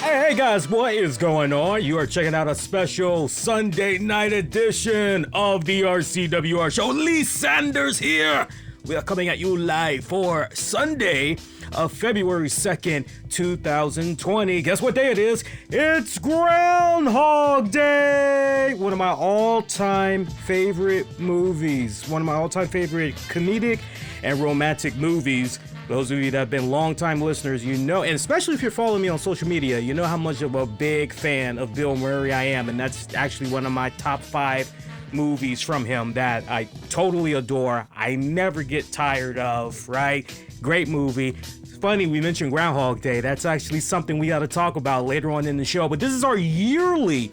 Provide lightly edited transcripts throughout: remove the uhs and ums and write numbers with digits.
Hey guys, what is going on? You are checking out a special Sunday night edition of the RCWR Show. Lee Sanders here. We are coming at you live for Sunday of February 2nd, 2020. Guess what day it is? It's Groundhog Day! One of my all-time favorite movies. One of my all-time favorite comedic and romantic movies. Those of you that have been longtime listeners, you know, and especially if you're following me on social media, you know how much of a big fan of Bill Murray I am, and that's actually one of my top 5 movies from him that I totally adore. I never get tired of, right? Great movie. It's funny, we mentioned Groundhog Day. That's actually something we got to talk about later on in the show, but this is our yearly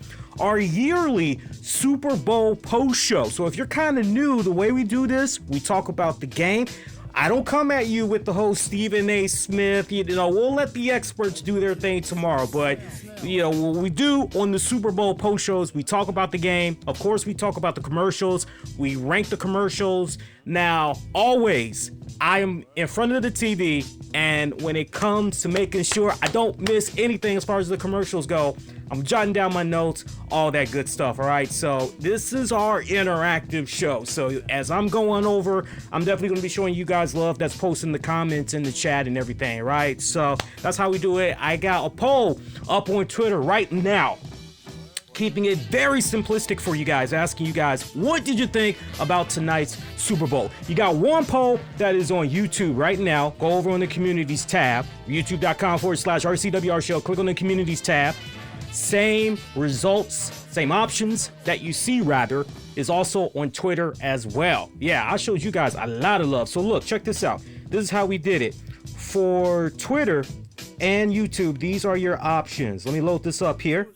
Super Bowl post show. So if you're kind of new, the way we do this, we talk about the game. I don't come at you with the whole Stephen A. Smith, you know, we'll let the experts do their thing tomorrow, but, you know, what we do on the Super Bowl post shows, we talk about the game. Of course, we talk about the commercials. We rank the commercials. Now, always, I am in front of the TV, and when it comes to making sure I don't miss anything as far as the commercials go, I'm jotting down my notes, all that good stuff, all right? So this is our interactive show. So as I'm going over, I'm definitely going to be showing you guys love that's posting the comments in the chat and everything, right? So that's how we do it. I got a poll up on Twitter right now, keeping it very simplistic for you guys, asking you guys, what did you think about tonight's Super Bowl? You got one poll that is on YouTube right now. Go over on the communities tab, youtube.com/RCWR Show. Click on the communities tab. Same results, same options that you see, rather, is also on Twitter as well. Yeah, I showed you guys a lot of love. So look, check this out. This is how we did it. For Twitter and YouTube, these are your options. Let me load this up here.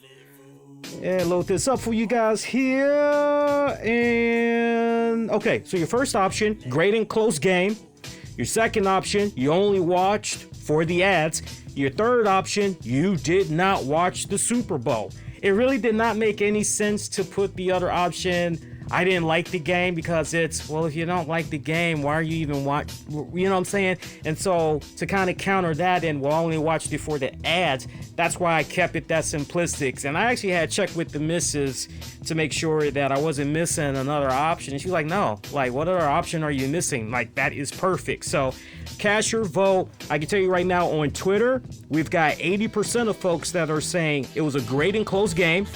And load this up for you guys here. And okay, so your first option, great and close game. Your second option, you only watched for the ads. Your third option, you did not watch the Super Bowl. It really did not make any sense to put the other option, I didn't like the game, because it's, well, if you don't like the game, why are you even watch? You know what I'm saying? And so to kind of counter that, and we'll only watch it for the ads, that's why I kept it that simplistic. And I actually had checked with the missus to make sure that I wasn't missing another option. And she was like, no, like, what other option are you missing? Like, that is perfect. So cast your vote. I can tell you right now on Twitter, we've got 80% of folks that are saying it was a great and close game.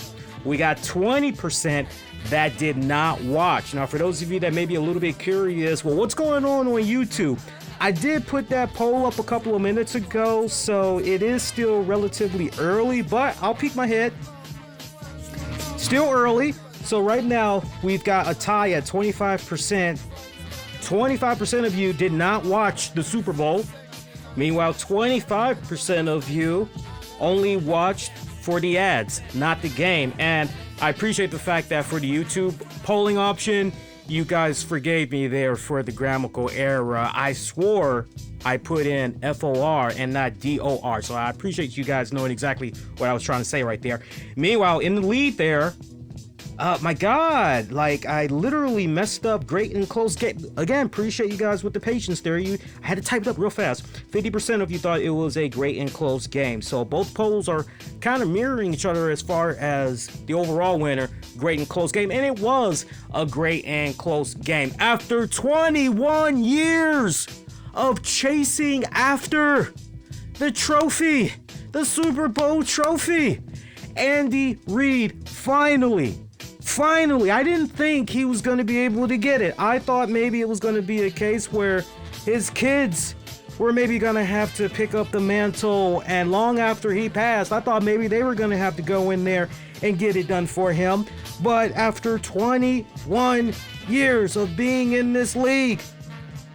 We got 20% that did not watch. Now, for those of you that may be a little bit curious, well, what's going on YouTube? I did put that poll up a couple of minutes ago, so it is still relatively early, but I'll peek my head. Still early. So right now, we've got a tie at 25%. 25% of you did not watch the Super Bowl. Meanwhile, 25% of you only watched for the ads, not the game. And I appreciate the fact that for the YouTube polling option, you guys forgave me there for the grammatical error. I swore I put in FOR and not DOR. So I appreciate you guys knowing exactly what I was trying to say right there. Meanwhile, in the lead there, my God, like, I literally messed up great and close game. Again, appreciate you guys with the patience there. I had to type it up real fast. 50% of you thought it was a great and close game. So both polls are kind of mirroring each other as far as the overall winner, great and close game. And it was a great and close game. After 21 years of chasing after the trophy, the Super Bowl trophy, Andy Reid finally, I didn't think he was going to be able to get it. I thought maybe it was going to be a case where his kids were maybe going to have to pick up the mantle, and long after he passed, I thought maybe they were going to have to go in there and get it done for him. But after 21 years of being in this league,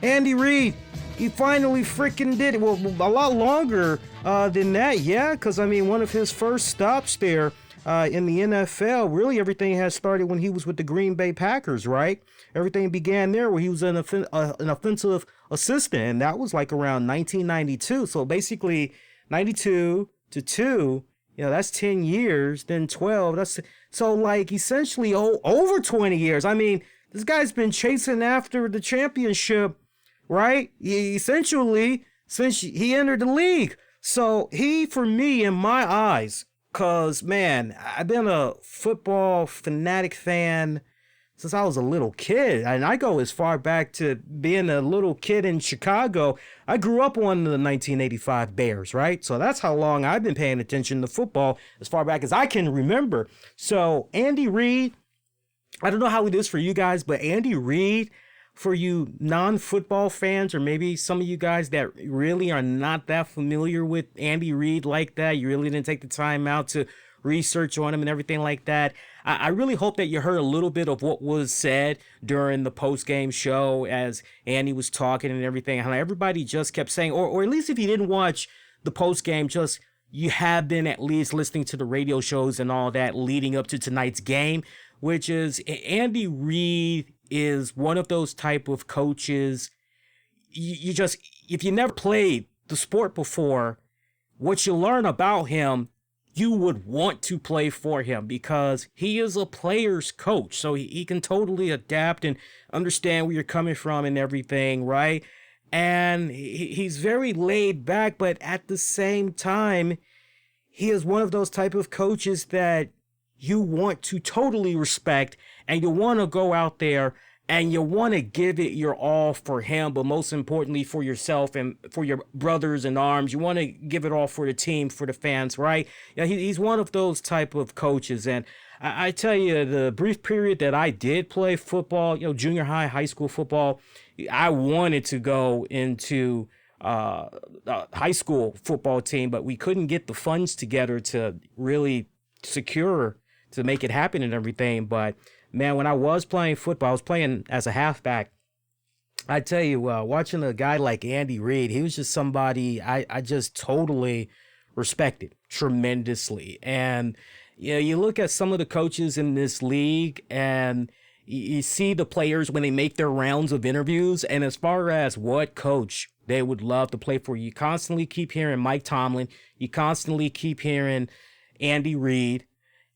Andy Reid, he finally freaking did it. Well, a lot longer than that, yeah, because, I mean, one of his first stops there in the NFL, really everything has started when he was with the Green Bay Packers, right? Everything began there where he was an offensive assistant, and that was like around 1992. So basically 92 to 2, you know, that's 10 years, then 12. That's so like essentially over 20 years. I mean, this guy's been chasing after the championship, right? Essentially, since he entered the league. So he, for me, in my eyes, cause man, I've been a football fanatic fan since I was a little kid. And I go as far back to being a little kid in Chicago. I grew up on the 1985 Bears, right? So that's how long I've been paying attention to football, as far back as I can remember. So Andy Reid, I don't know how it is for you guys, but Andy Reid, for you non-football fans, or maybe some of you guys that really are not that familiar with Andy Reid like that, you really didn't take the time out to research on him and everything like that. I really hope that you heard a little bit of what was said during the post-game show as Andy was talking and everything. How everybody just kept saying, or at least if you didn't watch the post-game, just you have been at least listening to the radio shows and all that leading up to tonight's game, which is Andy Reid is one of those type of coaches. You just, if you never played the sport before, what you learn about him, you would want to play for him because he is a player's coach. So he can totally adapt and understand where you're coming from and everything, right? And he's very laid back, but at the same time, he is one of those type of coaches that you want to totally respect, and you want to go out there and you want to give it your all for him, but most importantly for yourself and for your brothers in arms. You want to give it all for the team, for the fans, right? Yeah, he's one of those type of coaches. And I tell you, the brief period that I did play football, junior high, high school football, I wanted to go into high school football team, but we couldn't get the funds together to really secure to make it happen and everything. But man, when I was playing football, I was playing as a halfback. I tell you, watching a guy like Andy Reid, he was just somebody I just totally respected tremendously. And you look at some of the coaches in this league, and you see the players when they make their rounds of interviews, and as far as what coach they would love to play for, you constantly keep hearing Mike Tomlin, you constantly keep hearing Andy Reid,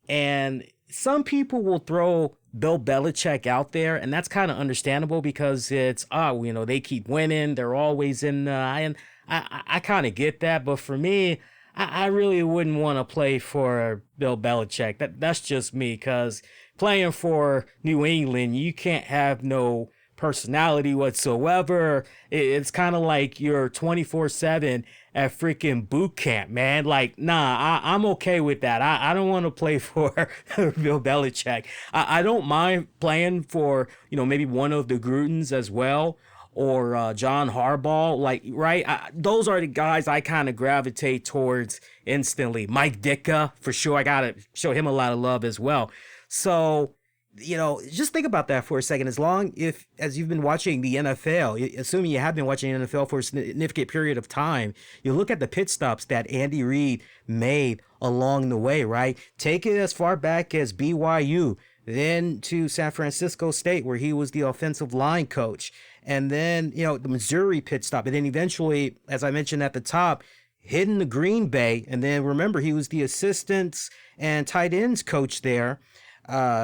and some people will throw Bill Belichick out there, and that's kind of understandable because it's, they keep winning, they're always in, and I kind of get that, but for me, I really wouldn't want to play for Bill Belichick. That's just me, because playing for New England, you can't have no personality whatsoever. It's kind of like you're 24/7 at freaking boot camp, man. Like, nah, I'm okay with that. I don't want to play for Bill Belichick. I don't mind playing for, maybe one of the Grudens as well, or John Harbaugh. Like, right? Those are the guys I kind of gravitate towards instantly. Mike Ditka, for sure. I got to show him a lot of love as well. So, just think about that for a second. As you've been watching the NFL, assuming you have been watching the NFL for a significant period of time, you look at the pit stops that Andy Reid made along the way, right? Take it as far back as BYU, then to San Francisco State, where he was the offensive line coach, and then, the Missouri pit stop, and then eventually, as I mentioned at the top, hitting the Green Bay, and then remember, he was the assistants and tight ends coach there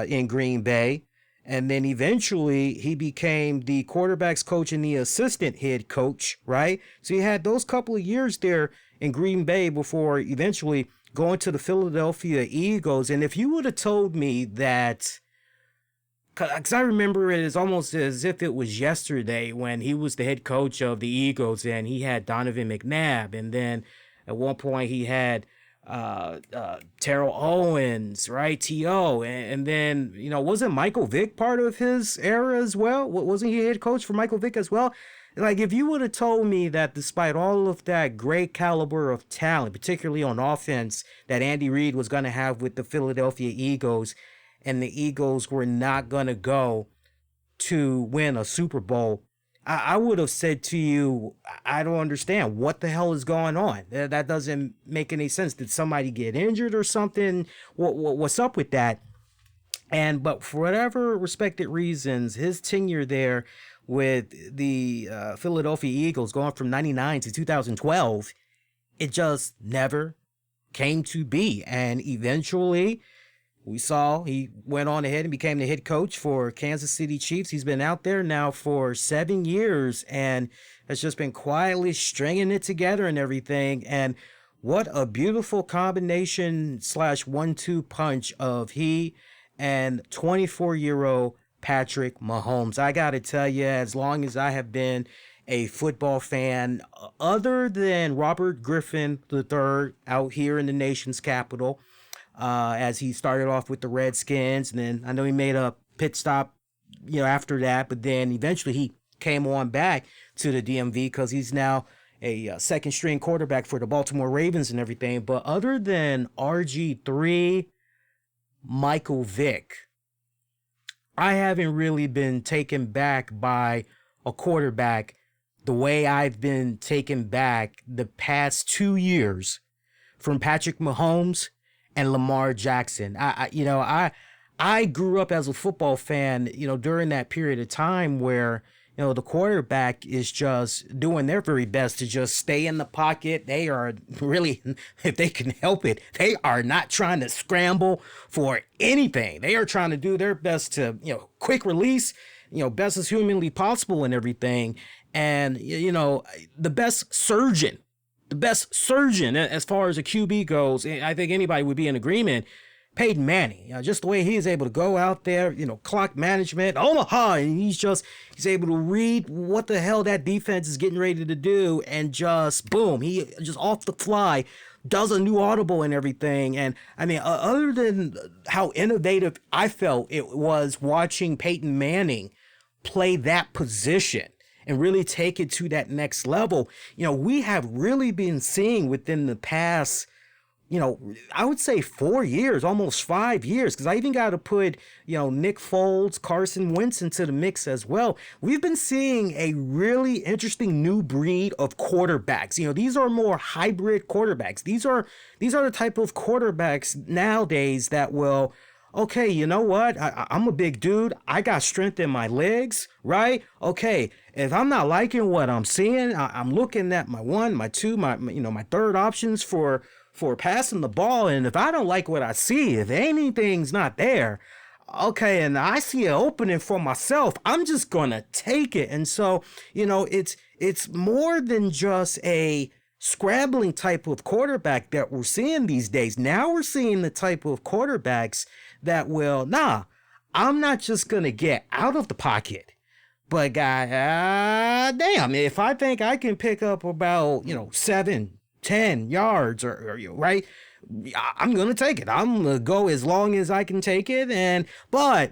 in Green Bay, and then eventually he became the quarterback's coach and the assistant head coach, right? So he had those couple of years there in Green Bay before eventually going to the Philadelphia Eagles. And if you would have told me that, because I remember it as almost as if it was yesterday when he was the head coach of the Eagles, and he had Donovan McNabb, and then at one point he had Terrell Owens, right? T.O. And then, wasn't Michael Vick part of his era as well? Wasn't he head coach for Michael Vick as well? Like, if you would have told me that despite all of that great caliber of talent, particularly on offense, that Andy Reid was going to have with the Philadelphia Eagles, and the Eagles were not going to go to win a Super Bowl, I would have said to you, I don't understand. What the hell is going on? That doesn't make any sense. Did somebody get injured or something? What's up with that? But for whatever respected reasons, his tenure there with the Philadelphia Eagles going from 99 to 2012, it just never came to be. And eventually, we saw he went on ahead and became the head coach for Kansas City Chiefs. He's been out there now for 7 years and has just been quietly stringing it together and everything. And What a beautiful combination slash 1-2 punch of he and 24-year-old Patrick Mahomes. I got to tell you, as long as I have been a football fan, other than Robert Griffin III out here in the nation's capital, as he started off with the Redskins, and then I know he made a pit stop, after that, but then eventually he came on back to the DMV because he's now a second string quarterback for the Baltimore Ravens and everything. But other than RG3, Michael Vick, I haven't really been taken back by a quarterback the way I've been taken back the past 2 years from Patrick Mahomes and Lamar Jackson. I grew up as a football fan, during that period of time where, the quarterback is just doing their very best to just stay in the pocket. They are really, if they can help it, they are not trying to scramble for anything. They are trying to do their best to, quick release, best as humanly possible and everything. And, the best surgeon as far as a QB goes, I think anybody would be in agreement, Peyton Manning, just the way he is able to go out there, clock management, Omaha, and he's able to read what the hell that defense is getting ready to do, and just boom, he just off the fly does a new audible and everything. And I mean, other than how innovative I felt it was watching Peyton Manning play that position and really take it to that next level, we have really been seeing within the past, I would say 4 years, almost 5 years, because I even got to put, Nick Foles, Carson Wentz into the mix as well. We've been seeing a really interesting new breed of quarterbacks. These are more hybrid quarterbacks. These are the type of quarterbacks nowadays that will, okay, you know what? I'm a big dude. I got strength in my legs, right? Okay, if I'm not liking what I'm seeing, I'm looking at my one, my two, my third options for passing the ball. And if I don't like what I see, if anything's not there, okay, and I see an opening for myself, I'm just gonna take it. And so, it's more than just a scrabbling type of quarterback that we're seeing these days. Now we're seeing the type of quarterbacks that will, I'm not just gonna get out of the pocket, but damn, if I think I can pick up about 7-10 yards or right, I'm gonna take it. I'm gonna go as long as I can take it. And but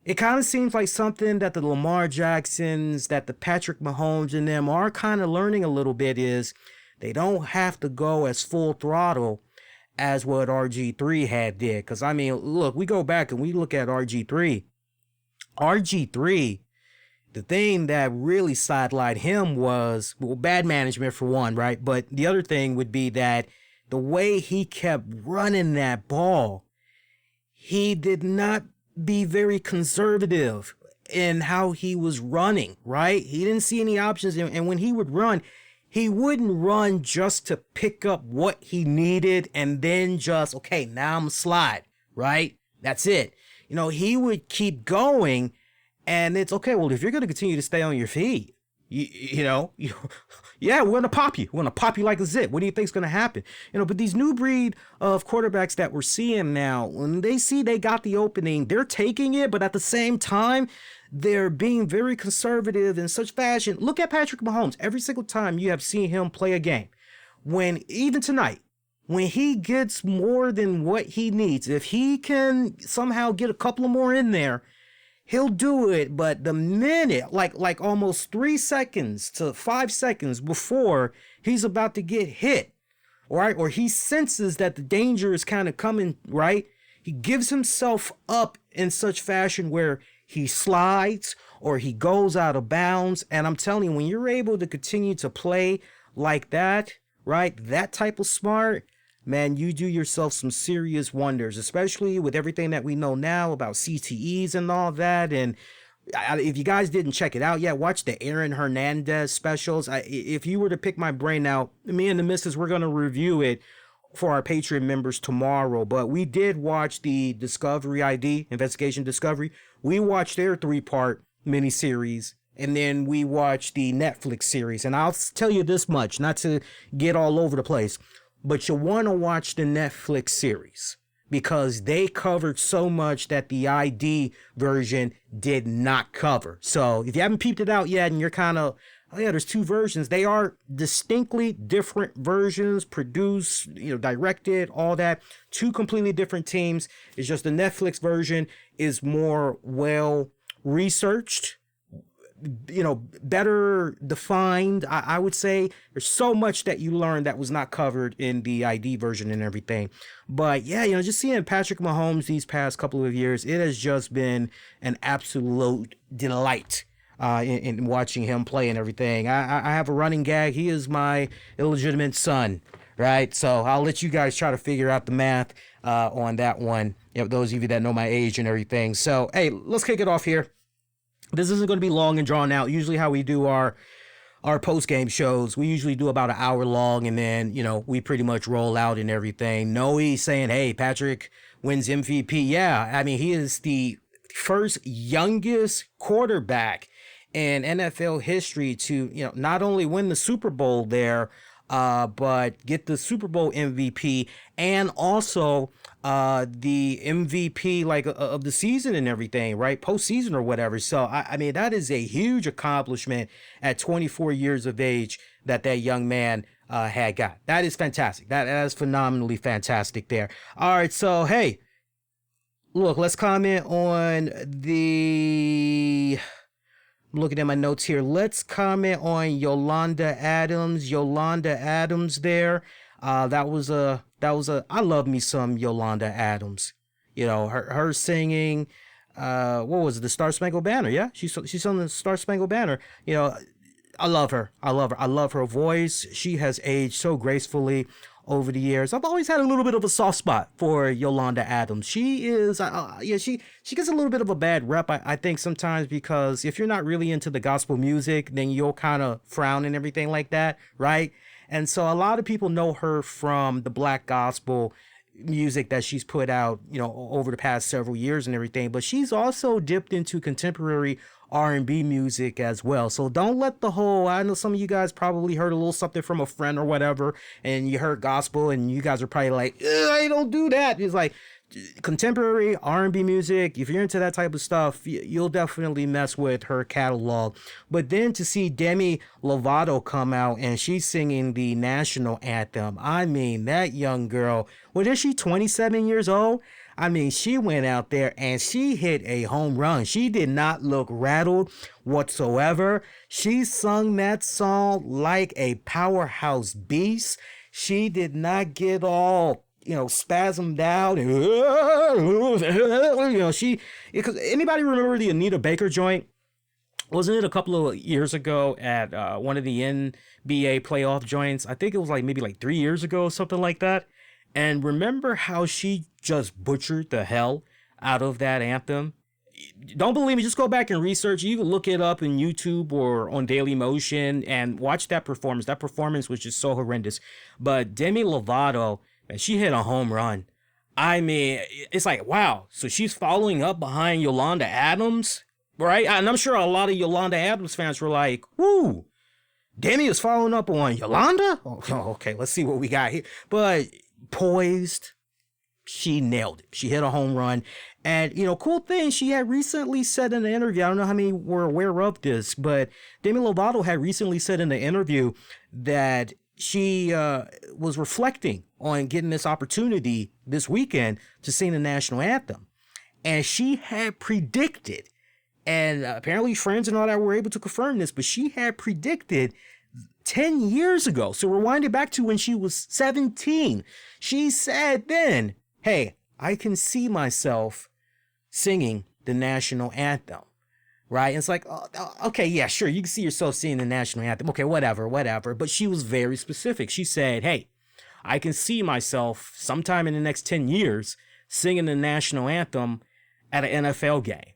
it kind of seems like something that the Lamar Jacksons, that the Patrick Mahomes and them are kind of learning a little bit is they don't have to go as full throttle as what RG3 had did. Because I mean, look, we go back and we look at RG3. The thing that really sidelined him was, bad management for one, right? But the other thing would be that the way he kept running that ball, he did not be very conservative in how he was running, right? He didn't see any options. And when he would run, he wouldn't run just to pick up what he needed and then just, okay, now I'm slide, right? That's it. He would keep going. And it's okay. Well, if you're going to continue to stay on your feet, yeah, we're going to pop you. We're going to pop you like a zip. What do you think's going to happen? But these new breed of quarterbacks that we're seeing now, when they see they got the opening, they're taking it. But at the same time, they're being very conservative in such fashion. Look at Patrick Mahomes. Every single time you have seen him play a game, even tonight, when he gets more than what he needs, if he can somehow get a couple of more in there, he'll do it. But the minute, like almost 3 seconds to 5 seconds before he's about to get hit, right, or he senses that the danger is kind of coming, right, he gives himself up in such fashion where he slides or he goes out of bounds. And I'm telling you, when you're able to continue to play like that, right, that type of smart, man, you do yourself some serious wonders, especially with everything that we know now about CTEs and all that. And if you guys didn't check it out yet, watch the Aaron Hernandez specials. If you were to pick my brain out, me and the missus, we're going to review it for our Patreon members tomorrow. But we did watch the Discovery ID, Investigation Discovery. We watched their 3-part miniseries and then we watched the Netflix series. And I'll tell you this much, not to get all over the place, but you want to watch the Netflix series because they covered so much that the ID version did not cover. So if you haven't peeped it out yet and you're kind of, oh yeah, there's two versions. They are distinctly different versions, produced, directed, all that. Two completely different teams. It's just the Netflix version is more well researched, better defined. I would say there's so much that you learn that was not covered in the ID version and everything. But yeah, just seeing Patrick Mahomes these past couple of years, it has just been an absolute delight. In watching him play and everything. I have a running gag. He is my illegitimate son, right? So I'll let you guys try to figure out the math on that one. Those of you that know my age and everything. So, hey, let's kick it off here. This isn't going to be long and drawn out. Usually how we do our post-game shows, we usually do about an hour long, and then, we pretty much roll out and everything. Noe saying, hey, Patrick wins MVP. Yeah, I mean, he is the first youngest quarterback in NFL history to, not only win the Super Bowl there, but get the Super Bowl MVP and also the MVP of the season and everything, right? Postseason or whatever. So, I mean, that is a huge accomplishment at 24 years of age that young man had got. That is fantastic. That is phenomenally fantastic there. All right, so, hey, look, let's comment on the... I'm looking at my notes here. Let's comment on Yolanda Adams. Yolanda Adams there. That was a I love me some Yolanda Adams. Her singing, what was it? The Star Spangled Banner. Yeah. She's on the Star Spangled Banner. I love her. I love her voice. She has aged so gracefully over the years. I've always had a little bit of a soft spot for Yolanda Adams. She is, she gets a little bit of a bad rep, I think sometimes, because if you're not really into the gospel music, then you'll kind of frown and everything like that, right? And so a lot of people know her from the black gospel music that she's put out, over the past several years and everything, but she's also dipped into contemporary R&B music as well. So don't let the whole, I know some of you guys probably heard a little something from a friend or whatever, and you heard gospel and you guys are probably like, I don't do that. It's like contemporary R&B music. If you're into that type of stuff, you'll definitely mess with her catalog. But then to see Demi Lovato come out and she's singing the national anthem. I mean, that young girl, what is she, 27 years old? I mean, she went out there and she hit a home run. She did not look rattled whatsoever. She sung that song like a powerhouse beast. She did not get all, spasmed out. Because anybody remember the Anita Baker joint? Wasn't it a couple of years ago at one of the NBA playoff joints? I think it was maybe 3 years ago, something like that. And remember how she just butchered the hell out of that anthem? Don't believe me, just go back and research. You can look it up in YouTube or on Daily Motion and watch that performance. That performance was just so horrendous. But Demi Lovato, she hit a home run. I mean, it's like, wow. So she's following up behind Yolanda Adams, right? And I'm sure a lot of Yolanda Adams fans were like, woo, Demi is following up on Yolanda? Oh, okay, let's see what we got here. But poised, she nailed it. She hit a home run. And, cool thing, she had recently said in an interview, I don't know how many were aware of this, but Demi Lovato had recently said in the interview that she was reflecting on getting this opportunity this weekend to sing the national anthem. And she had predicted, and apparently friends and all that were able to confirm this, but she had predicted 10 years ago. So rewind it back to when she was 17. She said then, hey, I can see myself singing the national anthem, right? And it's like, oh, okay, yeah, sure. You can see yourself singing the national anthem. Okay, whatever. But she was very specific. She said, hey, I can see myself sometime in the next 10 years singing the national anthem at an NFL game.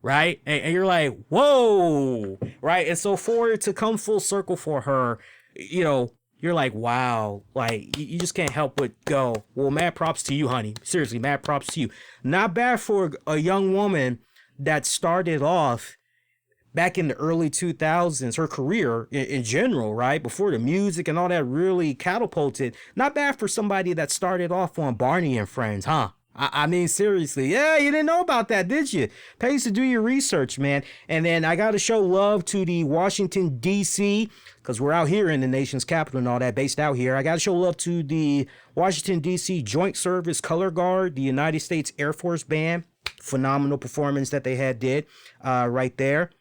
Right? And you're like, whoa, right? And so for it to come full circle for her, you're like, wow, like you just can't help but go, well, mad props to you, honey. Seriously, mad props to you. Not bad for a young woman that started off back in the early 2000s, her career in general, right? Before the music and all that really catapulted. Not bad for somebody that started off on Barney and Friends, huh? I mean, seriously. Yeah, you didn't know about that, did you? Pays to do your research, man. And then I got to show love to the Washington, D.C., because we're out here in the nation's capital and all that, based out here. I got to show love to the Washington, D.C. Joint Service Color Guard, the United States Air Force Band. Phenomenal performance that they did right there.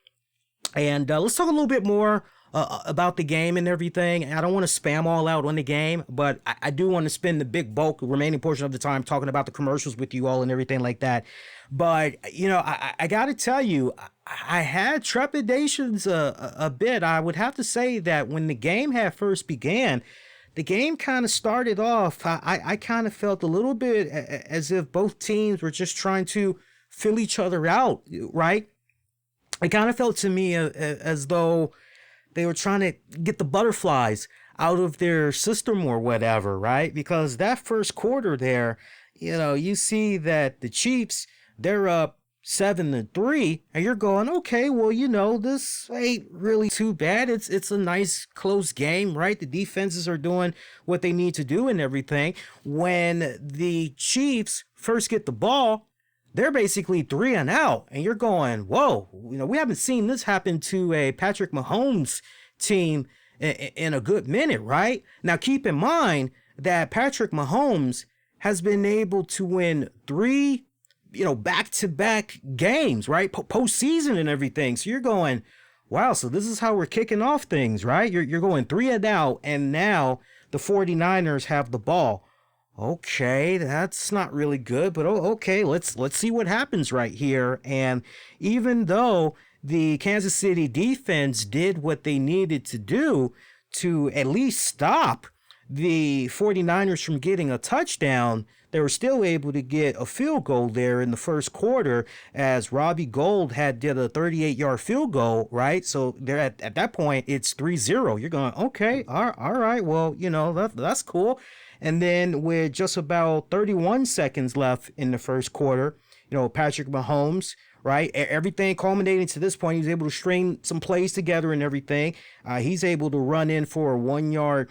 And let's talk a little bit more about the game and everything. I don't want to spam all out on the game, but I do want to spend the big bulk, remaining portion of the time talking about the commercials with you all and everything like that. But, you know, I got to tell you, I had trepidations a bit. I would have to say that when the game had first began, the game kind of started off, I kind of felt a little bit as if both teams were just trying to fill each other out, right? It kind of felt to me as though they were trying to get the butterflies out of their system or whatever, right? Because that first quarter there, you know, you see that the Chiefs, they're up 7-3, and you're going, okay, well, you know, this ain't really too bad. It's a nice close game, right? The defenses are doing what they need to do and everything. When the Chiefs first get the ball, they're basically 3 and out, and you're going, whoa, you know, we haven't seen this happen to a Patrick Mahomes team in a good minute, right? Now, keep in mind that Patrick Mahomes has been able to win 3, you know, back-to-back games, right? Postseason and everything. So you're going, wow, so this is how we're kicking off things, right? You're going 3 and out, and now the 49ers have the ball. Okay, that's not really good, but okay, let's see what happens right here. And even though the Kansas City defense did what they needed to do to at least stop the 49ers from getting a touchdown, they were still able to get a field goal there in the first quarter as Robbie Gould did a 38-yard field goal, right? So they're at that point, it's 3-0. You're going, okay, all right, well, you know, that's cool. And then with just about 31 seconds left in the first quarter, you know, Patrick Mahomes, right? Everything culminating to this point, he was able to string some plays together and everything. He's able to run in for a 1-yard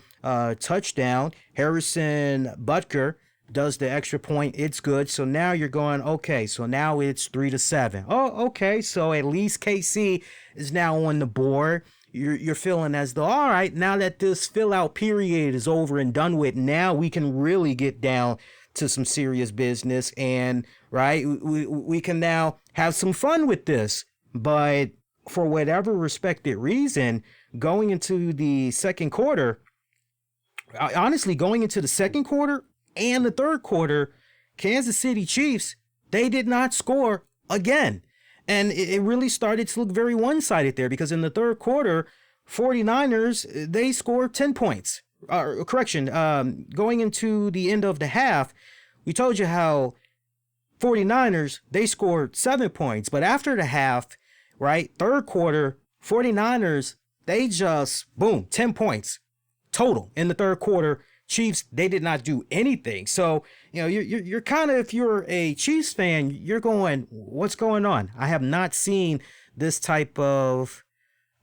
touchdown. Harrison Butker does the extra point. It's good. So now you're going, okay, so now it's 3-7. Oh, okay. So at least KC is now on the board. You're feeling as though, all right, now that this fill out period is over and done with, now we can really get down to some serious business, and right, we can now have some fun with this. But for whatever respected reason, going into the second quarter, honestly, going into the second quarter and the third quarter, Kansas City Chiefs, they did not score again. And it really started to look very one-sided there, because in the third quarter, 49ers, they scored 10 points. Going into the end of the half, we told you how 49ers, they scored 7 points. But after the half, right, third quarter, 49ers, they just, boom, 10 points total in the third quarter. Chiefs, they did not do anything. So, you know, you're kind of, if you're a Chiefs fan, you're going, what's going on? I have not seen this type of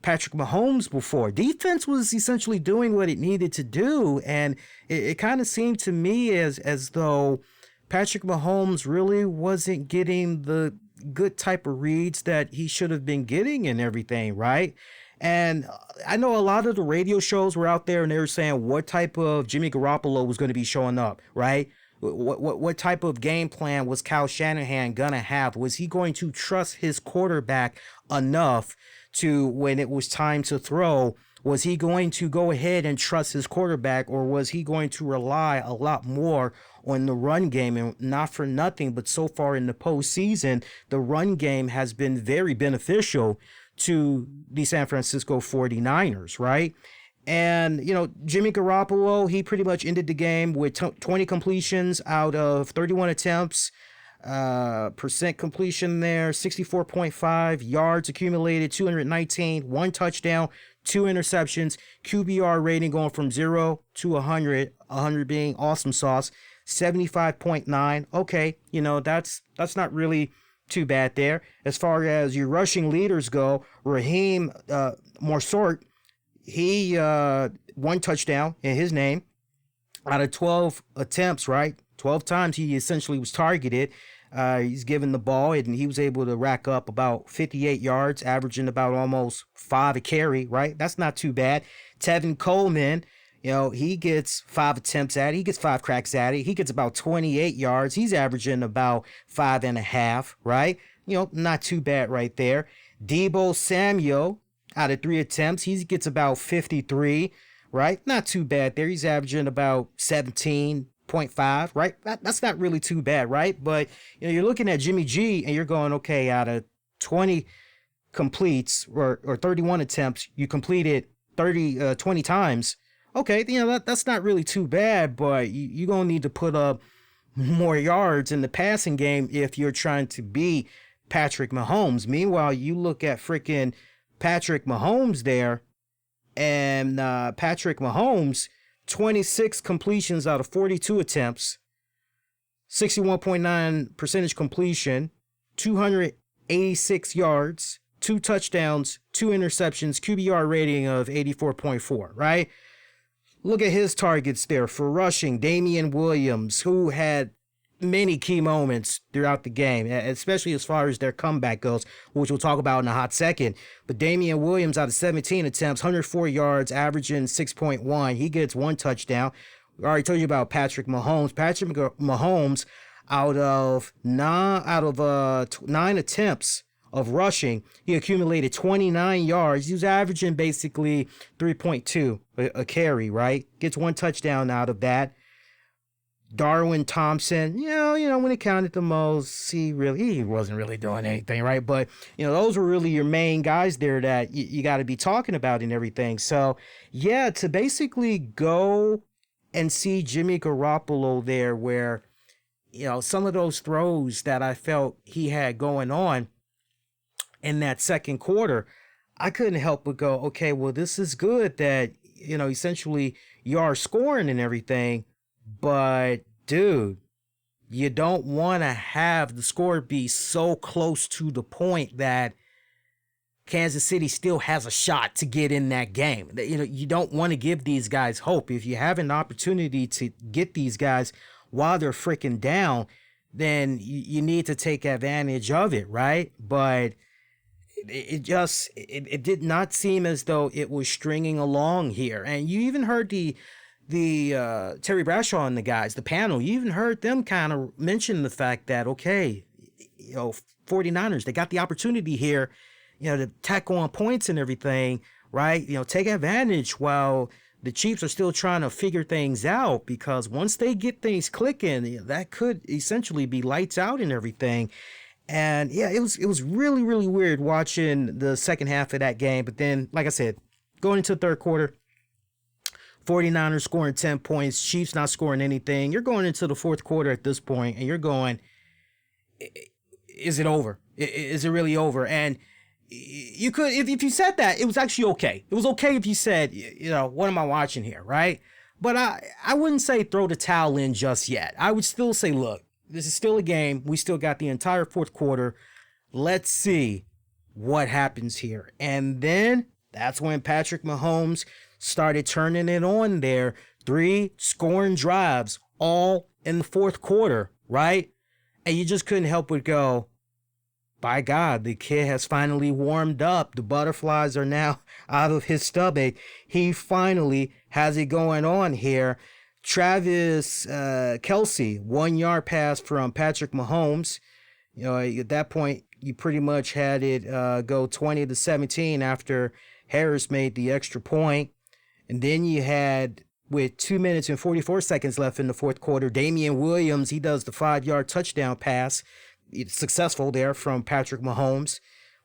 Patrick Mahomes before. Defense was essentially doing what it needed to do, and it kind of seemed to me as though Patrick Mahomes really wasn't getting the good type of reads that he should have been getting and everything, right? And I know a lot of the radio shows were out there and they were saying what type of Jimmy Garoppolo was going to be showing up, right? What type of game plan was Kyle Shanahan going to have? Was he going to trust his quarterback enough to, when it was time to throw, was he going to go ahead and trust his quarterback, or was he going to rely a lot more on the run game? And not for nothing, but so far in the postseason, the run game has been very beneficial to the San Francisco 49ers, right? And, you know, Jimmy Garoppolo, he pretty much ended the game with 20 completions out of 31 attempts. Percent completion there, 64.5 yards accumulated, 219, 1 touchdown, 2 interceptions, QBR rating going from 0 to 100, 100 being awesome sauce, 75.9. Okay, you know, that's not really too bad there. As far as your rushing leaders go, Raheem Mostert, he one touchdown in his name out of 12 attempts, right? 12 times he essentially was targeted. He's given the ball, and he was able to rack up about 58 yards, averaging about almost 5 a carry, right? That's not too bad. Tevin Coleman, he gets 5 attempts at it. He gets 5 cracks at it. He gets about 28 yards. He's averaging about 5.5, right? Not too bad right there. Deebo Samuel, out of 3 attempts, he gets about 53, right? Not too bad there. He's averaging about 17.5, right? That's not really too bad, right? But you're looking at Jimmy G and you're going, okay, out of 20 completes or 31 attempts, you completed 20 times. Okay, that's not really too bad, but you're going to need to put up more yards in the passing game if you're trying to beat Patrick Mahomes. Meanwhile, you look at freaking Patrick Mahomes there, and Patrick Mahomes, 26 completions out of 42 attempts, 61.9 percentage completion, 286 yards, 2 touchdowns, 2 interceptions, QBR rating of 84.4, right? Look at his targets there for rushing. Damian Williams, who had many key moments throughout the game, especially as far as their comeback goes, which we'll talk about in a hot second. But Damian Williams, out of 17 attempts, 104 yards, averaging 6.1. He gets 1 touchdown. I already told you about Patrick Mahomes. Patrick Mahomes, out of 9 attempts of rushing, he accumulated 29 yards. He was averaging basically 3.2 a carry, right? Gets 1 touchdown out of that. Darwin Thompson, when it counted the most, he wasn't really doing anything, right? But, those were really your main guys there that you got to be talking about and everything. So, yeah, to basically go and see Jimmy Garoppolo there where, some of those throws that I felt he had going on in that second quarter, I couldn't help but go, okay, well, this is good that, essentially you are scoring and everything. But, dude, you don't want to have the score be so close to the point that Kansas City still has a shot to get in that game. You don't want to give these guys hope. If you have an opportunity to get these guys while they're freaking down, then you need to take advantage of it, right? But it did not seem as though it was stringing along here. And you even heard the Terry Bradshaw and the guys, the panel, you even heard them kind of mention the fact that, okay, 49ers, they got the opportunity here, to tack on points and everything, right? Take advantage while the Chiefs are still trying to figure things out, because once they get things clicking, that could essentially be lights out and everything. And yeah, it was really, really weird watching the second half of that game. But then, like I said, going into the third quarter, 49ers scoring 10 points, Chiefs not scoring anything. You're going into the fourth quarter at this point, and you're going, is it over? Is it really over? And you could, if you said that, it was actually okay. It was okay if you said, what am I watching here, right? But I wouldn't say throw the towel in just yet. I would still say, look, this is still a game. We still got the entire fourth quarter. Let's see what happens here. And then that's when Patrick Mahomes started turning it on there. 3 scoring drives, all in the fourth quarter, right? And you just couldn't help but go, by God, the kid has finally warmed up. The butterflies are now out of his stomach. He finally has it going on here. Travis Kelce, 1-yard pass from Patrick Mahomes. At that point, you pretty much had it go 20-17 after Harris made the extra point. And then you had, with 2 minutes and 44 seconds left in the fourth quarter, Damian Williams, he does the 5-yard touchdown pass. It's successful there from Patrick Mahomes.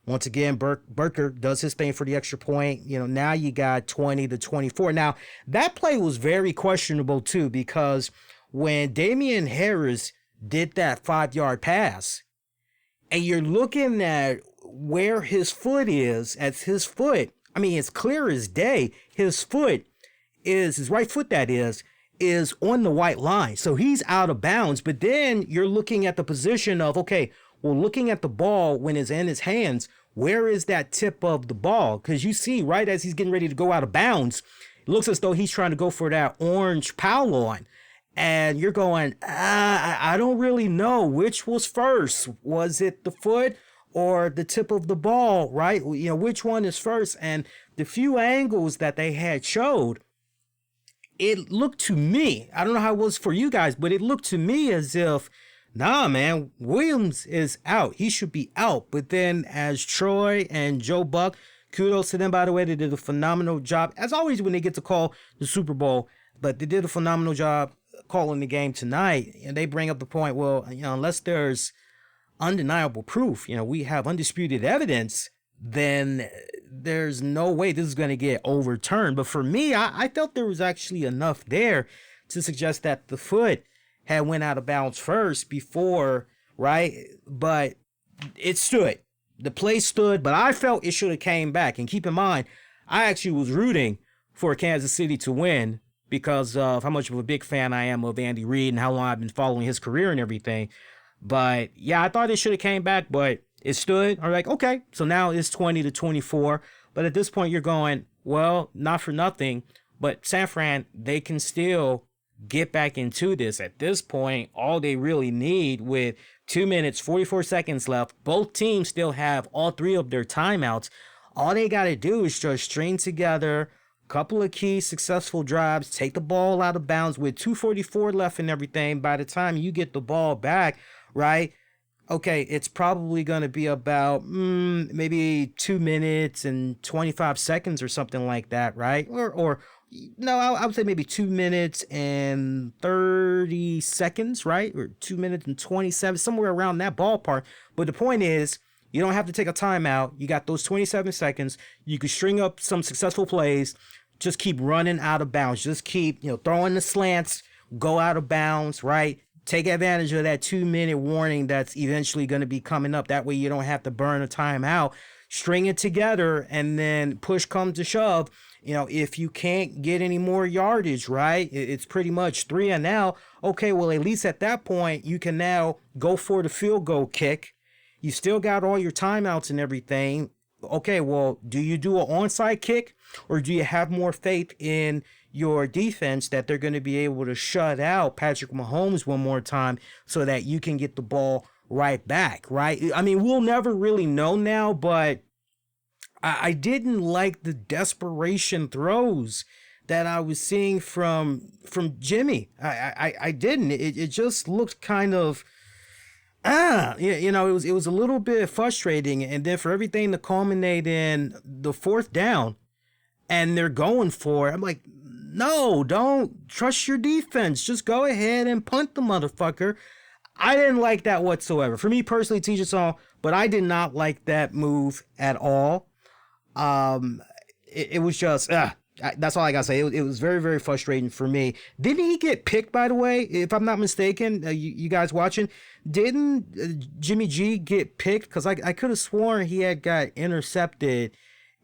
Once again, Burker does his thing for the extra point. Now you got 20-24. Now, that play was very questionable, too, because when Damian Harris did that 5-yard pass, and you're looking at where his foot is, it's clear as day, his right foot that is on the white line. So he's out of bounds. But then you're looking at the position of, okay, Well, looking at the ball when it's in his hands, where is that tip of the ball? Because you see, right as he's getting ready to go out of bounds, it looks as though he's trying to go for that orange pylon. And you're going, I don't really know which was first. Was it the foot or the tip of the ball, right? You know, which one is first? And the few angles that they had showed, it looked to me, I don't know how it was for you guys, but it looked to me as if, nah, man, Williams is out. He should be out. But then as Troy and Joe Buck, kudos to them, by the way, they did a phenomenal job, as always when they get to call the Super Bowl, but they did a phenomenal job calling the game tonight. And they bring up the point, well, you know, unless there's undeniable proof, you know, we have undisputed evidence, then there's no way this is going to get overturned. But for me, I felt there was actually enough there to suggest that the foot had went out of bounds first before, right? But it stood. The play stood, but I felt it should have came back. And keep in mind, I actually was rooting for Kansas City to win because of how much of a big fan I am of Andy Reid and how long I've been following his career and everything. But yeah, I thought it should have came back, but it stood. I'm like, okay, so now it's 20-24. But at this point, you're going, well, not for nothing, but San Fran, they can still get back into this. At this point, all they really need, with 2 minutes, 44 seconds left, both teams still have all three of their timeouts. All they got to do is just string together a couple of key successful drives, take the ball out of bounds with 2:44 left and everything. By the time you get the ball back, right? Okay, it's probably going to be about maybe 2 minutes and 25 seconds or something like that, right? Or no, I would say maybe 2 minutes and 30 seconds, right? Or 2 minutes and 27, somewhere around that ballpark. But the point is, you don't have to take a timeout. You got those 27 seconds. You can string up some successful plays. Just keep running out of bounds. Just keep, throwing the slants, go out of bounds, right? Take advantage of that 2 minute warning that's eventually going to be coming up. That way you don't have to burn a timeout. String it together, and then push comes to shove. If you can't get any more yardage, right? It's pretty much 3 and out. Okay, well, at least at that point, you can now go for the field goal kick. You still got all your timeouts and everything. Okay, well, do you do an onside kick, or do you have more faith in your defense that they're going to be able to shut out Patrick Mahomes one more time so that you can get the ball right back, right? I mean, we'll never really know now, but I didn't like the desperation throws that I was seeing from Jimmy. I didn't. It just looked kind of it was a little bit frustrating. And then for everything to culminate in the 4th down, and they're going for it, I'm like, no, don't trust your defense. Just go ahead and punt the motherfucker. I didn't like that whatsoever. For me personally, teach us all, but I did not like that move at all. It was just, that's all I gotta say. It was very, very frustrating for me. Didn't he get picked, by the way? If I'm not mistaken, you guys watching, didn't Jimmy G get picked? Because I could have sworn he had got intercepted,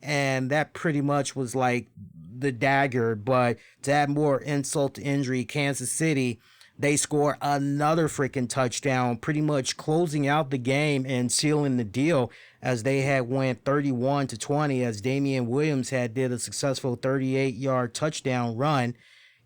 and that pretty much was like the dagger. But to add more insult to injury, Kansas City, they score another freaking touchdown, pretty much closing out the game and sealing the deal, as they had went 31-20, as Damian Williams had did a successful 38-yard touchdown run,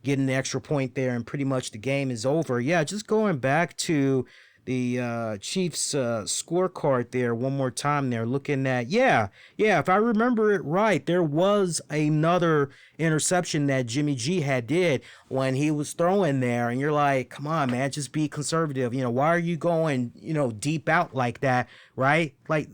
getting the extra point there, and pretty much the game is over. Yeah, just going back to the Chiefs scorecard there one more time there, looking at, if I remember it right, there was another interception that Jimmy G had did when he was throwing there, and you're like, come on, man, just be conservative. Why are you going, deep out like that, right? Like,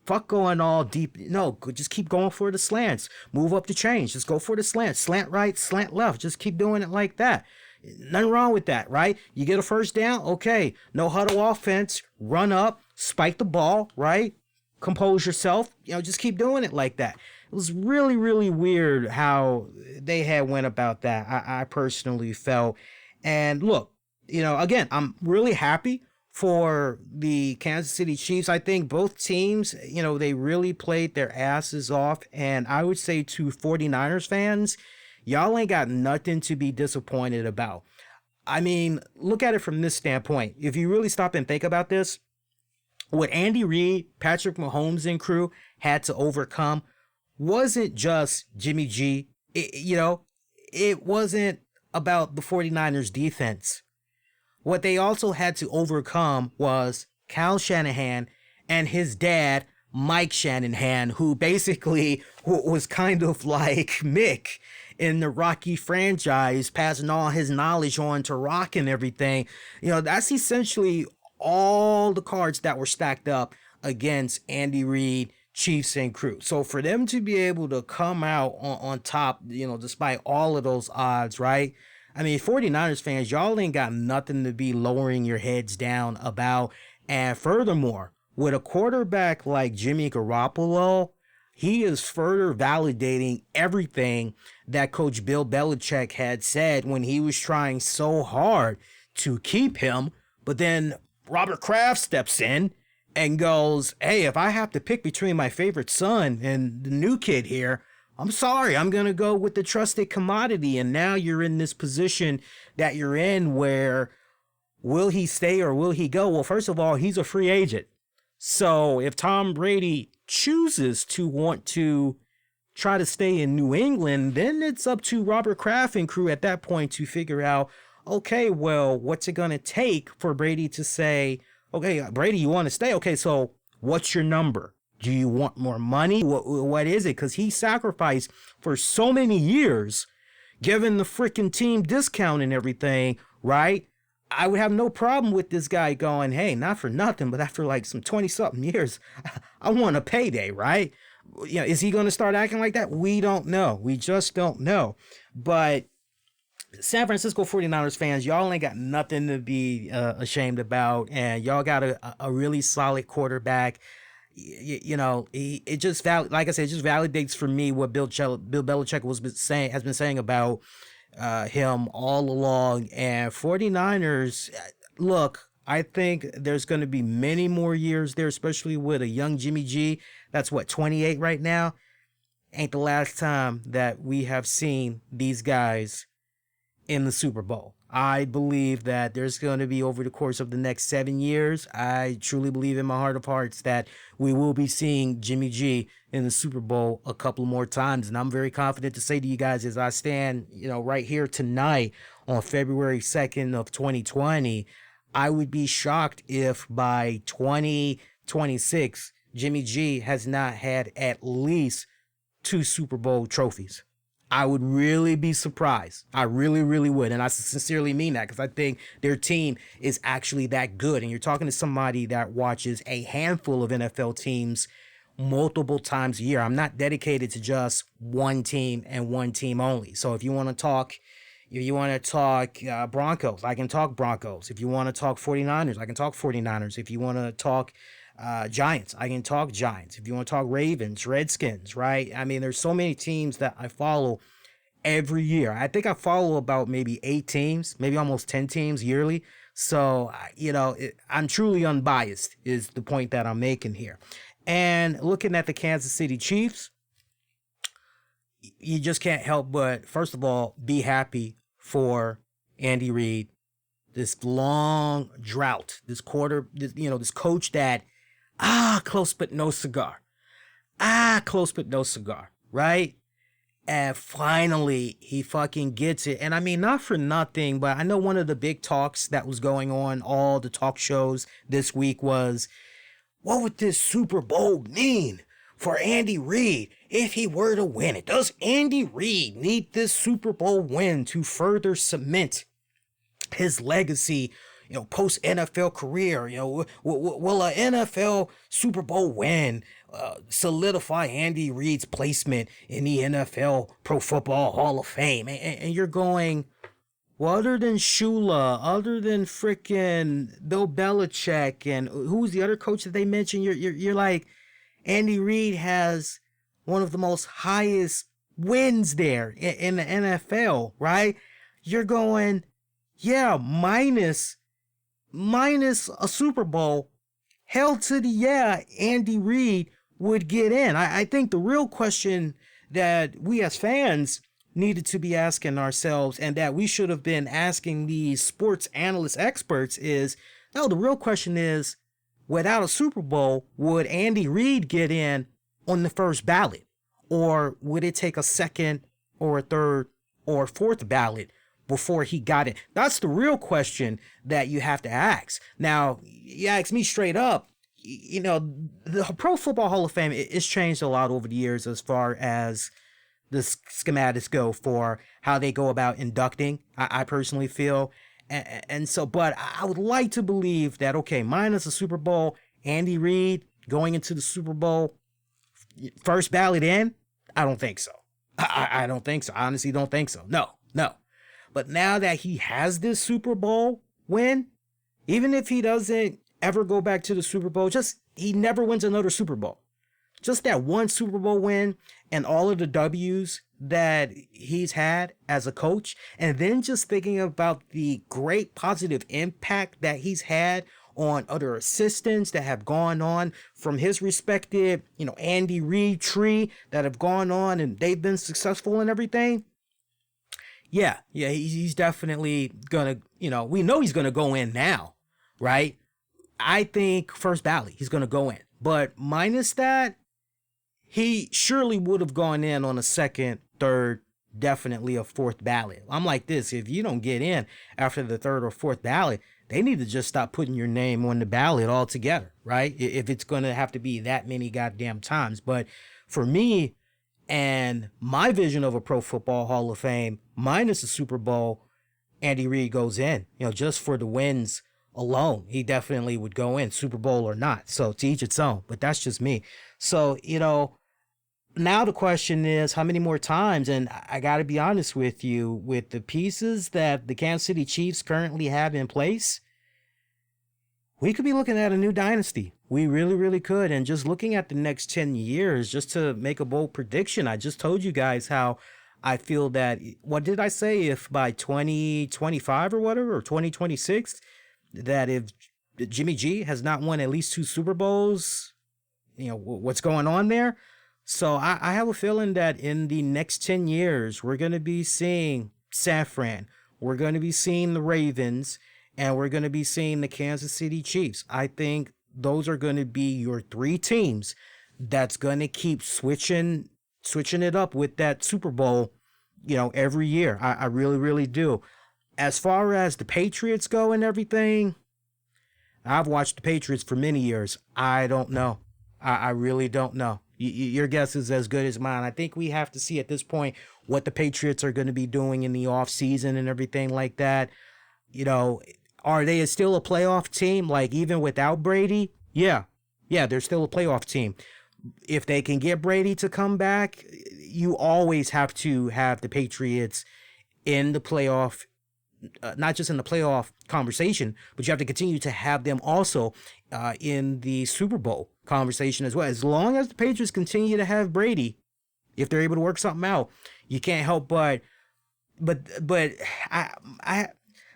fuck going all deep. No, just keep going for the slants. Move up the chains. Just go for the slants. Slant right, slant left. Just keep doing it like that. Nothing wrong with that, right? You get a first down, okay. No huddle offense, run up, spike the ball, right? Compose yourself, just keep doing it like that. It was really, really weird how they had went about that, I personally felt. And look, again, I'm really happy for the Kansas City Chiefs. I think both teams, they really played their asses off. And I would say to 49ers fans, y'all ain't got nothing to be disappointed about. I mean, look at it from this standpoint. If you really stop and think about this, what Andy Reid, Patrick Mahomes, and crew had to overcome wasn't just Jimmy G. It wasn't about the 49ers defense. What they also had to overcome was Kyle Shanahan and his dad, Mike Shanahan, who basically was kind of like Mick in the Rocky franchise, passing all his knowledge on to Rock and everything. That's essentially all the cards that were stacked up against Andy Reid, Chiefs, and crew. So for them to be able to come out on top, despite all of those odds, right? I mean, 49ers fans, y'all ain't got nothing to be lowering your heads down about. And furthermore, with a quarterback like Jimmy Garoppolo, he is further validating everything that Coach Bill Belichick had said when he was trying so hard to keep him. But then Robert Kraft steps in and goes, hey, if I have to pick between my favorite son and the new kid here, I'm sorry, I'm going to go with the trusted commodity. And now you're in this position that you're in where will he stay or will he go? Well, first of all, he's a free agent. So if Tom Brady chooses to want to try to stay in New England, then it's up to Robert Kraft and crew at that point to figure out, okay, well, what's it going to take for Brady to say, okay, Brady, you want to stay? Okay, so what's your number? Do you want more money? What is it? Because he sacrificed for so many years, given the freaking team discount and everything, right? I would have no problem with this guy going, hey, not for nothing, but after like some 20-something years, I want a payday, right? Is he going to start acting like that? We don't know. We just don't know. But San Francisco 49ers fans, y'all ain't got nothing to be ashamed about, and y'all got a really solid quarterback. It just like I said, it just validates for me what Bill Belichick has been saying about him all along. And 49ers, look, I think there's going to be many more years there, especially with a young Jimmy G. That's 28 right now. Ain't the last time that we have seen these guys in the Super Bowl. I believe that there's going to be, over the course of the next 7 years, I truly believe in my heart of hearts that we will be seeing Jimmy G in the Super Bowl a couple more times. And I'm very confident to say to you guys, as I stand, right here tonight on February 2nd of 2020, I would be shocked if by 2026, Jimmy G has not had at least 2 Super Bowl trophies. I would really be surprised. I really, really would. And I sincerely mean that, because I think their team is actually that good. And you're talking to somebody that watches a handful of NFL teams multiple times a year. I'm not dedicated to just one team and one team only. So if you want to talk Broncos, I can talk Broncos. If you want to talk 49ers, I can talk 49ers. If you want to talk Giants, I can talk Giants. If you want to talk Ravens, Redskins, right? I mean, there's so many teams that I follow every year. I think I follow about maybe 8 teams, maybe almost 10 teams yearly. So, I'm truly unbiased is the point that I'm making here. And looking at the Kansas City Chiefs, you just can't help but, first of all, be happy for Andy Reid. This long drought, this coach that, close but no cigar. Close but no cigar, right? And finally, he fucking gets it. And I mean, not for nothing, but I know one of the big talks that was going on, all the talk shows this week was, what would this Super Bowl mean for Andy Reid if he were to win it? Does Andy Reid need this Super Bowl win to further cement his legacy, post NFL career? Will a NFL Super Bowl win solidify Andy Reid's placement in the NFL Pro Football Hall of Fame? And you're going, well, other than Shula, other than freaking Bill Belichick, and who's the other coach that they mentioned? You're like, Andy Reid has one of the most highest wins there in the NFL, right? You're going, yeah, minus a Super Bowl, hell to the yeah, Andy Reid would get in. I think the real question that we as fans needed to be asking ourselves, and that we should have been asking these sports analyst experts, is, no, the real question is, without a Super Bowl, would Andy Reid get in on the first ballot? Or would it take a second or a third or a fourth ballot before he got in? That's the real question that you have to ask. Now, you ask me straight up, you know, the Pro Football Hall of Fame, it's changed a lot over the years as far as the schematics go for how they go about inducting, I personally feel. And so, but I would like to believe that, okay, minus the Super Bowl, Andy Reid going into the Super Bowl, first ballot in? I don't think so. I don't think so. I honestly don't think so. No. But now that he has this Super Bowl win, even if he doesn't ever go back to the Super Bowl, just he never wins another Super Bowl. Just that one Super Bowl win and all of the W's that he's had as a coach, and then just thinking about the great positive impact that he's had on other assistants that have gone on from his respective, you know, Andy Reid tree that have gone on and they've been successful and everything. Yeah, he's definitely gonna, you know, we know he's gonna go in now, right? I think first ballot, he's gonna go in. But minus that, he surely would have gone in on a second, third, definitely a fourth ballot. I'm like this, if you don't get in after the third or fourth ballot, they need to just stop putting your name on the ballot altogether, right? If it's going to have to be that many goddamn times. But for me and my vision of a Pro Football Hall of Fame, minus the Super Bowl, Andy Reid goes in, you know, just for the wins alone. He definitely would go in, Super Bowl or not. So to each its own, but that's just me. So, you know, now the question is how many more times? And I got to be honest with you, with the pieces that the Kansas City Chiefs currently have in place, we could be looking at a new dynasty. We really, really could. And just looking at the next 10 years, just to make a bold prediction, I just told you guys how I feel that, what did I say? If by 2025 or whatever, or 2026, that if Jimmy G has not won at least 2 Super Bowls, you know, what's going on there? So I have a feeling that in the next 10 years, we're going to be seeing San Fran, we're going to be seeing the Ravens, and we're going to be seeing the Kansas City Chiefs. I think those are going to be your 3 teams that's going to keep switching it up with that Super Bowl, you know, every year. I really, really do. As far as the Patriots go and everything, I've watched the Patriots for many years. I don't know. I really don't know. Your guess is as good as mine. I think we have to see at this point what the Patriots are going to be doing in the offseason and everything like that. You know, are they still a playoff team? Like, even without Brady? Yeah, they're still a playoff team. If they can get Brady to come back, you always have to have the Patriots in the playoff, not just in the playoff conversation, but you have to continue to have them also in the Super Bowl conversation as well. As long as the Patriots continue to have Brady, if they're able to work something out, you can't help but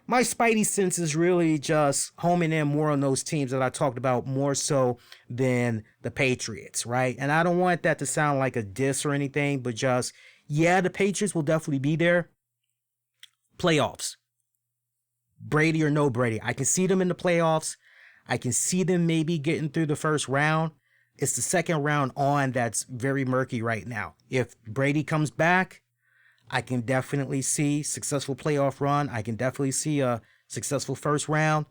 my spidey sense is really just homing in more on those teams that I talked about more so than the Patriots, right? And I don't want that to sound like a diss or anything, but just, yeah, the Patriots will definitely be there. Playoffs. Brady or no Brady. I can see them in the playoffs. I can see them maybe getting through the first round. It's the second round on that's very murky right now. If Brady comes back, I can definitely see successful playoff run. I can definitely see a successful first round.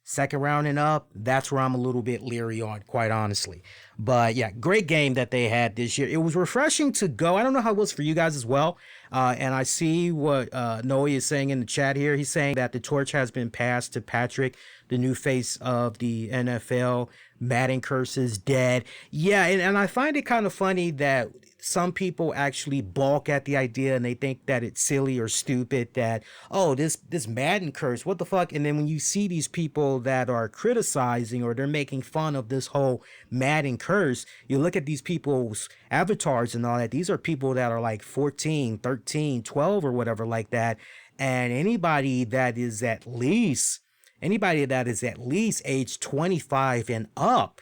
Second round and up, that's where I'm a little bit leery on, quite honestly. But yeah, great game that they had this year. It was refreshing to go. I don't know how it was for you guys as well. And I see what Noe is saying in the chat here. He's saying that the torch has been passed to Patrick, the new face of the NFL. Madden curse is dead. Yeah, and I find it kind of funny that some people actually balk at the idea and they think that it's silly or stupid that, oh, this Madden curse, what the fuck? And then when you see these people that are criticizing or they're making fun of this whole Madden curse, you look at these people's avatars and all that. These are people that are like 14, 13, 12 or whatever like that. And anybody that is at least age 25 and up,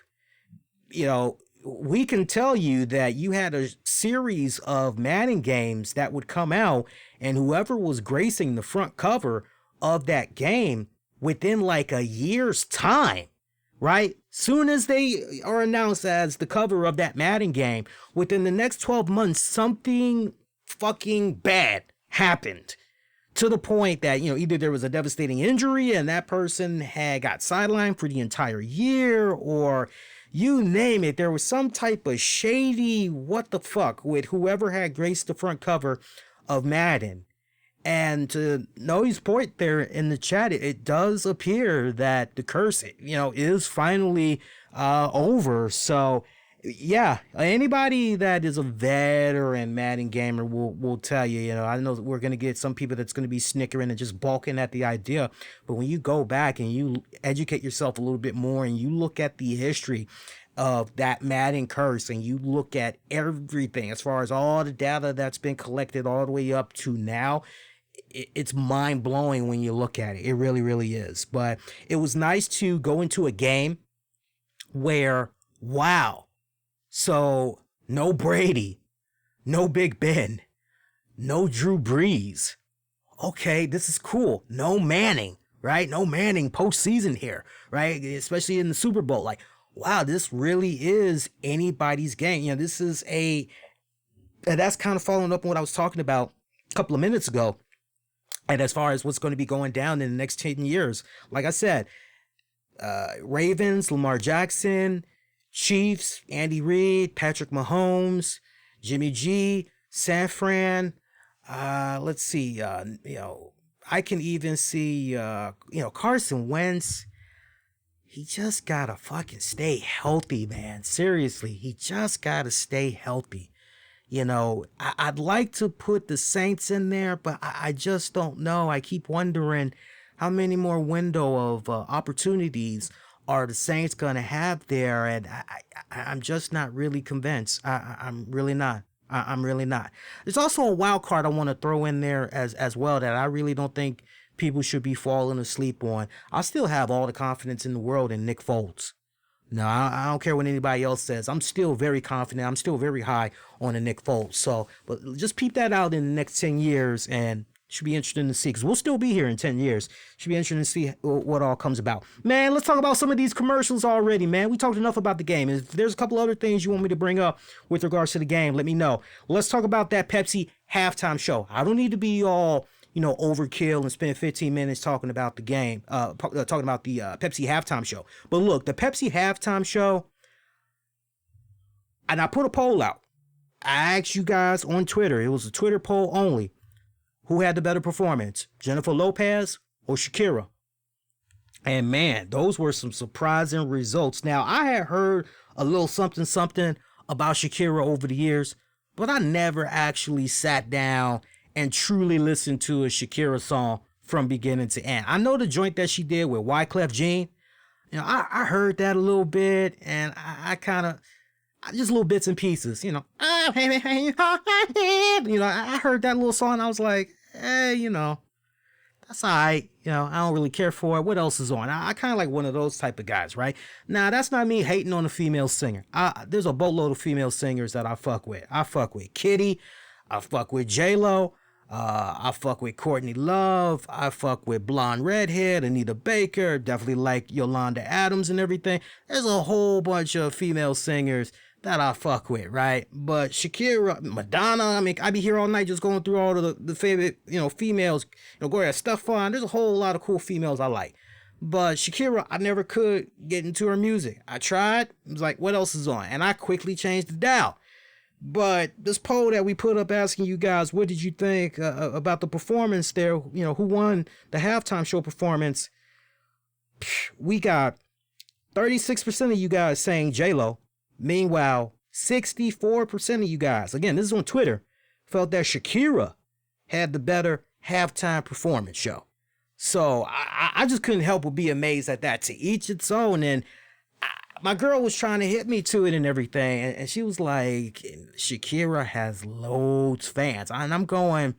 you know, we can tell you that you had a series of Madden games that would come out, and whoever was gracing the front cover of that game within like a year's time, right? Soon as they are announced as the cover of that Madden game, within the next 12 months, something fucking bad happened. To the point that, either there was a devastating injury and that person had got sidelined for the entire year, or you name it, there was some type of shady what the fuck with whoever had graced the front cover of Madden. And to Noe's point there in the chat, it does appear that the curse, is finally over. So, yeah, anybody that is a veteran Madden gamer will tell you, I know we're going to get some people that's going to be snickering and just balking at the idea. But when you go back and you educate yourself a little bit more and you look at the history of that Madden curse and you look at everything as far as all the data that's been collected all the way up to now, it's mind blowing when you look at it. It really, really is. But it was nice to go into a game where, wow. So no Brady, no Big Ben, no Drew Brees. Okay, this is cool. No Manning, right? No Manning postseason here, right? Especially in the Super Bowl. Like, wow, this really is anybody's game. This is that's kind of following up on what I was talking about a couple of minutes ago. And as far as what's going to be going down in the next 10 years, like I said, Ravens, Lamar Jackson, Chiefs, Andy Reid, Patrick Mahomes, Jimmy G, San Fran. Let's see, I can even see, Carson Wentz. He just got to fucking stay healthy, man. Seriously, he just got to stay healthy. I'd like to put the Saints in there, but I just don't know. I keep wondering how many more window of opportunities are the Saints going to have there, and I'm just not really convinced. I'm really not. I'm really not. There's also a wild card I want to throw in there as well that I really don't think people should be falling asleep on. I still have all the confidence in the world in Nick Foles. No, I don't care what anybody else says. I'm still very confident. I'm still very high on the Nick Foles. So, but just peep that out in the next 10 years and should be interesting to see because we'll still be here in 10 years. Should be interesting to see what all comes about. Man, let's talk about some of these commercials already, man. We talked enough about the game. If there's a couple other things you want me to bring up with regards to the game, let me know. Let's talk about that Pepsi halftime show. I don't need to be all overkill and spend 15 minutes talking about the game, talking about the Pepsi halftime show. But look, the Pepsi halftime show, and I put a poll out. I asked you guys on Twitter, it was a Twitter poll only, who had the better performance, Jennifer Lopez or Shakira? And man, those were some surprising results. Now, I had heard a little something about Shakira over the years, but I never actually sat down and truly listen to a Shakira song from beginning to end. I know the joint that she did with Wyclef Jean. I heard that a little bit, and I kind of, just little bits and pieces, I heard that little song, and I was like, hey, that's all right. I don't really care for it. What else is on? I kind of like one of those type of guys, right? Now, that's not me hating on a female singer. There's a boatload of female singers that I fuck with. I fuck with Kitty. I fuck with JLo. I fuck with Courtney Love. I fuck with Blonde Redhead, Anita Baker. Definitely like Yolanda Adams and everything. There's a whole bunch of female singers that I fuck with, right? But Shakira, Madonna, I be here all night just going through all of the favorite, females. Gloria Estefan. There's a whole lot of cool females I like. But Shakira, I never could get into her music. I tried. It was like, what else is on? And I quickly changed the dial. But this poll that we put up asking you guys, what did you think about the performance there? Who won the halftime show performance? We got 36% of you guys saying J-Lo. Meanwhile, 64% of you guys, again, this is on Twitter, felt that Shakira had the better halftime performance show. So I just couldn't help but be amazed at that. To each its own. And my girl was trying to hit me to it and everything. And she was like, Shakira has loads fans. And I'm going,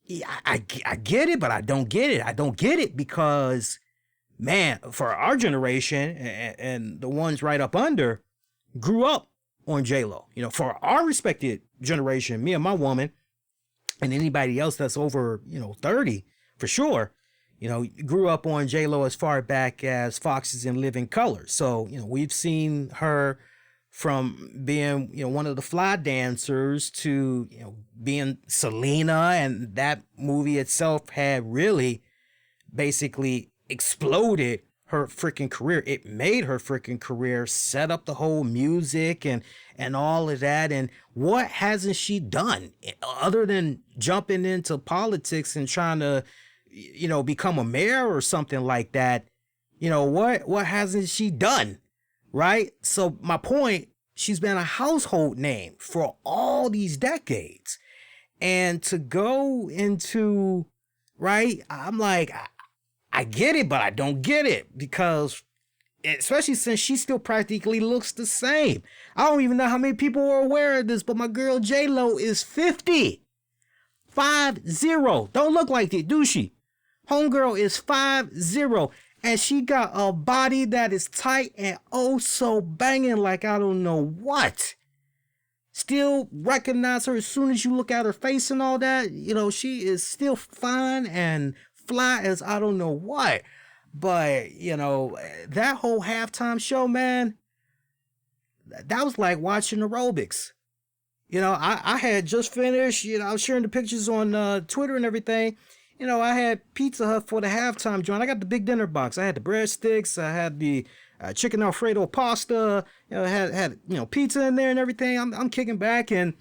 yeah, I get it, but I don't get it. I don't get it because, man, for our generation and the ones right up under, grew up on J-Lo. For our respected generation, me and my woman, and anybody else that's over, 30, for sure, grew up on J-Lo as far back as Foxes and Living Color. So, we've seen her from being, one of the fly dancers to, being Selena, and that movie itself had really basically exploded her freaking career. It made her freaking career, set up the whole music and all of that. And what hasn't she done other than jumping into politics and trying to, become a mayor or something like that? What hasn't she done? Right? So my point, she's been a household name for all these decades. And to go into, right, I'm like, I get it, but I don't get it, because especially since she still practically looks the same. I don't even know how many people are aware of this, but my girl J-Lo is 50. 50. Don't look like it, do she? Homegirl is 50. And she got a body that is tight and oh so banging like I don't know what. Still recognize her as soon as you look at her face and all that. She is still fine and fly as I don't know what. But, that whole halftime show, man, that was like watching aerobics. I had just finished, I was sharing the pictures on Twitter and everything. I had Pizza Hut for the halftime joint. I got the big dinner box. I had the breadsticks. I had the chicken Alfredo pasta. Had pizza in there and everything. I'm kicking back and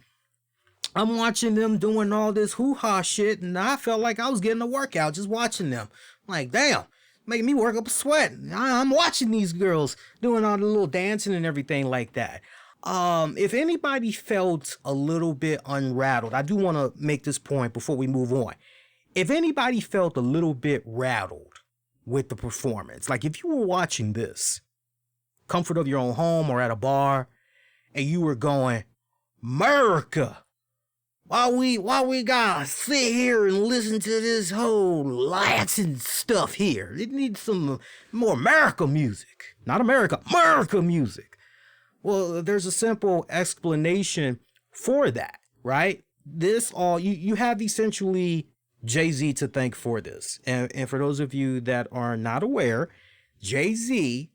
I'm watching them doing all this hoo-ha shit, and I felt like I was getting a workout just watching them. I'm like, damn, making me work up a sweat. I'm watching these girls doing all the little dancing and everything like that. If anybody felt a little bit unrattled, I do want to make this point before we move on. If anybody felt a little bit rattled with the performance, like if you were watching this, comfort of your own home or at a bar, and you were going, America, why we gotta sit here and listen to this whole Latin stuff here? It needs some more America music. Not America music. Well, there's a simple explanation for that, right? This all, you have essentially Jay-Z to thank for this. And for those of you that are not aware, Jay-Z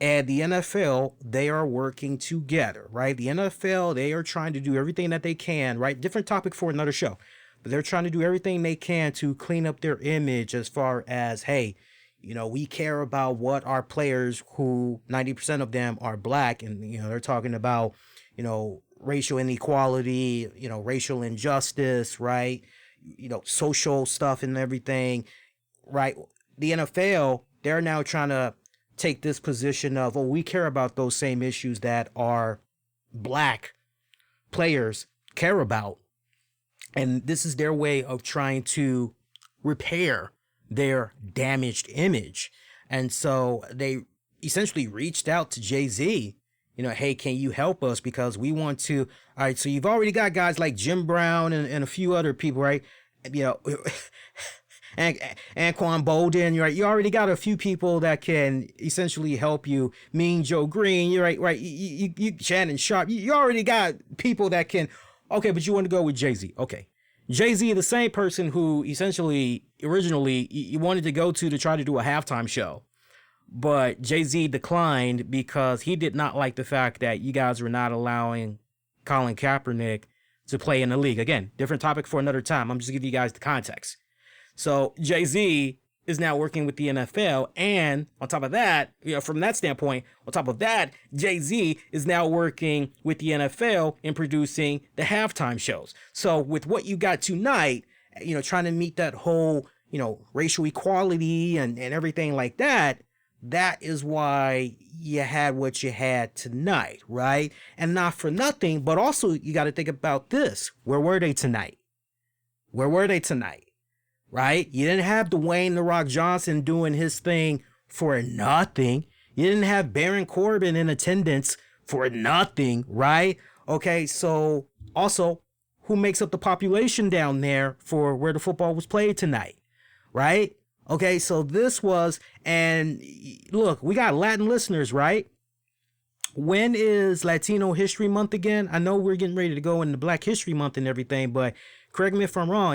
and the NFL, they are working together, right? The NFL, they are trying to do everything that they can, right? Different topic for another show. But they're trying to do everything they can to clean up their image as far as, hey, we care about what our players, who 90% of them are black, and, they're talking about, racial inequality, racial injustice, right? Social stuff and everything, right? The NFL, they're now trying to take this position of, we care about those same issues that our black players care about. And this is their way of trying to repair their damaged image. And so they essentially reached out to Jay-Z, hey, can you help us? Because we want to, all right, so you've already got guys like Jim Brown and a few other people, right? And Anquan Bolden, right? You already got a few people that can essentially help you. Mean Joe Green, you're right? You Shannon Sharp, you already got people that can, okay, but you want to go with Jay-Z. Okay. Jay-Z, the same person who essentially originally you wanted to go to try to do a halftime show. But Jay-Z declined because he did not like the fact that you guys were not allowing Colin Kaepernick to play in the league. Again, different topic for another time. I'm just giving you guys the context. So Jay-Z is now working with the NFL. And on top of that, from that standpoint, on top of that, Jay-Z is now working with the NFL in producing the halftime shows. So with what you got tonight, trying to meet that whole, racial equality and everything like that, that is why you had what you had tonight, right? And not for nothing, but also you got to think about this. Where were they tonight? Right? You didn't have Dwayne "The Rock" Johnson doing his thing for nothing. You didn't have Baron Corbin in attendance for nothing, right? Okay, so also, who makes up the population down there for where the football was played tonight, right? Okay, so this was, and look, we got Latin listeners, right? When is Latino History Month again? I know we're getting ready to go into Black History Month and everything, but correct me if I'm wrong.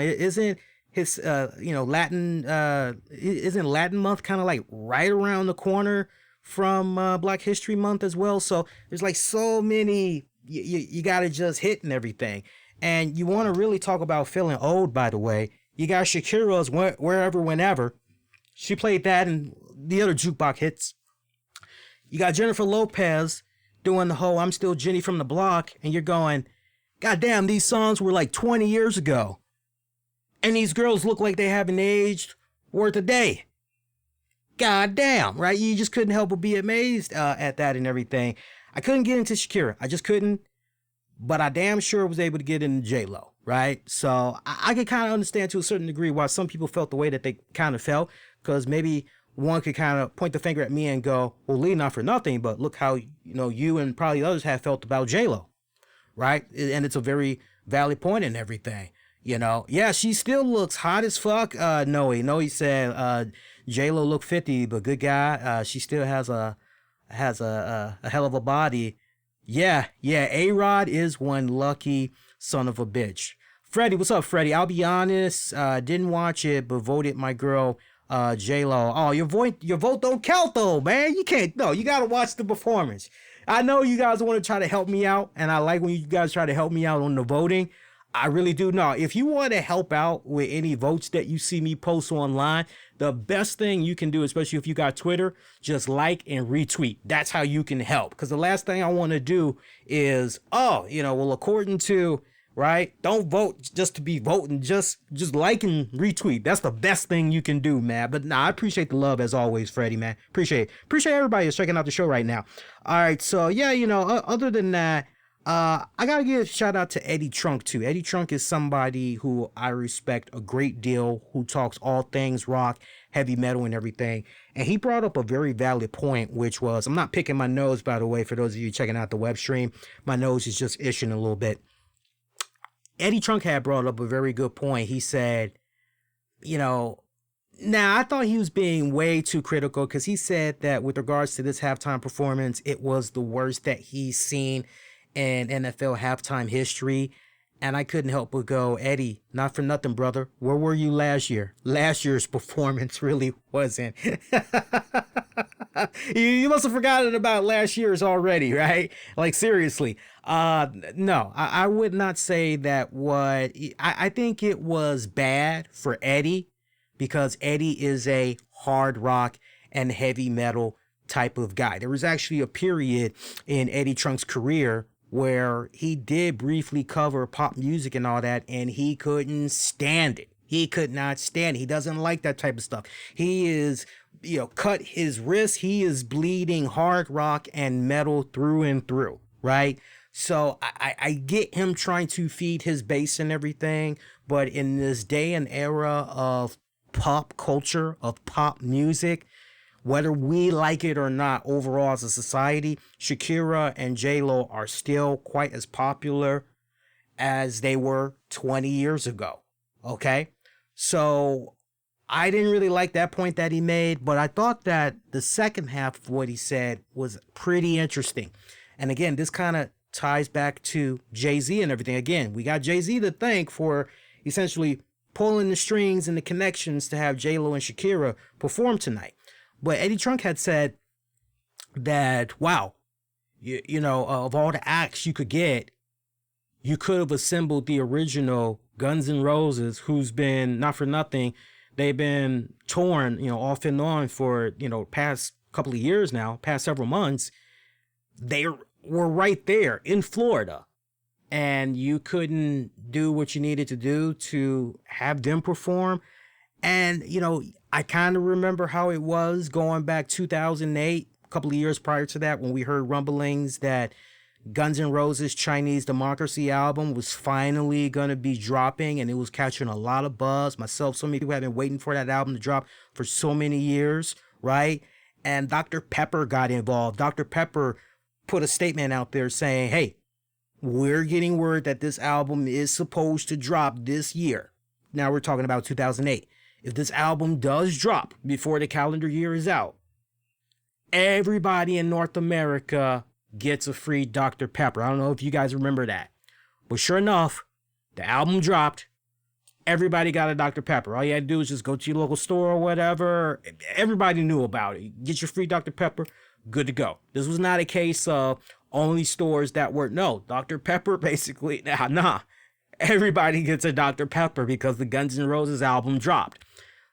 his Latin isn't Latin month kind of like right around the corner from Black History Month as well. So there's like so many you got to just hit and everything. And you want to really talk about feeling old, by the way. You got Shakira's Wherever, Whenever. She played that and the other jukebox hits. You got Jennifer Lopez doing the whole I'm Still Jenny from the Block. And you're going, God damn, these songs were like 20 years ago. And these girls look like they haven't aged worth a day. God damn, right? You just couldn't help but be amazed at that and everything. I couldn't get into Shakira. I just couldn't. But I damn sure was able to get into J-Lo, right? So I can kind of understand to a certain degree why some people felt the way that they kind of felt. Because maybe one could kind of point the finger at me and go, well, Lee, not for nothing, but look how, you and probably others have felt about J-Lo, right? And it's a very valid point and everything. Yeah, she still looks hot as fuck. Noe said J-Lo looked 50, but good guy. She still has a hell of a body. Yeah, A-Rod is one lucky son of a bitch. Freddie, what's up, Freddie? I'll be honest, didn't watch it, but voted my girl J-Lo. Oh, your vote don't count though, man. You can't. No, you gotta watch the performance. I know you guys want to try to help me out, and I like when you guys try to help me out on the voting. I really do. No, if you want to help out with any votes that you see me post online, the best thing you can do, especially if you got Twitter, just like and retweet. That's how you can help. Because the last thing I want to do is, according to, right, don't vote just to be voting. Just like and retweet. That's the best thing you can do, man. But I appreciate the love as always, Freddie, man. Appreciate everybody that's checking out the show right now. All right, so yeah, other than that, I gotta give a shout out to Eddie Trunk too. Eddie Trunk is somebody who I respect a great deal, who talks all things rock, heavy metal and everything. And he brought up a very valid point, which was, I'm not picking my nose, by the way, for those of you checking out the web stream. My nose is just itching a little bit. Eddie Trunk had brought up a very good point. He said, now I thought he was being way too critical, because he said that with regards to this halftime performance, it was the worst that he's seen in NFL halftime history. And I couldn't help but go, Eddie, not for nothing, brother. Where were you last year? Last year's performance really wasn't. You must have forgotten about last year's already, right? Like, seriously. No, I would not say that I think it was bad for Eddie, because Eddie is a hard rock and heavy metal type of guy. There was actually a period in Eddie Trunk's career where he did briefly cover pop music and all that, and he couldn't stand it. He could not stand it. He doesn't like that type of stuff. He is, cut his wrist. He is bleeding hard rock and metal through and through, right? So I get him trying to feed his base and everything, but in this day and era of pop culture, of pop music, whether we like it or not, overall as a society, Shakira and J-Lo are still quite as popular as they were 20 years ago. Okay? So I didn't really like that point that he made, but I thought that the second half of what he said was pretty interesting. And again, this kind of ties back to Jay-Z and everything. Again, we got Jay-Z to thank for essentially pulling the strings and the connections to have J-Lo and Shakira perform tonight. But Eddie Trunk had said that, wow, of all the acts you could get, you could have assembled the original Guns N' Roses, who's been, not for nothing, they've been torn, off and on for, past couple of years now, past several months. They were right there in Florida. And you couldn't do what you needed to do to have them perform. And, I kind of remember how it was going back 2008, a couple of years prior to that, when we heard rumblings that Guns N' Roses' Chinese Democracy album was finally going to be dropping, and it was catching a lot of buzz. Myself, so many people have been waiting for that album to drop for so many years, right? And Dr. Pepper got involved. Dr. Pepper put a statement out there saying, hey, we're getting word that this album is supposed to drop this year. Now we're talking about 2008. If this album does drop before the calendar year is out, everybody in North America gets a free Dr. Pepper. I don't know if you guys remember that. But sure enough, the album dropped. Everybody got a Dr. Pepper. All you had to do was just go to your local store or whatever. Everybody knew about it. Get your free Dr. Pepper, good to go. This was not a case of only stores that were, no, Dr. Pepper basically, nah. Everybody gets a Dr. Pepper because the Guns N' Roses album dropped.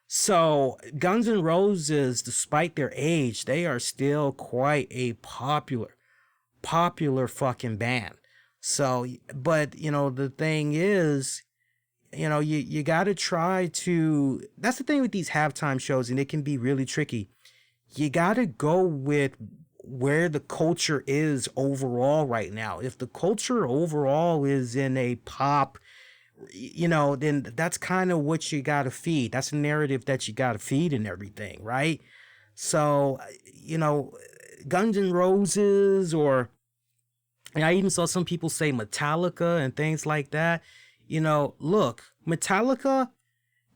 So Guns N' Roses, despite their age, they are still quite a popular fucking band. So, but, the thing is, you got to try to, that's the thing with these halftime shows, and it can be really tricky. You got to go with where the culture is overall right now. If the culture overall is in a pop, then that's kind of what you got to feed. That's the narrative that you got to feed and everything, right? So, Guns N' Roses, or I even saw some people say Metallica and things like that. Look, Metallica,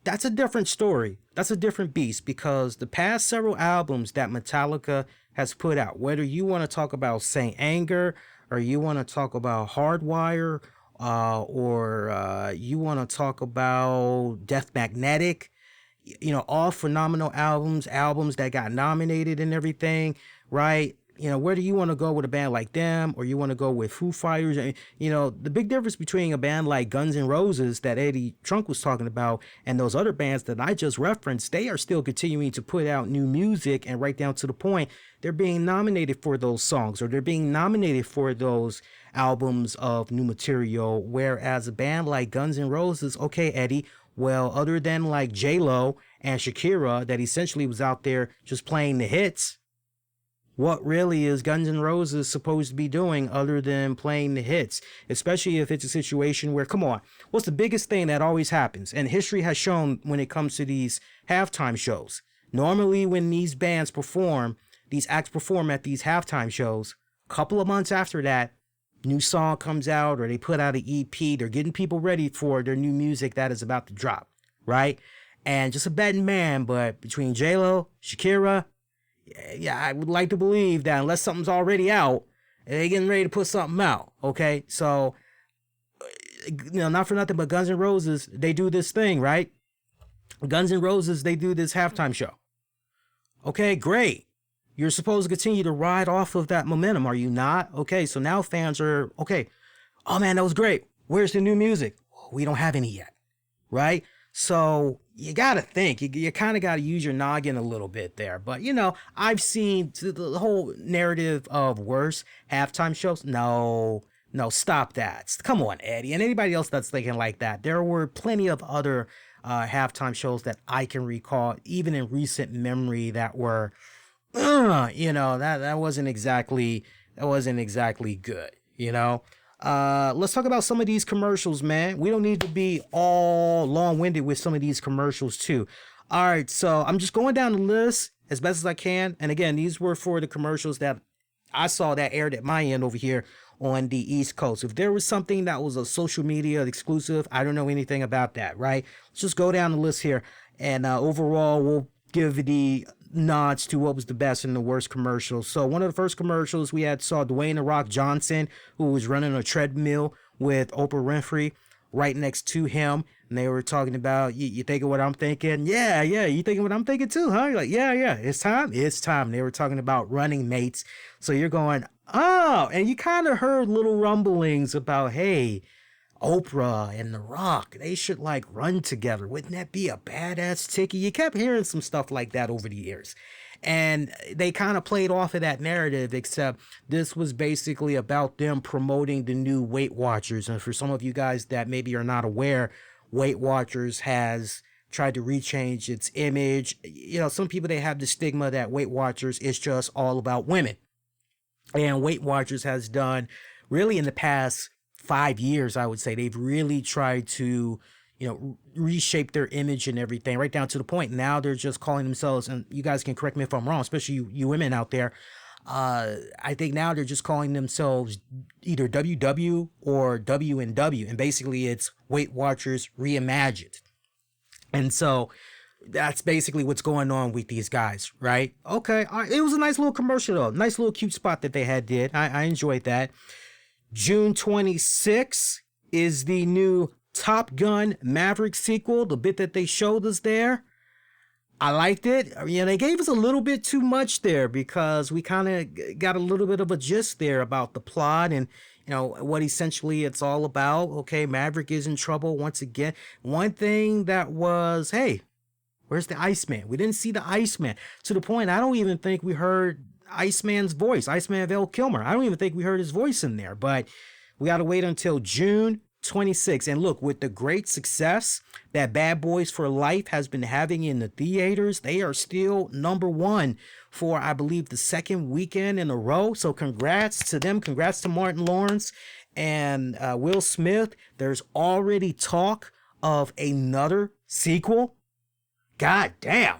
that's a different story. That's a different beast, because the past several albums that Metallica has put out, whether you want to talk about Saint Anger, or you want to talk about Hardwire, or you want to talk about Death Magnetic, all phenomenal albums that got nominated and everything, right? Whether you want to go with a band like them or you want to go with Foo Fighters, the big difference between a band like Guns N' Roses that Eddie Trunk was talking about and those other bands that I just referenced, they are still continuing to put out new music, and right down to the point, they're being nominated for those songs, or they're being nominated for those albums of new material. Whereas a band like Guns N' Roses, okay, Eddie, well, other than like J-Lo and Shakira that essentially was out there just playing the hits, what really is Guns N' Roses supposed to be doing other than playing the hits? Especially if it's a situation where, come on, what's the biggest thing that always happens? And history has shown when it comes to these halftime shows. Normally when these bands perform, these acts perform at these halftime shows, a couple of months after that, new song comes out, or they put out an EP. They're getting people ready for their new music that is about to drop, right? And just a betting man, but between J-Lo, Shakira, yeah, I would like to believe that unless something's already out, they're getting ready to put something out, okay? So, not for nothing, but Guns N' Roses, they do this thing, right? Guns N' Roses, they do this halftime show. Okay, great. You're supposed to continue to ride off of that momentum, are you not? Okay, so now fans are, okay, oh man, that was great. Where's the new music? We don't have any yet, right? So you got to think, you kind of got to use your noggin a little bit there. But, I've seen the whole narrative of worse halftime shows. No, stop that. Come on, Eddie. And anybody else that's thinking like that. There were plenty of other halftime shows that I can recall, even in recent memory, that were, that wasn't exactly good, Let's talk about some of these commercials, man. We don't need to be all long-winded with some of these commercials too. All right, so I'm just going down the list as best as I can. And again, these were for the commercials that I saw that aired at my end over here on the East Coast. If there was something that was a social media exclusive, I don't know anything about that, right? Let's just go down the list here. And overall, we'll give the nods to what was the best and the worst commercials. So one of the first commercials we saw Dwayne "The Rock" Johnson, who was running a treadmill with Oprah Winfrey right next to him, and they were talking about, you thinking what I'm thinking? Yeah, you thinking what I'm thinking too, huh? You're like, yeah, it's time. They were talking about running mates. So you're going, oh, and you kind of heard little rumblings about, hey, Oprah and The Rock, they should like run together. Wouldn't that be a badass ticket? You kept hearing some stuff like that over the years. And they kind of played off of that narrative, except this was basically about them promoting the new Weight Watchers. And for some of you guys that maybe are not aware, Weight Watchers has tried to rechange its image. Some people, they have the stigma that Weight Watchers is just all about women. And Weight Watchers has done, really in the past 5 years, I would say, they've really tried to, reshape their image and everything, right down to the point now they're just calling themselves, and you guys can correct me if I'm wrong, especially you women out there, I think now they're just calling themselves either WW or W&W, and basically it's Weight Watchers Reimagined. And so that's basically what's going on with these guys, right? Okay, it was a nice little commercial though, nice little cute spot that they did. I enjoyed that. June 26th is the new Top Gun Maverick sequel, the bit that they showed us there, I liked it. They gave us a little bit too much there because we kind of got a little bit of a gist there about the plot and, what essentially it's all about. Okay, Maverick is in trouble once again. One thing that was, hey, where's the Iceman? We didn't see the Iceman. To the point, I don't even think we heard Iceman's voice, Iceman Val Kilmer. I don't even think we heard his voice in there, but we got to wait until June 26th. And look, with the great success that Bad Boys for Life has been having in the theaters, they are still number one for, I believe, the second weekend in a row. So congrats to them. Congrats to Martin Lawrence and Will Smith. There's already talk of another sequel. God damn,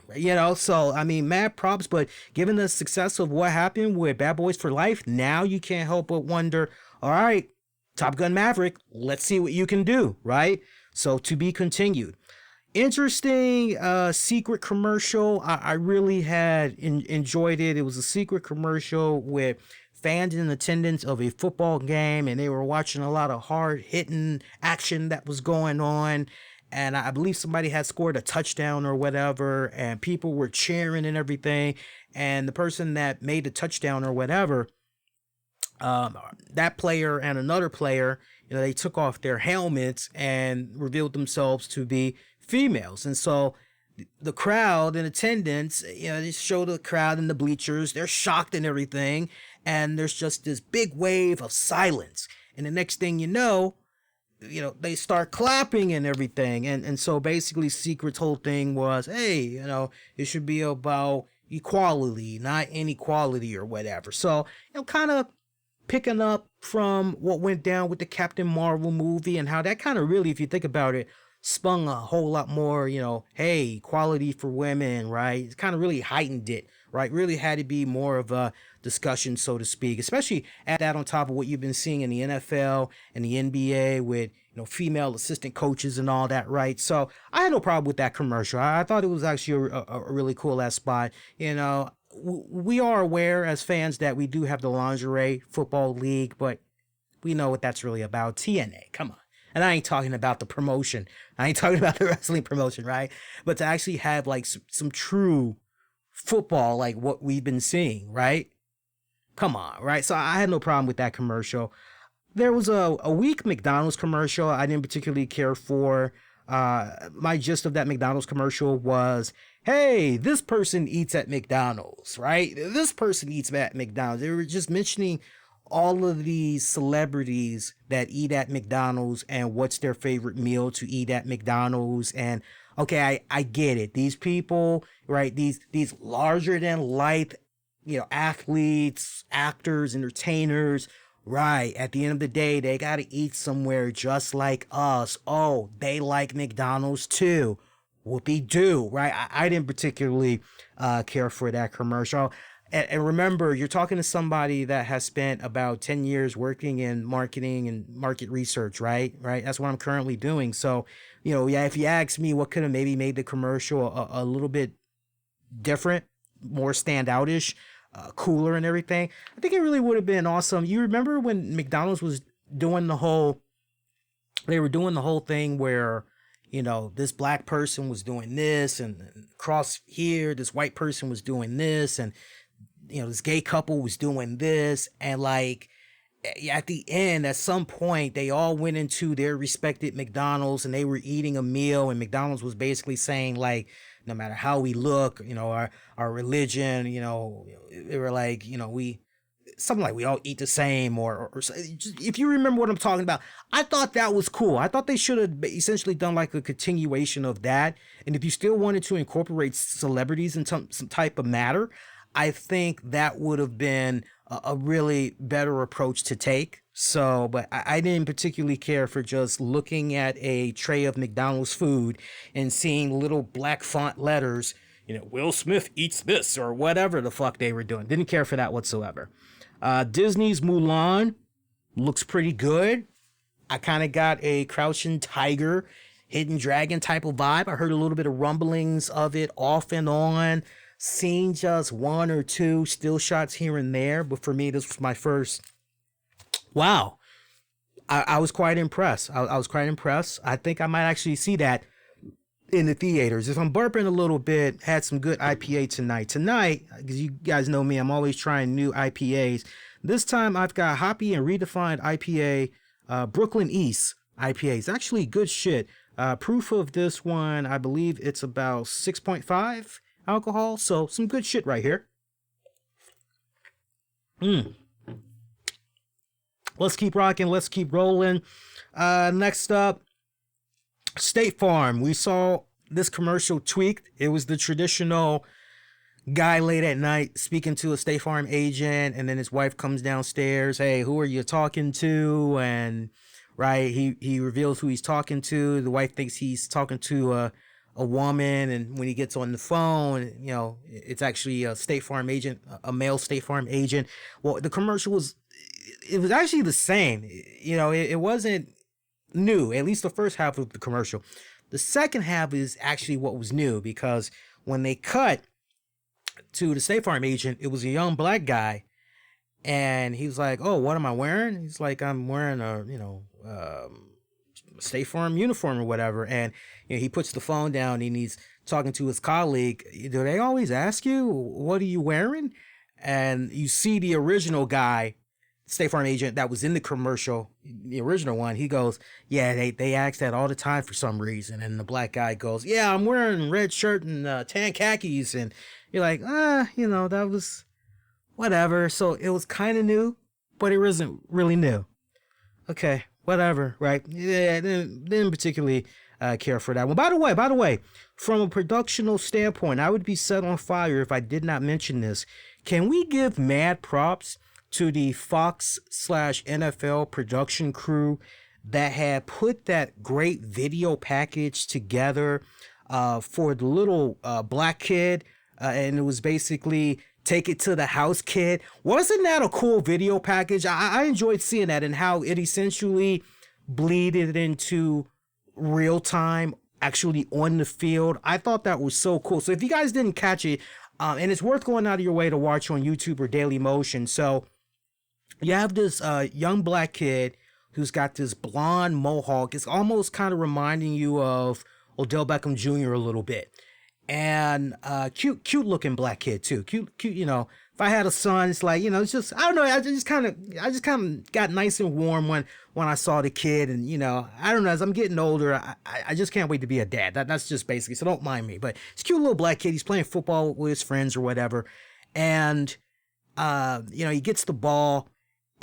so I mean, mad props, but given the success of what happened with Bad Boys for Life, now you can't help but wonder, all right, Top Gun Maverick, let's see what you can do, right? So to be continued. Interesting secret commercial. I really had enjoyed it. It was a secret commercial with fans in attendance of a football game, and they were watching a lot of hard-hitting action that was going on. And I believe somebody had scored a touchdown or whatever, and people were cheering and everything. And the person that made the touchdown or whatever, that player and another player, they took off their helmets and revealed themselves to be females. And so the crowd in attendance, they show the crowd in the bleachers, they're shocked and everything. And there's just this big wave of silence. And the next thing you know, they start clapping and everything. And so basically Secret's whole thing was, hey, it should be about equality, not inequality or whatever. So, kind of picking up from what went down with the Captain Marvel movie and how that kind of really, if you think about it, spun a whole lot more, hey, equality for women, right? It kind of really heightened it, right? Really had to be more of a discussion, so to speak, especially at that on top of what you've been seeing in the NFL and the NBA with, female assistant coaches and all that, right? So I had no problem with that commercial. I thought it was actually a really cool ass spot. We are aware as fans that we do have the lingerie football league, but we know what that's really about. TNA, come on. And I ain't talking about the promotion. I ain't talking about the wrestling promotion, right? But to actually have like some true football, like what we've been seeing, right? Come on, right? So I had no problem with that commercial. There was a weak McDonald's commercial I didn't particularly care for. My gist of that McDonald's commercial was, hey, this person eats at McDonald's, right? This person eats at McDonald's. They were just mentioning all of these celebrities that eat at McDonald's and what's their favorite meal to eat at McDonald's. And okay, I get it. These people, right? These larger than life, athletes, actors, entertainers, right? At the end of the day, they got to eat somewhere just like us. Oh, they like McDonald's too. Whoopee-doo, right? I didn't particularly care for that commercial. And remember, you're talking to somebody that has spent about 10 years working in marketing and market research, right? Right. That's what I'm currently doing. So, if you ask me what could have maybe made the commercial a little bit different, more standoutish, cooler and everything, I think it really would have been awesome. You remember when McDonald's was doing they were doing the whole thing where, this black person was doing this and across here, this white person was doing this and, this gay couple was doing this. And like at the end, at some point, they all went into their respected McDonald's and they were eating a meal. And McDonald's was basically saying like, no matter how we look, our religion, they were like, something like we all eat the same or just, if you remember what I'm talking about, I thought that was cool. I thought they should have essentially done like a continuation of that. And if you still wanted to incorporate celebrities in some type of matter, I think that would have been a really better approach to take. So, but I didn't particularly care for just looking at a tray of McDonald's food and seeing little black font letters, Will Smith eats this or whatever the fuck they were doing. Didn't care for that whatsoever. Disney's Mulan looks pretty good. I kind of got a Crouching Tiger, Hidden Dragon type of vibe. I heard a little bit of rumblings of it off and on. Seen just one or two still shots here and there, but for me, this was my first. Wow, I was quite impressed. I was quite impressed. I think I might actually see that in the theaters. If I'm burping a little bit, had some good IPA tonight. Tonight, because you guys know me, I'm always trying new IPAs. This time I've got Hoppy and Redefined IPA, Brooklyn East IPA. It's actually good shit. Proof of this one, I believe it's about 6.5 alcohol. So some good shit right here. Let's keep rocking. Let's keep rolling. Next up, State Farm. We saw this commercial tweaked. It was the traditional guy late at night speaking to a State Farm agent, and then his wife comes downstairs. Hey, who are you talking to? And right, he reveals who he's talking to. The wife thinks he's talking to a woman, and when he gets on the phone, you know, it's actually a State Farm agent, a male State Farm agent. Well, the commercial was actually the same. You know, it wasn't new, at least the first half of the commercial. The second half is actually what was new, because when they cut to the State Farm agent, it was a young black guy, and he was like, "Oh, what am I wearing?" He's like, "I'm wearing a, State Farm uniform or whatever." And you know, he puts the phone down and he's talking to his colleague. Do they always ask you, "What are you wearing?" And you see the original guy, State Farm agent that was in the commercial, the original one, he goes, "Yeah, they ask that all the time for some reason." And the black guy goes, "Yeah, I'm wearing red shirt and tan khakis." And you're like, that was whatever. So it was kind of new, but it wasn't really new. Okay, whatever, right? Yeah, didn't particularly care for that one. By the way, from a productional standpoint, I would be set on fire if I did not mention this. Can we give mad props to the Fox/NFL production crew that had put that great video package together for the little black kid, and it was basically "Take It to the House, Kid." Wasn't that a cool video package? I enjoyed seeing that, and how it essentially bleeded into real time, actually on the field. I thought that was so cool. So if you guys didn't catch it, and it's worth going out of your way to watch on YouTube or Daily Motion. So you have this young black kid who's got this blonde mohawk. It's almost kind of reminding you of Odell Beckham Jr. a little bit. And cute looking black kid too. Cute, if I had a son, it's like, it's just, I don't know. I just kind of got nice and warm when I saw the kid. And, I don't know, as I'm getting older, I just can't wait to be a dad. That's just basically, so don't mind me. But it's a cute little black kid. He's playing football with his friends or whatever. And, he gets the ball.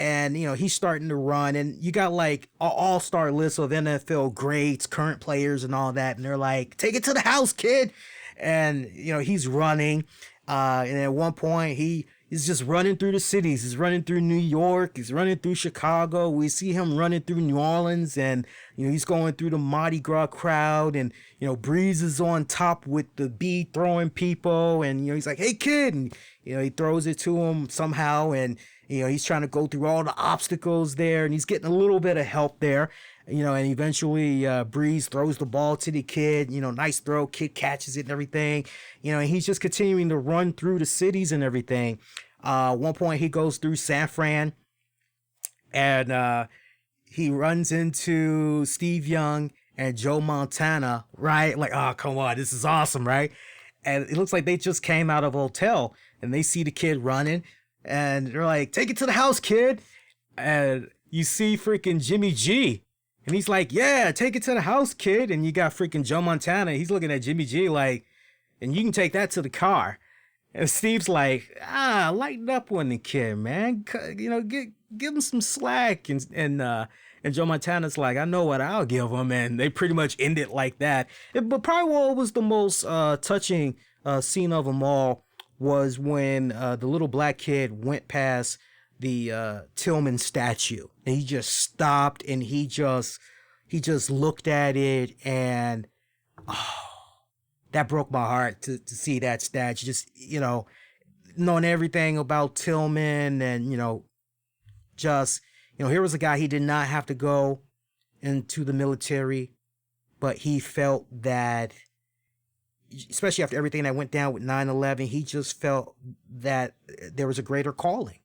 And, he's starting to run, and you got like an all-star list of NFL greats, current players and all that. And they're like, "Take it to the house, kid." And, he's running. And at one point he's just running through the cities. He's running through New York. He's running through Chicago. We see him running through New Orleans, and, he's going through the Mardi Gras crowd, and, Breeze is on top with the beat throwing people. And, he's like, "Hey kid." And, he throws it to him somehow. And, he's trying to go through all the obstacles there, and he's getting a little bit of help there, and eventually Breeze throws the ball to the kid, nice throw, kid catches it and everything, and he's just continuing to run through the cities and everything. One point he goes through San Fran, and he runs into Steve Young and Joe Montana, right? Like, oh, come on, this is awesome, right? And it looks like they just came out of a hotel, and they see the kid running, and they're like, "Take it to the house, kid." And you see freaking Jimmy G, and he's like, "Yeah, take it to the house, kid." And you got freaking Joe Montana. He's looking at Jimmy G like, "And you can take that to the car." And Steve's like, "Lighten up on the kid, man. Give him some slack." And Joe Montana's like, "I know what I'll give him." And they pretty much end it like that. But probably what was the most touching scene of them all was when the little black kid went past the Tillman statue, and he just stopped, and he just looked at it, and that broke my heart to see that statue. Just, knowing everything about Tillman, and here was a guy, he did not have to go into the military, but he felt that, especially after everything that went down with 9/11, he just felt that there was a greater calling.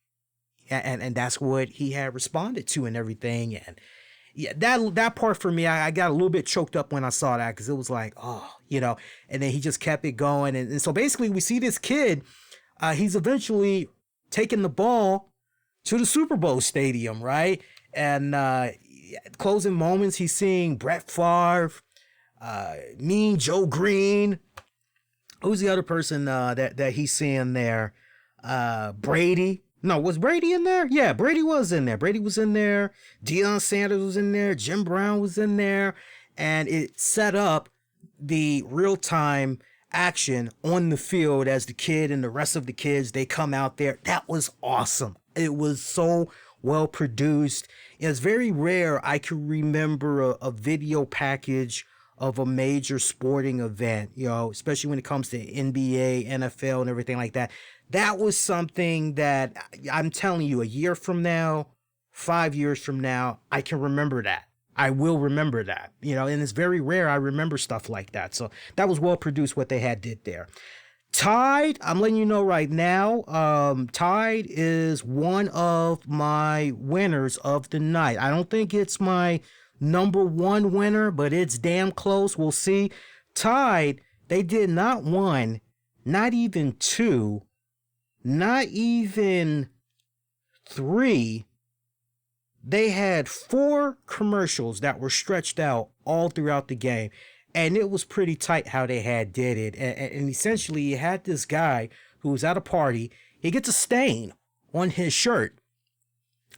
And that's what he had responded to and everything. yeah, that part for me, I got a little bit choked up when I saw that, because it was like, oh, and then he just kept it going. And so basically we see this kid, he's eventually taking the ball to the Super Bowl stadium, right? And closing moments, he's seeing Brett Favre, Mean Joe Green. Who's the other person that he's seeing there? Brady. No, was Brady in there? Yeah, Brady was in there. Brady was in there. Deion Sanders was in there. Jim Brown was in there. And it set up the real-time action on the field as the kid and the rest of the kids, they come out there. That was awesome. It was so well produced. It's very rare I can remember a video package of a major sporting event, especially when it comes to NBA, NFL, and everything like that. That was something that I'm telling you, a year from now, 5 years from now, I can remember that. I will remember that, and it's very rare I remember stuff like that. So that was well produced what they did there. Tide, I'm letting you know right now, Tide is one of my winners of the night. I don't think it's my number one winner, but it's damn close. We'll see. Tide, they did not one, not even two, not even three. They had 4 commercials that were stretched out all throughout the game. And it was pretty tight how they did it. And essentially, you had this guy who was at a party. He gets a stain on his shirt.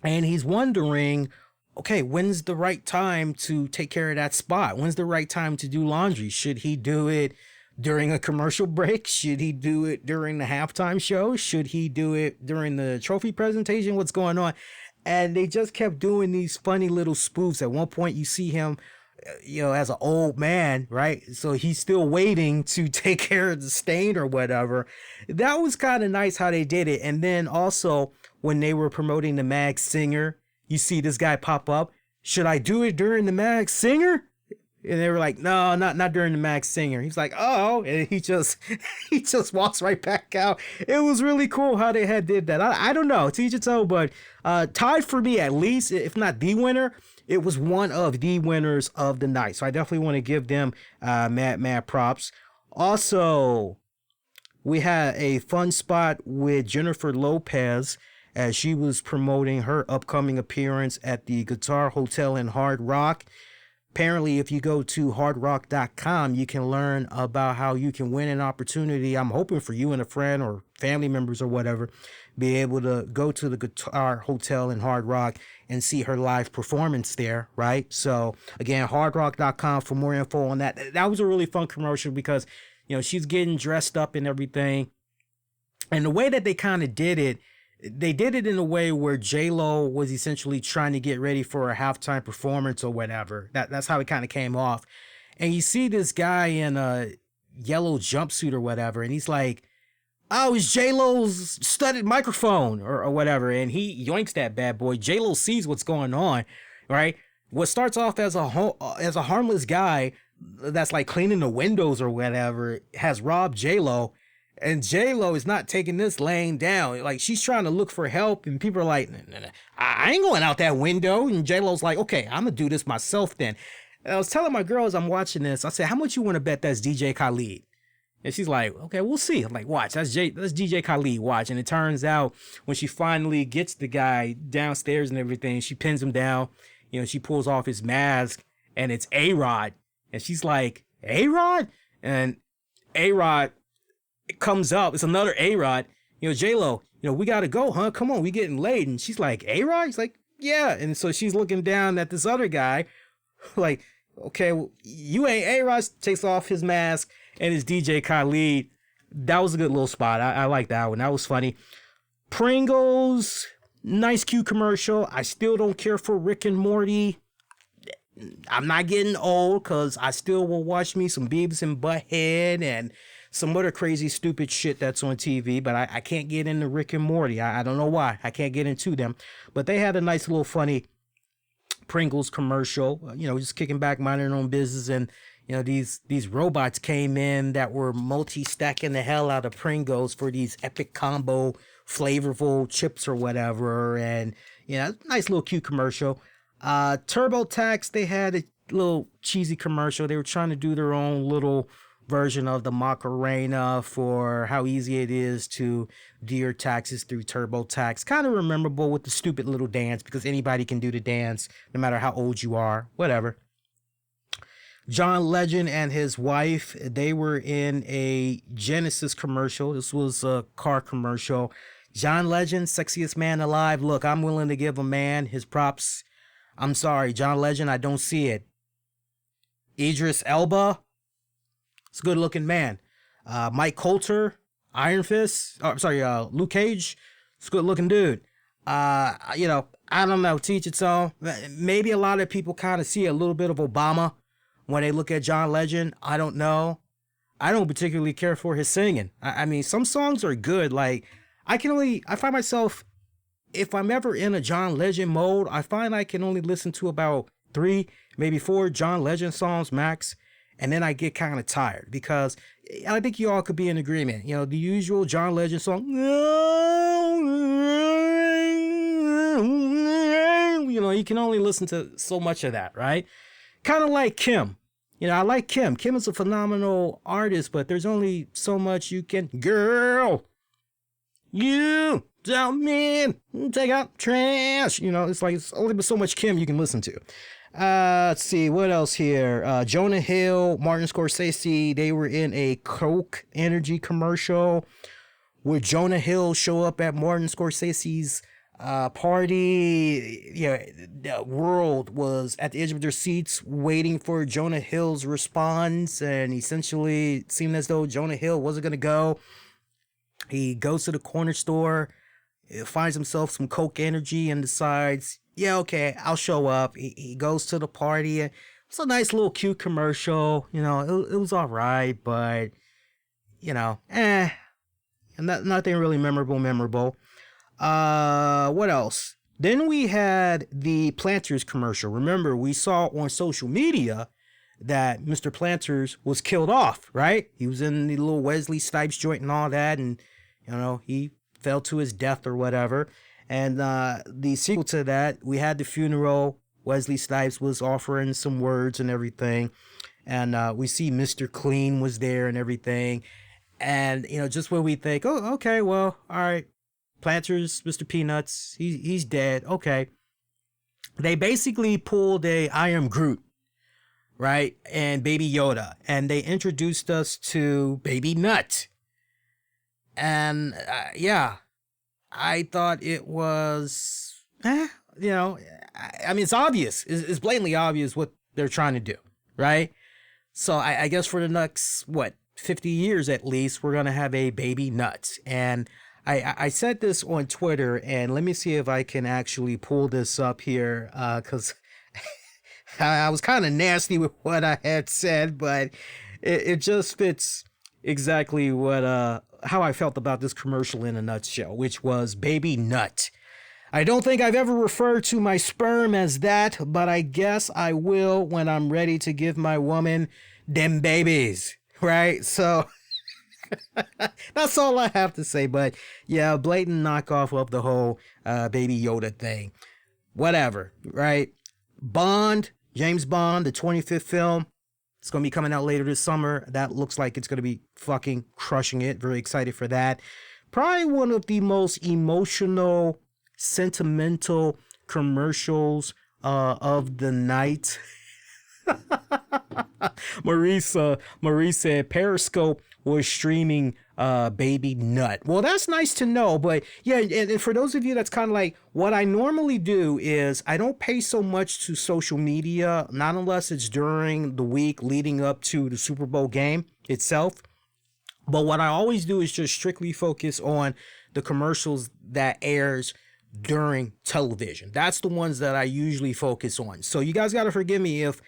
And he's wondering, okay, when's the right time to take care of that spot? When's the right time to do laundry? Should he do it during a commercial break? Should he do it during the halftime show? Should he do it during the trophy presentation? What's going on? And they just kept doing these funny little spoofs. At one point, you see him, as an old man, right? So he's still waiting to take care of the stain or whatever. That was kind of nice how they did it. And then also, when they were promoting the Mag Singer, you see this guy pop up. Should I do it during the Mag Singer? And they were like, no, not during the Mag Singer. He's like, oh, and he just walks right back out. It was really cool how they did that. I don't know, to each its own, but Tied for me, at least, if not the winner, it was one of the winners of the night. So I definitely want to give them mad props. Also, we had a fun spot with Jennifer Lopez as she was promoting her upcoming appearance at the Guitar Hotel in Hard Rock. Apparently, if you go to hardrock.com, you can learn about how you can win an opportunity. I'm hoping for you and a friend or family members or whatever, be able to go to the Guitar Hotel in Hard Rock and see her live performance there, right? So, again, hardrock.com for more info on that. That was a really fun commercial because, she's getting dressed up and everything. And the way that they kind of did it, they did it in a way where J-Lo was essentially trying to get ready for a halftime performance or whatever. That's how it kind of came off. And you see this guy in a yellow jumpsuit or whatever, and he's like, oh, it's J-Lo's studded microphone or whatever. And he yoinks that bad boy. J-Lo sees what's going on, right? What starts off as a harmless guy that's like cleaning the windows or whatever has robbed J-Lo. And J-Lo is not taking this laying down. Like, she's trying to look for help, and people are like, nah, I ain't going out that window. And J-Lo's like, okay, I'm going to do this myself then. And I was telling my girls I'm watching this, I said, how much you want to bet that's DJ Khaled? And she's like, okay, we'll see. I'm like, watch, that's DJ Khaled, watch. And it turns out when she finally gets the guy downstairs and everything, she pins him down. She pulls off his mask, and it's A-Rod. And she's like, A-Rod? And A-Rod, it comes up, it's another A-Rod, J-Lo, we gotta go, huh? Come on, we getting late. And she's like, A-Rod? He's like, yeah. And so she's looking down at this other guy, like, okay, well, you ain't A-Rod. Takes off his mask, and it's DJ Khaled. That was a good little spot. I like that one. That was funny. Pringles, nice cute commercial. I still don't care for Rick and Morty. I'm not getting old, because I still will watch me some Beavis and Butthead and some other crazy, stupid shit that's on TV, but I can't get into Rick and Morty. I don't know why. I can't get into them. But they had a nice little funny Pringles commercial, just kicking back, minding their own business. And, these robots came in that were multi-stacking the hell out of Pringles for these epic combo flavorful chips or whatever. And, nice little cute commercial. TurboTax, they had a little cheesy commercial. They were trying to do their own little version of the Macarena for how easy it is to do your taxes through TurboTax. Kind of memorable with the stupid little dance because anybody can do the dance no matter how old you are, whatever. John Legend and his wife, they were in a Genesis commercial. This was a car commercial. John Legend, sexiest man alive. Look, I'm willing to give a man his props. I'm sorry, John Legend, I don't see it. Idris Elba, it's a good looking man. Mike Coulter, Iron Fist, Luke Cage, it's a good looking dude. I don't know, teach its own. Maybe a lot of people kind of see a little bit of Obama when they look at John Legend. I don't know. I don't particularly care for his singing. I mean, some songs are good. Like, I find myself, if I'm ever in a John Legend mode, I find I can only listen to about 3, maybe 4 John Legend songs max. And then I get kind of tired because I think you all could be in agreement. You know, the usual John Legend song, you know, you can only listen to so much of that, right? Kind of like Kim. You know, I like Kim. Kim is a phenomenal artist, but there's only so much you can. Girl, you don't mean take out trash. You know, it's like it's only so much Kim you can listen to. Let's see, what else here? Jonah Hill, Martin Scorsese, they were in a Coke Energy commercial. Would Jonah Hill show up at Martin Scorsese's party? Yeah, the world was at the edge of their seats waiting for Jonah Hill's response, and essentially it seemed as though Jonah Hill wasn't going to go. He goes to the corner store, finds himself some Coke Energy, and decides, yeah, okay, I'll show up. He goes to the party. It's a nice little cute commercial. You know, it was all right, but, you know, nothing really memorable. What else? Then we had the Planters commercial. Remember, we saw on social media that Mr. Planters was killed off, right? He was in the little Wesley Snipes joint and all that, and, you know, he fell to his death or whatever. And the sequel to that, we had the funeral. Wesley Snipes was offering some words and everything. And we see Mr. Clean was there and everything. And, you know, just when we think, oh, okay, well, all right, Planters, Mr. Peanuts, he's dead. Okay. They basically pulled a I Am Groot, right? And Baby Yoda. And they introduced us to Baby Nut. And, yeah. I thought it was, you know, I mean, it's obvious. It's blatantly obvious what they're trying to do, right? So I guess for the next, 50 years at least, we're going to have a Baby Nut. And I said this on Twitter, and let me see if I can actually pull this up here, because I was kind of nasty with what I had said, but it just fits exactly what how I felt about this commercial in a nutshell, which was Baby Nut. I don't think I've ever referred to my sperm as that, but I guess I will when I'm ready to give my woman them babies, right? So that's all I have to say. But yeah, blatant knockoff of the whole Baby Yoda thing. Whatever, right? Bond, James Bond, the 25th film. It's going to be coming out later this summer. That looks like it's going to be fucking crushing it. Very excited for that. Probably one of the most emotional, sentimental commercials of the night. Maurice said Periscope was streaming Baby Nut. Well, that's nice to know, but yeah, and for those of you that's kind of like, what I normally do is I don't pay so much to social media, not unless it's during the week leading up to the Super Bowl game itself. But what I always do is just strictly focus on the commercials that airs during television. That's the ones that I usually focus on. So you guys got to forgive me if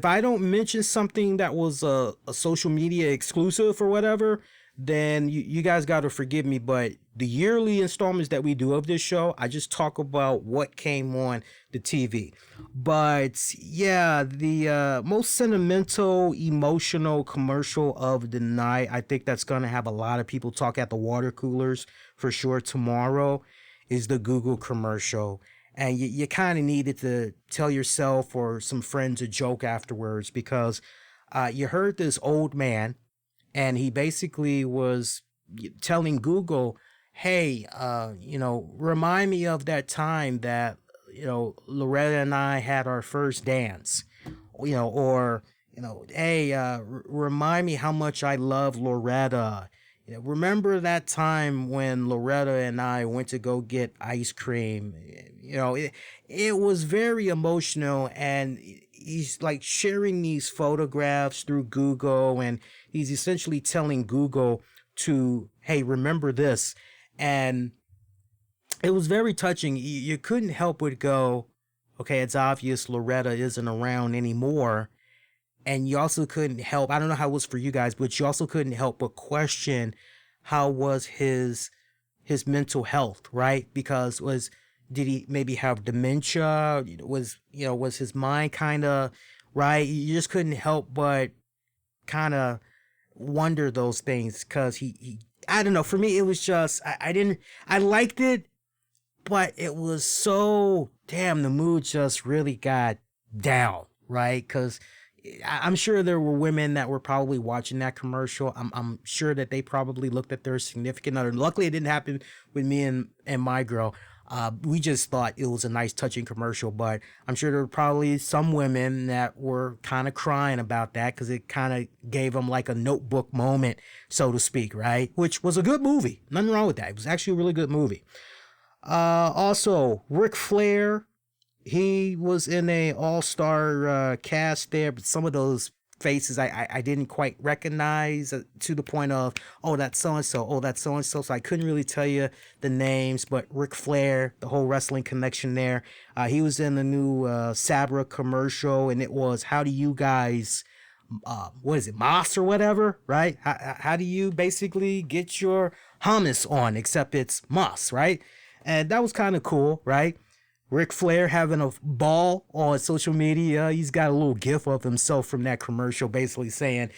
I don't mention something that was a social media exclusive or whatever, then you guys got to forgive me. But the yearly installments that we do of this show, I just talk about what came on the TV. But yeah, the most sentimental, emotional commercial of the night, I think that's going to have a lot of people talk at the water coolers for sure tomorrow, is the Google commercial. and you kind of needed to tell yourself or some friends a joke afterwards because you heard this old man, and he basically was telling Google, hey, remind me of that time that, Loretta and I had our first dance, or, hey, remind me how much I love Loretta. Remember that time when Loretta and I went to go get ice cream? It was very emotional, and he's like sharing these photographs through Google, and he's essentially telling Google to, hey, remember this. And it was very touching. You couldn't help but go, okay, it's obvious Loretta isn't around anymore. And you also couldn't help, I don't know how it was for you guys, but you also couldn't help but question how was his mental health, right? Because did he maybe have dementia? Was his mind kind of, right? You just couldn't help but kind of wonder those things, because he I don't know, for me it was just, I liked it, but it was so, damn, the mood just really got down, right? Because I'm sure there were women that were probably watching that commercial. I'm sure that they probably looked at their significant other. Luckily, it didn't happen with me and my girl. We just thought it was a nice, touching commercial, but I'm sure there were probably some women that were kind of crying about that because it kind of gave them like a Notebook moment, so to speak, right? Which was a good movie. Nothing wrong with that. It was actually a really good movie. Also, Ric Flair, he was in a all-star cast there, but some of those faces I didn't quite recognize, to the point of, oh, that's so-and-so, oh, that's so-and-so. So I couldn't really tell you the names, but Ric Flair, the whole wrestling connection there. He was in the new Sabra commercial, and it was, how do you guys, what is it, Moss or whatever, right? How do you basically get your hummus on, except it's Moss, right? And that was kind of cool, right? Ric Flair having a ball on social media. He's got a little gif of himself from that commercial basically saying,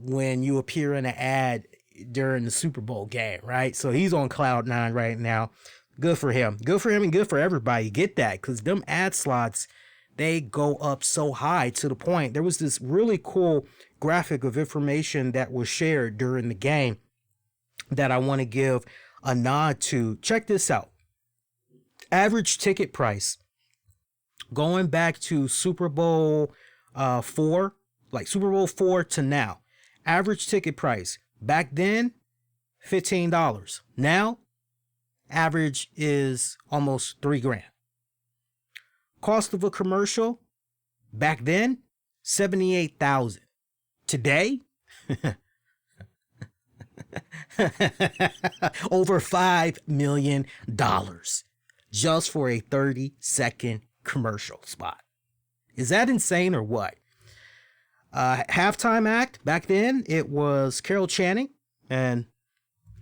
when you appear in an ad during the Super Bowl game, right? So he's on cloud nine right now. Good for him. Good for him and good for everybody. Get that, because them ad slots, they go up so high, to the point. There was this really cool graphic of information that was shared during the game that I want to give a nod to. Check this out. Average ticket price going back to Super Bowl 4, like Super Bowl 4 to now. Average ticket price back then, $15. Now, average is almost $3,000. Cost of a commercial back then, $78,000. Today, over $5 million. Just for a 30-second commercial spot. Is that insane or what? Halftime act, back then, it was Carol Channing. And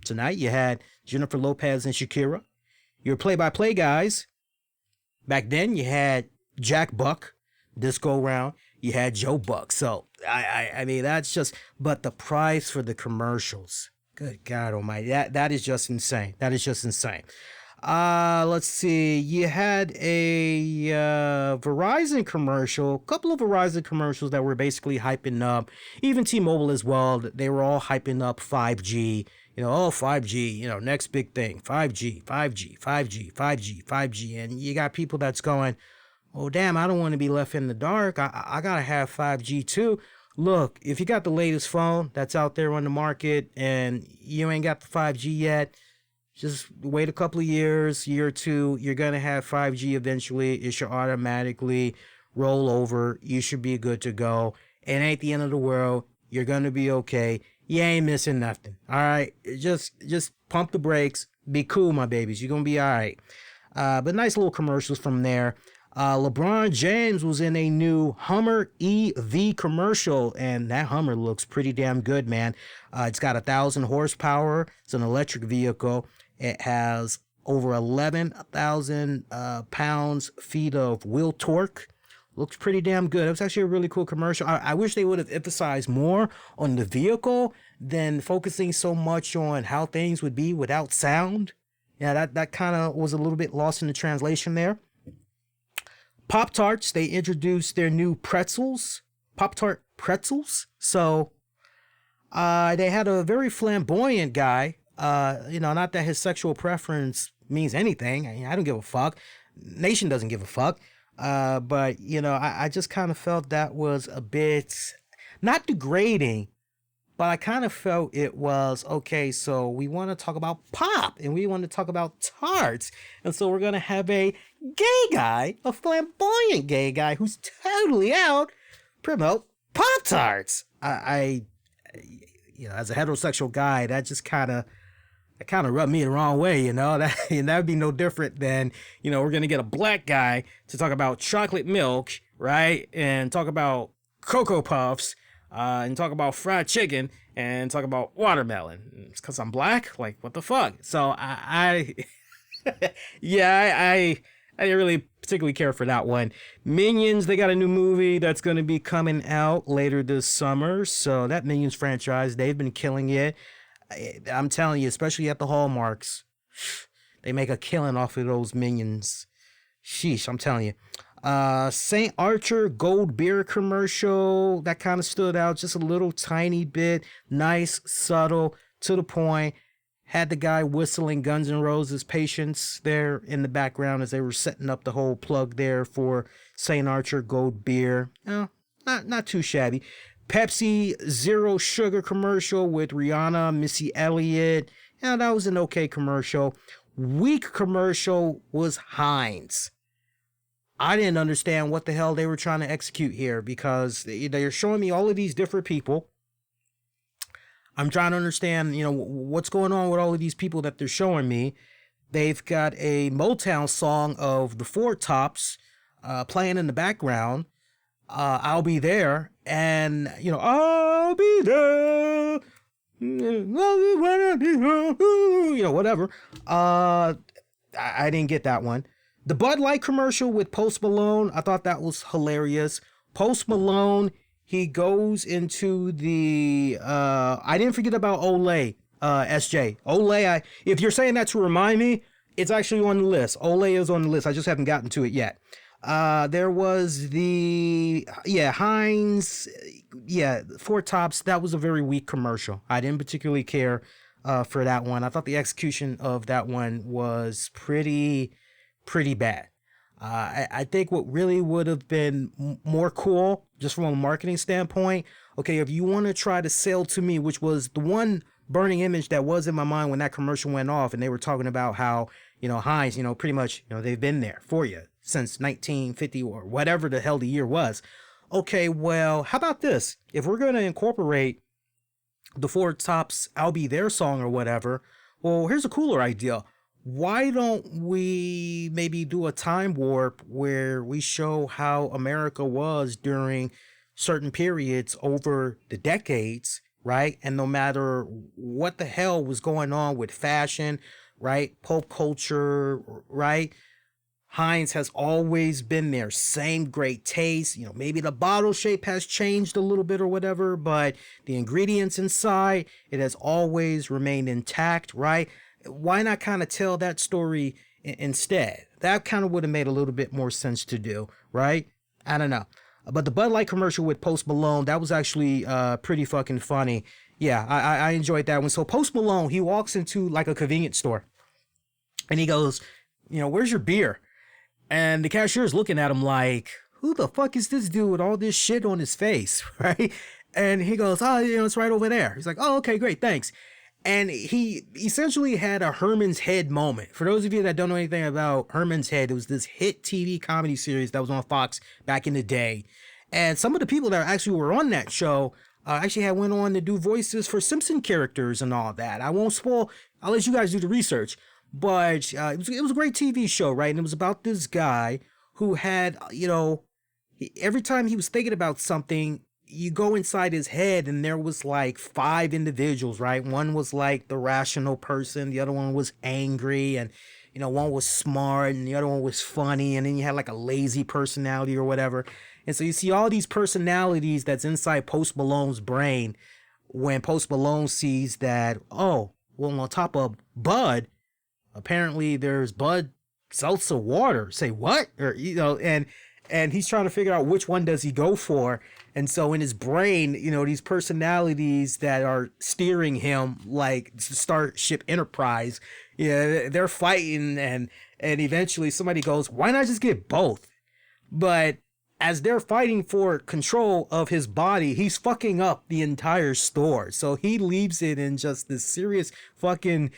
tonight you had Jennifer Lopez and Shakira. Your play-by-play guys, back then you had Jack Buck. This go round, you had Joe Buck. So, I mean, that's just, but the price for the commercials, good God almighty, that is just insane. That is just insane. Let's see. You had a Verizon commercial, a couple of Verizon commercials that were basically hyping up, even T-Mobile as well. They were all hyping up 5G. 5G, next big thing, 5G, 5G, 5G, 5G, 5G. And you got people that's going, oh, damn, I don't want to be left in the dark. I got to have 5G too. Look, if you got the latest phone that's out there on the market and you ain't got the 5G yet, just wait a couple of years, year or two, you're going to have 5G eventually. It should automatically roll over. You should be good to go. It ain't the end of the world. You're going to be okay. You ain't missing nothing. All right? Just pump the brakes. Be cool, my babies. You're going to be all right. But nice little commercials from there. LeBron James was in a new Hummer EV commercial, and that Hummer looks pretty damn good, man. It's got 1,000 horsepower. It's an electric vehicle. It has over 11,000 pounds-feet of wheel torque. Looks pretty damn good. It was actually a really cool commercial. I wish they would have emphasized more on the vehicle than focusing so much on how things would be without sound. Yeah, that kind of was a little bit lost in the translation there. Pop-Tarts, they introduced their new pretzels, Pop-Tart pretzels. So they had a very flamboyant guy. Not that his sexual preference means anything. I don't give a fuck. Nation doesn't give a fuck. But I just kind of felt that was a bit not degrading, but I kind of felt it was okay. So we want to talk about pop and we want to talk about tarts. And so we're going to have a gay guy, a flamboyant gay guy who's totally out promote Pop-Tarts. I as a heterosexual guy, that just kind of rubbed me the wrong way, that would be no different than, we're going to get a black guy to talk about chocolate milk, right? And talk about Cocoa Puffs, and talk about fried chicken and talk about watermelon. It's because I'm black? Like, what the fuck? So I didn't really particularly care for that one. Minions, they got a new movie that's going to be coming out later this summer. So that Minions franchise, they've been killing it. I'm telling you, especially at the Hallmarks, they make a killing off of those Minions. Sheesh, I'm telling you. St. Archer Gold Beer commercial, that kind of stood out just a little tiny bit. Nice, subtle, to the point. Had the guy whistling Guns N' Roses Patience there in the background as they were setting up the whole plug there for St. Archer Gold Beer. Not too shabby. Pepsi Zero Sugar commercial with Rihanna, Missy Elliott. That was an okay commercial. Weak commercial was Heinz. I didn't understand what the hell they were trying to execute here because they're showing me all of these different people. I'm trying to understand, what's going on with all of these people that they're showing me. They've got a Motown song of the Four Tops playing in the background. I'll be there. And, I'll be there. Whatever. I didn't get that one. The Bud Light commercial with Post Malone, I thought that was hilarious. Post Malone, he goes into the, I didn't forget about Olay, SJ. Olay, if you're saying that to remind me, it's actually on the list. Olay is on the list. I just haven't gotten to it yet. There was the, Heinz, Four Tops. That was a very weak commercial. I didn't particularly care for that one. I thought the execution of that one was pretty bad. I think what really would have been more cool, just from a marketing standpoint, okay, if you want to try to sell to me, which was the one burning image that was in my mind when that commercial went off, and they were talking about how, Heinz, pretty much, they've been there for you since 1950 or whatever the hell the year was. Okay, well, how about this? If we're going to incorporate the Four Tops I'll Be There song or whatever, well, here's a cooler idea. Why don't we maybe do a time warp where we show how America was during certain periods over the decades, right? And no matter what the hell was going on with fashion, right? Pop culture, right? Heinz has always been there. Same great taste. Maybe the bottle shape has changed a little bit or whatever, but the ingredients inside, it has always remained intact, right? Why not kind of tell that story instead? That kind of would have made a little bit more sense to do, right? I don't know. But the Bud Light commercial with Post Malone, that was actually pretty fucking funny. Yeah, I enjoyed that one. So Post Malone, he walks into like a convenience store and he goes, where's your beer? And the cashier's looking at him like, who the fuck is this dude with all this shit on his face, right? And he goes, it's right over there. He's like, oh, okay, great, thanks. And he essentially had a Herman's Head moment. For those of you that don't know anything about Herman's Head, it was this hit TV comedy series that was on Fox back in the day. And some of the people that actually were on that show actually went on to do voices for Simpson characters and all that. I won't spoil. I'll let you guys do the research. But it was a great TV show, right? And it was about this guy who had, every time he was thinking about something, you go inside his head and there was like 5 individuals, right? One was like the rational person. The other one was angry, and, one was smart and the other one was funny. And then you had like a lazy personality or whatever. And so you see all these personalities that's inside Post Malone's brain when Post Malone sees that, oh, well, on top of Bud, apparently there's Bud seltzer water. Say what? Or, and and he's trying to figure out which one does he go for. And so in his brain, these personalities that are steering him, like Starship Enterprise, they're fighting, and eventually somebody goes, why not just get both? But as they're fighting for control of his body, he's fucking up the entire store. So he leaves it in just this serious fucking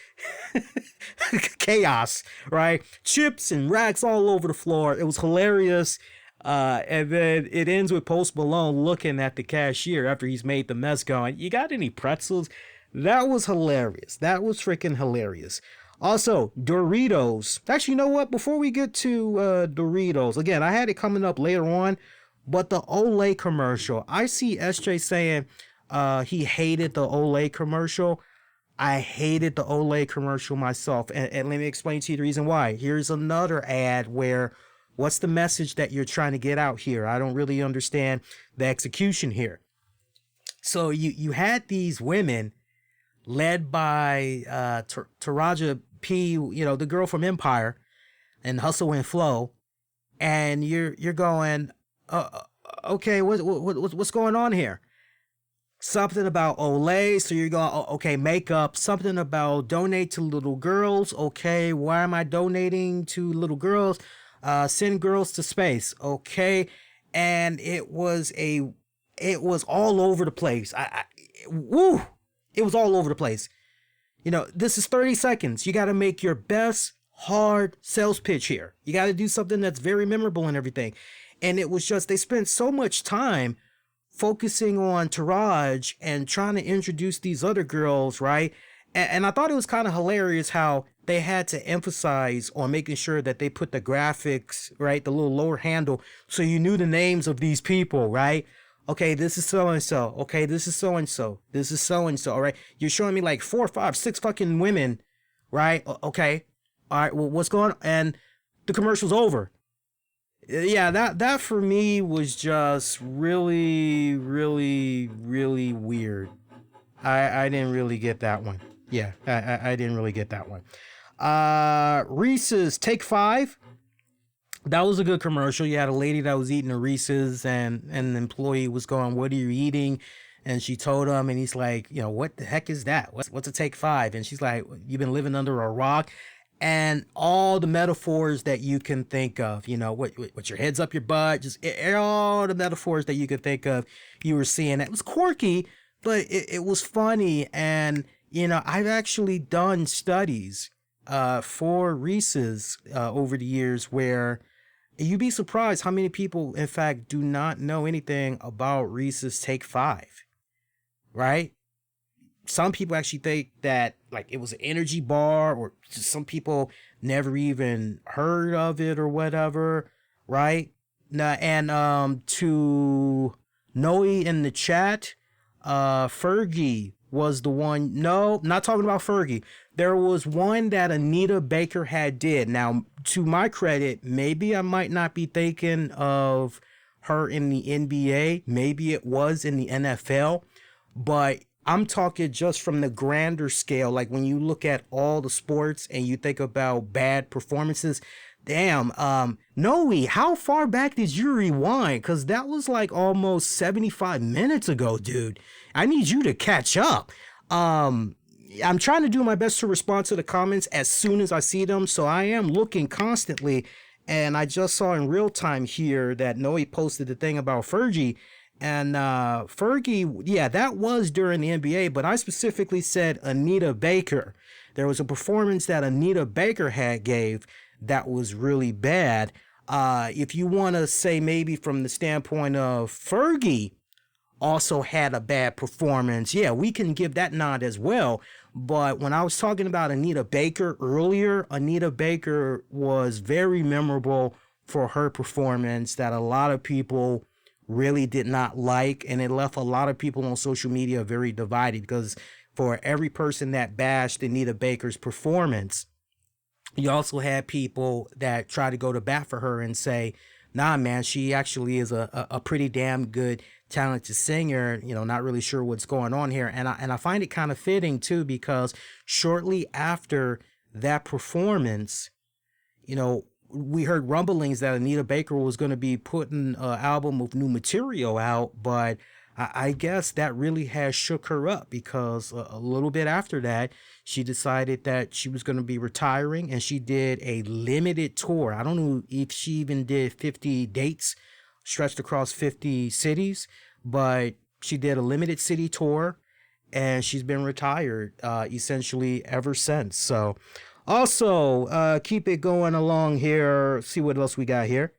chaos, right? Chips and racks all over the floor. It was hilarious. And then it ends with Post Malone looking at the cashier after he's made the mess going, you got any pretzels? That was hilarious. That was freaking hilarious. Also, Doritos. Actually, you know what? Before we get to Doritos, again, I had it coming up later on, but the Olay commercial. I see SJ saying he hated the Olay commercial. I hated the Olay commercial myself. And let me explain to you the reason why. Here's another ad where, what's the message that you're trying to get out here? I don't really understand the execution here. So you had these women led by Taraja P, the girl from Empire and Hustle and Flow, and you're going, okay, what's going on here? Something about Olay, so you're going, okay, makeup. Something about donate to little girls. Okay, why am I donating to little girls? Send girls to space. Okay, and it was all over the place. It was all over the place. This is 30 seconds. You got to make your best hard sales pitch here. You got to do something that's very memorable and everything. And it was just, they spent so much time focusing on Taraj and trying to introduce these other girls, right? And I thought it was kind of hilarious how they had to emphasize on making sure that they put the graphics, right? The little lower handle, so you knew the names of these people, right? Okay, this is so-and-so. Okay, this is so-and-so. This is so-and-so, all right? You're showing me like 4, 5, 6 fucking women, right? Okay, all right, well, what's going on? And the commercial's over. Yeah, that for me was just really, really, really weird. I didn't really get that one. Yeah, I didn't really get that one. Reese's Take 5. That was a good commercial. You had a lady that was eating a Reese's, and an employee was going, what are you eating? And she told him, and he's like, what the heck is that? What's a Take 5? And she's like, you've been living under a rock. And all the metaphors that you can think of, with your heads up your butt, just all the metaphors that you could think of, you were seeing. It was quirky, but it was funny. And, I've actually done studies for Reese's over the years where you'd be surprised how many people, in fact, do not know anything about Reese's Take 5, right? Some people actually think that like it was an energy bar, or some people never even heard of it or whatever, right? Now, and to Noe in the chat, Fergie was the one. No, not talking about Fergie. There was one that Anita Baker had did. Now, to my credit, maybe I might not be thinking of her in the NBA. Maybe it was in the NFL, but I'm talking just from the grander scale. Like when you look at all the sports and you think about bad performances, damn, Noe, how far back did you rewind? Because that was like almost 75 minutes ago, dude. I need you to catch up. I'm trying to do my best to respond to the comments as soon as I see them. So I am looking constantly. And I just saw in real time here that Noe posted the thing about Fergie. And Fergie, yeah, that was during the NBA, but I specifically said Anita Baker. There was a performance that Anita Baker had gave that was really bad. If you want to say maybe from the standpoint of Fergie also had a bad performance, yeah, we can give that nod as well. But when I was talking about Anita Baker earlier, Anita Baker was very memorable for her performance that a lot of people really did not like, and it left a lot of people on social media very divided, because for every person that bashed Anita Baker's performance, you also had people that try to go to bat for her and say, nah, man, she actually is a pretty damn good, talented singer, not really sure what's going on here. And I find it kind of fitting too, because shortly after that performance, we heard rumblings that Anita Baker was going to be putting an album of new material out, but I guess that really has shook her up, because a little bit after that, she decided that she was going to be retiring, and she did a limited tour. I don't know if she even did 50 dates stretched across 50 cities, but she did a limited city tour, and she's been retired essentially ever since. So also, keep it going along here. See what else we got here.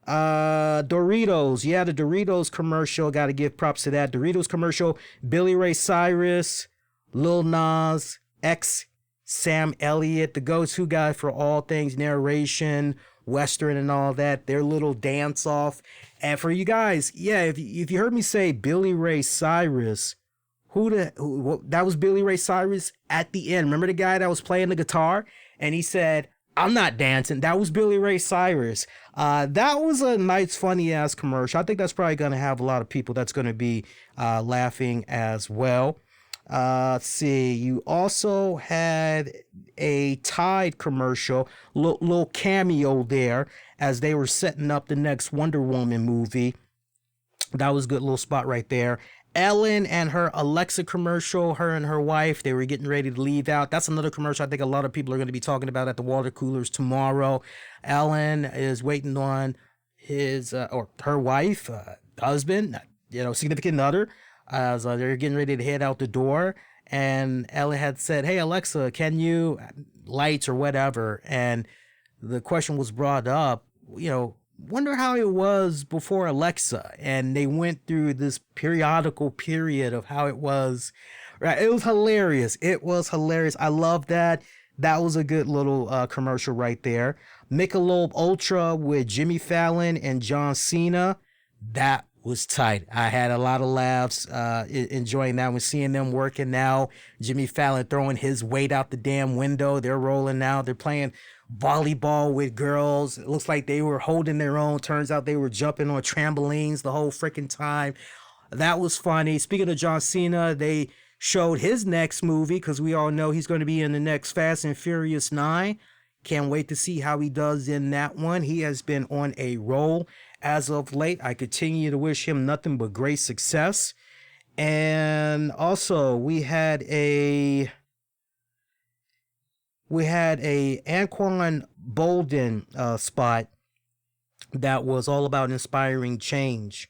Doritos. Yeah, the Doritos commercial. Got to give props to that. Doritos commercial. Billy Ray Cyrus, Lil Nas X, Sam Elliott, the go-to guy for all things narration, Western and all that. Their little dance off. And for you guys, yeah, if you heard me say Billy Ray Cyrus, that was Billy Ray Cyrus at the end. Remember the guy that was playing the guitar and he said, "I'm not dancing"? That was Billy Ray Cyrus. That was a nice, funny ass commercial. I think that's probably going to have a lot of people that's going to be laughing as well. Let's see. You also had a Tide commercial, little cameo there as they were setting up the next Wonder Woman movie. That was a good little spot right there. Ellen and her Alexa commercial, her and her wife, they were getting ready to leave out. That's another commercial I think a lot of people are going to be talking about at the water coolers tomorrow. Ellen is waiting on his or her wife, husband, significant other, as they're getting ready to head out the door. And Ellen had said, "Hey, Alexa, can you lights or whatever?" And the question was brought up, wonder how it was before Alexa. And they went through this periodical period of how it was. Right. It was hilarious. I love that. That was a good little commercial right there. Michelob Ultra with Jimmy Fallon and John Cena. That was tight. I had a lot of laughs enjoying that one, seeing them working now. Jimmy Fallon throwing his weight out the damn window. They're rolling now. They're playing volleyball with girls. It looks like they were holding their own. Turns out they were jumping on trampolines the whole freaking time. That was funny. Speaking of John Cena, they showed his next movie, because we all know he's going to be in the next Fast and Furious 9. Can't wait to see how he does in that one. He has been on a roll as of late. I continue to wish him nothing but great success. And also, we had a Anquan Bolden spot that was all about inspiring change,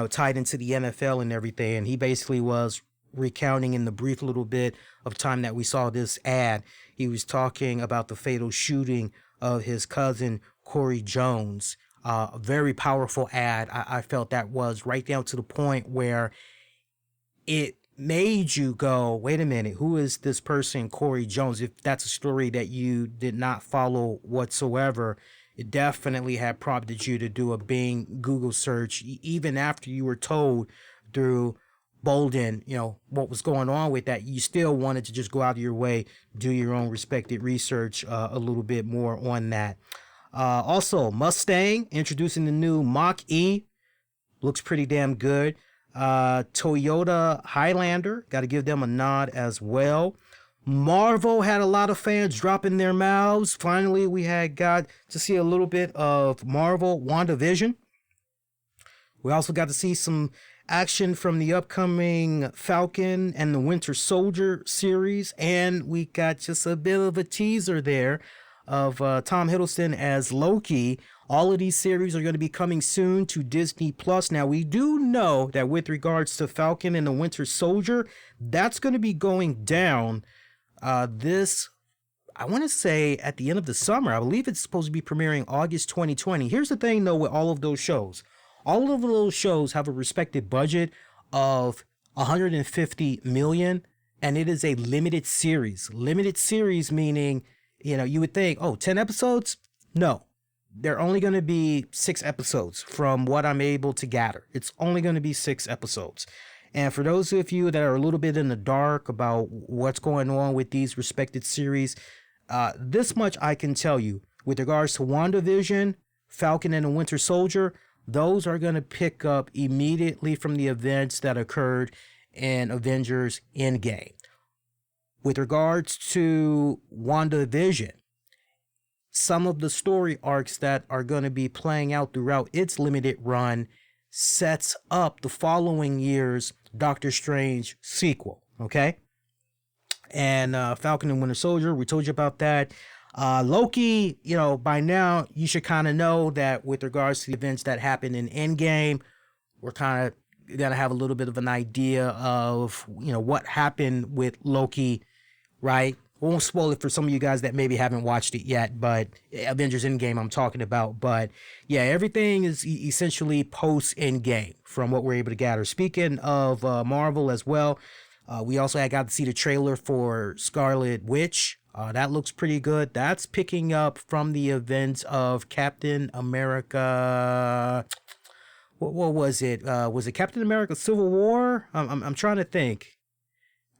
tied into the NFL and everything. And he basically was recounting in the brief little bit of time that we saw this ad, he was talking about the fatal shooting of his cousin, Corey Jones. A very powerful ad. I felt that was right down to the point where it made you go, wait a minute, who is this person, Corey Jones? If that's a story that you did not follow whatsoever, it definitely had prompted you to do a Bing Google search, even after you were told through Bolden, what was going on with that. You still wanted to just go out of your way, do your own respected research a little bit more on that. Also, Mustang introducing the new Mach-E. Looks pretty damn good. Toyota Highlander, got to give them a nod as well. Marvel had a lot of fans dropping their mouths. Finally, we got to see a little bit of Marvel WandaVision. We also got to see some action from the upcoming Falcon and the Winter Soldier series. And we got just a bit of a teaser there of Tom Hiddleston as Loki. All of these series are going to be coming soon to Disney Plus. Now, we do know that with regards to Falcon and the Winter Soldier, that's going to be going down I want to say at the end of the summer. I believe it's supposed to be premiering August 2020. Here's the thing, though, with all of those shows. All of those shows have a respected budget of $150 million, and it is a limited series. Limited series meaning, you would think, 10 episodes? No. They're only going to be 6 episodes from what I'm able to gather. It's only going to be 6 episodes. And for those of you that are a little bit in the dark about what's going on with these respected series, this much I can tell you. With regards to WandaVision, Falcon and the Winter Soldier, those are going to pick up immediately from the events that occurred in Avengers Endgame. With regards to WandaVision, some of the story arcs that are going to be playing out throughout its limited run sets up the following year's Doctor Strange sequel. Okay. And Falcon and Winter Soldier, we told you about that. Loki, by now you should kind of know that with regards to the events that happened in Endgame, we're kind of going to have a little bit of an idea of, what happened with Loki, right? We won't spoil it for some of you guys that maybe haven't watched it yet, but Avengers Endgame I'm talking about. But yeah, everything is essentially post Endgame from what we're able to gather. Speaking of Marvel as well, we also got to see the trailer for Scarlet Witch. That looks pretty good. That's picking up from the events of Captain America. What was it? Was it Captain America Civil War? I'm trying to think.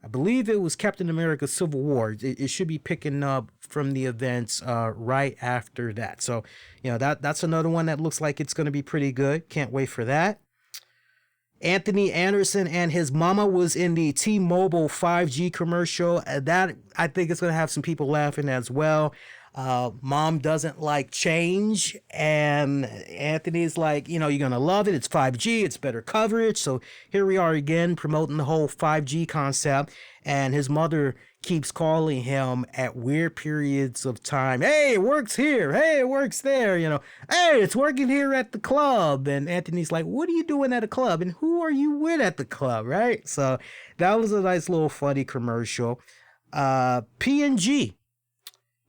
I believe it was Captain America Civil War. It should be picking up from the events right after that. So, that's another one that looks like it's going to be pretty good. Can't wait for that. Anthony Anderson and his mama was in the T-Mobile 5G commercial. That, I think, is going to have some people laughing as well. Mom doesn't like change, and Anthony's like, you're going to love it. It's 5G. It's better coverage. So here we are again promoting the whole 5G concept, and his mother keeps calling him at weird periods of time. Hey, it works here. Hey, it works there. Hey, it's working here at the club. And Anthony's like, what are you doing at a club? And who are you with at the club? Right. So that was a nice little funny commercial. P&G,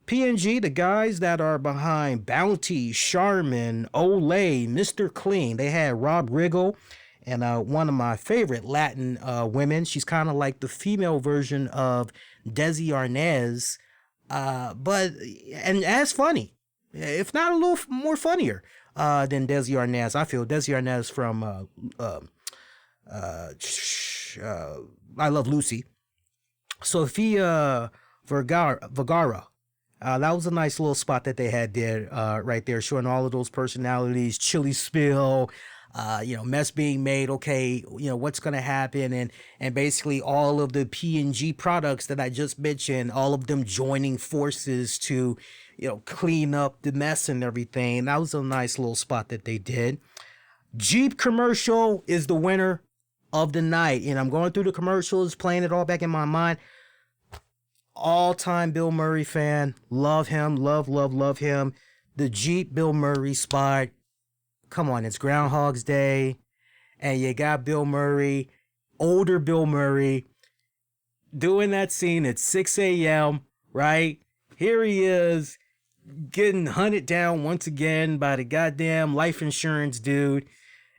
the guys that are behind Bounty, Charmin, Olay, Mr. Clean. They had Rob Riggle and one of my favorite Latin women. She's kind of like the female version of Desi Arnaz, but as funny, if not a little more funnier than Desi Arnaz. I feel Desi Arnaz from I Love Lucy. Sofia Vergara. That was a nice little spot that they had there, right there, showing all of those personalities. Chili spill, mess being made. Okay, what's gonna happen, and basically all of the P&G products that I just mentioned, all of them joining forces to, clean up the mess and everything. That was a nice little spot that they did. Jeep commercial is the winner of the night, and I'm going through the commercials, playing it all back in my mind. All-time Bill Murray fan. Love him. Love him. The Jeep Bill Murray spot. Come on, it's Groundhog's Day. And you got Bill Murray, older Bill Murray, doing that scene at 6 a.m., right? Here he is, getting hunted down once again by the goddamn life insurance dude.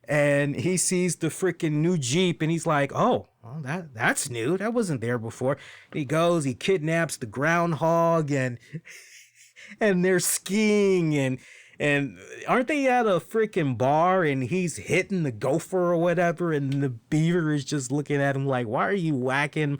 And he sees the freaking new Jeep, and he's like, oh, well, that's new. That wasn't there before. He goes, he kidnaps the groundhog, and they're skiing, and aren't they at a freaking bar, and he's hitting the gopher or whatever, and the beaver is just looking at him like, why are you whacking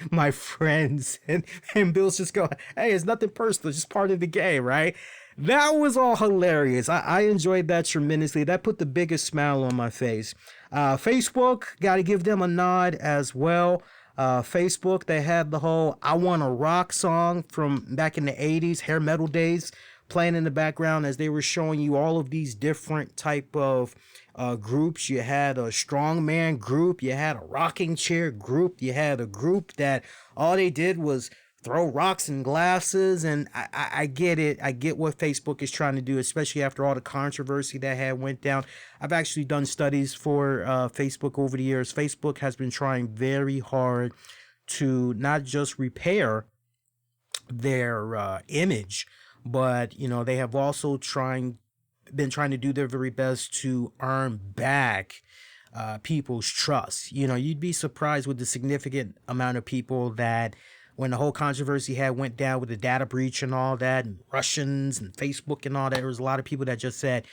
my friends? And Bill's just going, hey, it's nothing personal, it's just part of the game, right? That was all hilarious. I enjoyed that tremendously. That put the biggest smile on my face. Facebook, got to give them a nod as well. Facebook, they had the whole I Wanna Rock song from back in the 80s, hair metal days, playing in the background as they were showing you all of these different type of groups. You had a strongman group, you had a rocking chair group, you had a group that all they did was throw rocks and glasses, and I get it. I get what Facebook is trying to do, especially after all the controversy that had went down. I've actually done studies for Facebook over the years. Facebook has been trying very hard to not just repair their image, but they have also been trying to do their very best to earn back people's trust. You'd be surprised with the significant amount of people that, when the whole controversy went down with the data breach and all that, and Russians and Facebook and all that, there was a lot of people that just said,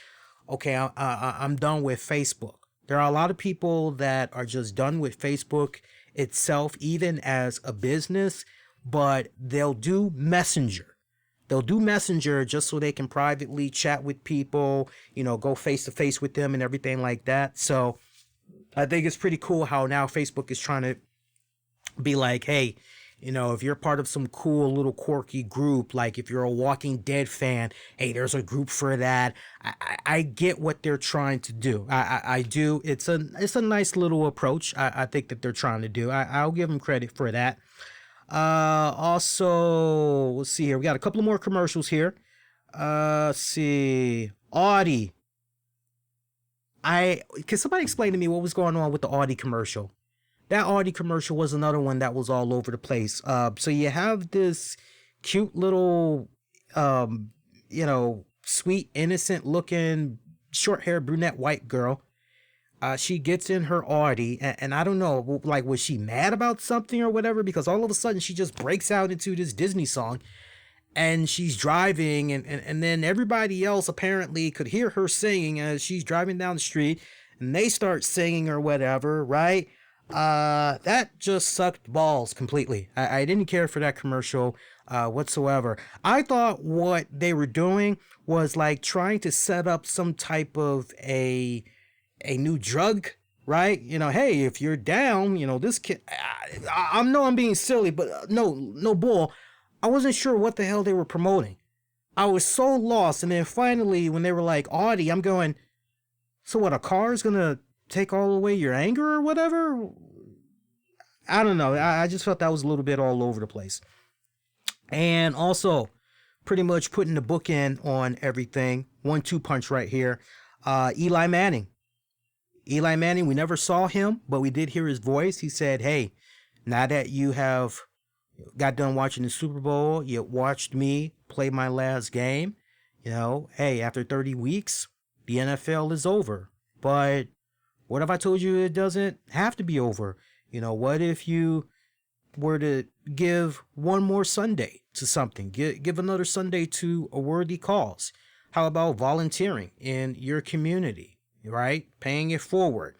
okay, I'm done with Facebook. There are a lot of people that are just done with Facebook itself, even as a business, but they'll do Messenger. They'll do Messenger just so they can privately chat with people, go face to face with them and everything like that. So I think it's pretty cool how now Facebook is trying to be like, hey, You know, if you're part of some cool little quirky group, like if you're a Walking Dead fan, hey, there's a group for that. I get what they're trying to do. I do. It's a nice little approach. I think that they're trying to do. I'll give them credit for that. Also, let's see here. We got a couple of more commercials here. Let's see. Audi. Can somebody explain to me what was going on with the Audi commercial? That Audi commercial was another one that was all over the place. So you have this cute little, sweet, innocent looking, short hair, brunette, white girl. She gets in her Audi, and I don't know, like, was she mad about something or whatever? Because all of a sudden she just breaks out into this Disney song, and she's driving, and then everybody else apparently could hear her singing as she's driving down the street, and they start singing or whatever, right? That just sucked balls completely. I didn't care for that commercial whatsoever. I thought what they were doing was like trying to set up some type of a new drug, right? You know, hey, if you're down, you know, this kid, I know I'm being silly, but no bull. I wasn't sure what the hell they were promoting. I was so lost. And then finally, when they were like, Audi, I'm going, so what, a car is going to take all away your anger or whatever? I don't know. I just felt that was a little bit all over the place. And also, pretty much putting the bookend on everything. 1-2 punch right here. Eli Manning. Eli Manning, we never saw him, but we did hear his voice. He said, hey, now that you have got done watching the Super Bowl, you watched me play my last game, you know, hey, after 30 weeks, the NFL is over. But what if I told you it doesn't have to be over? You know, what if you were to give one more Sunday to something, give another Sunday to a worthy cause? How about volunteering in your community, right? Paying it forward.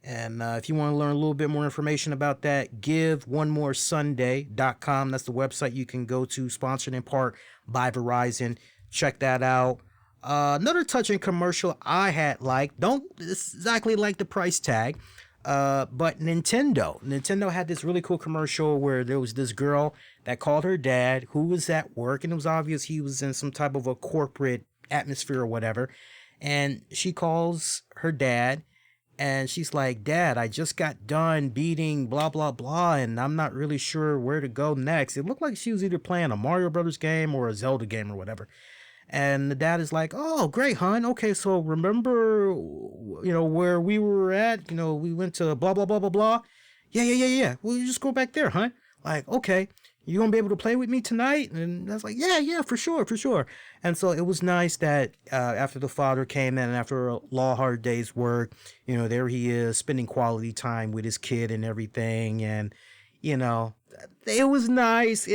And if you want to learn a little bit more information about that, giveonemoresunday.com. That's the website you can go to, sponsored in part by Verizon. Check that out. Another touching commercial I had liked, don't exactly like the price tag, but Nintendo had this really cool commercial where there was this girl that called her dad, who was at work, and it was obvious he was in some type of a corporate atmosphere or whatever. And she calls her dad, and she's like, Dad, I just got done beating blah, blah, blah, and I'm not really sure where to go next. It looked like she was either playing a Mario Brothers game or a Zelda game or whatever. And the dad is like, oh, great, hon. Okay, so remember, you know, where we were at? You know, we went to blah, blah, blah, blah, blah. Yeah. Well, you just go back there, hon. Like, okay, you gonna be able to play with me tonight? And I was like, yeah, for sure. And so it was nice that after the father came in and after a long, hard day's work, you know, there he is spending quality time with his kid and everything. And, you know, it was nice.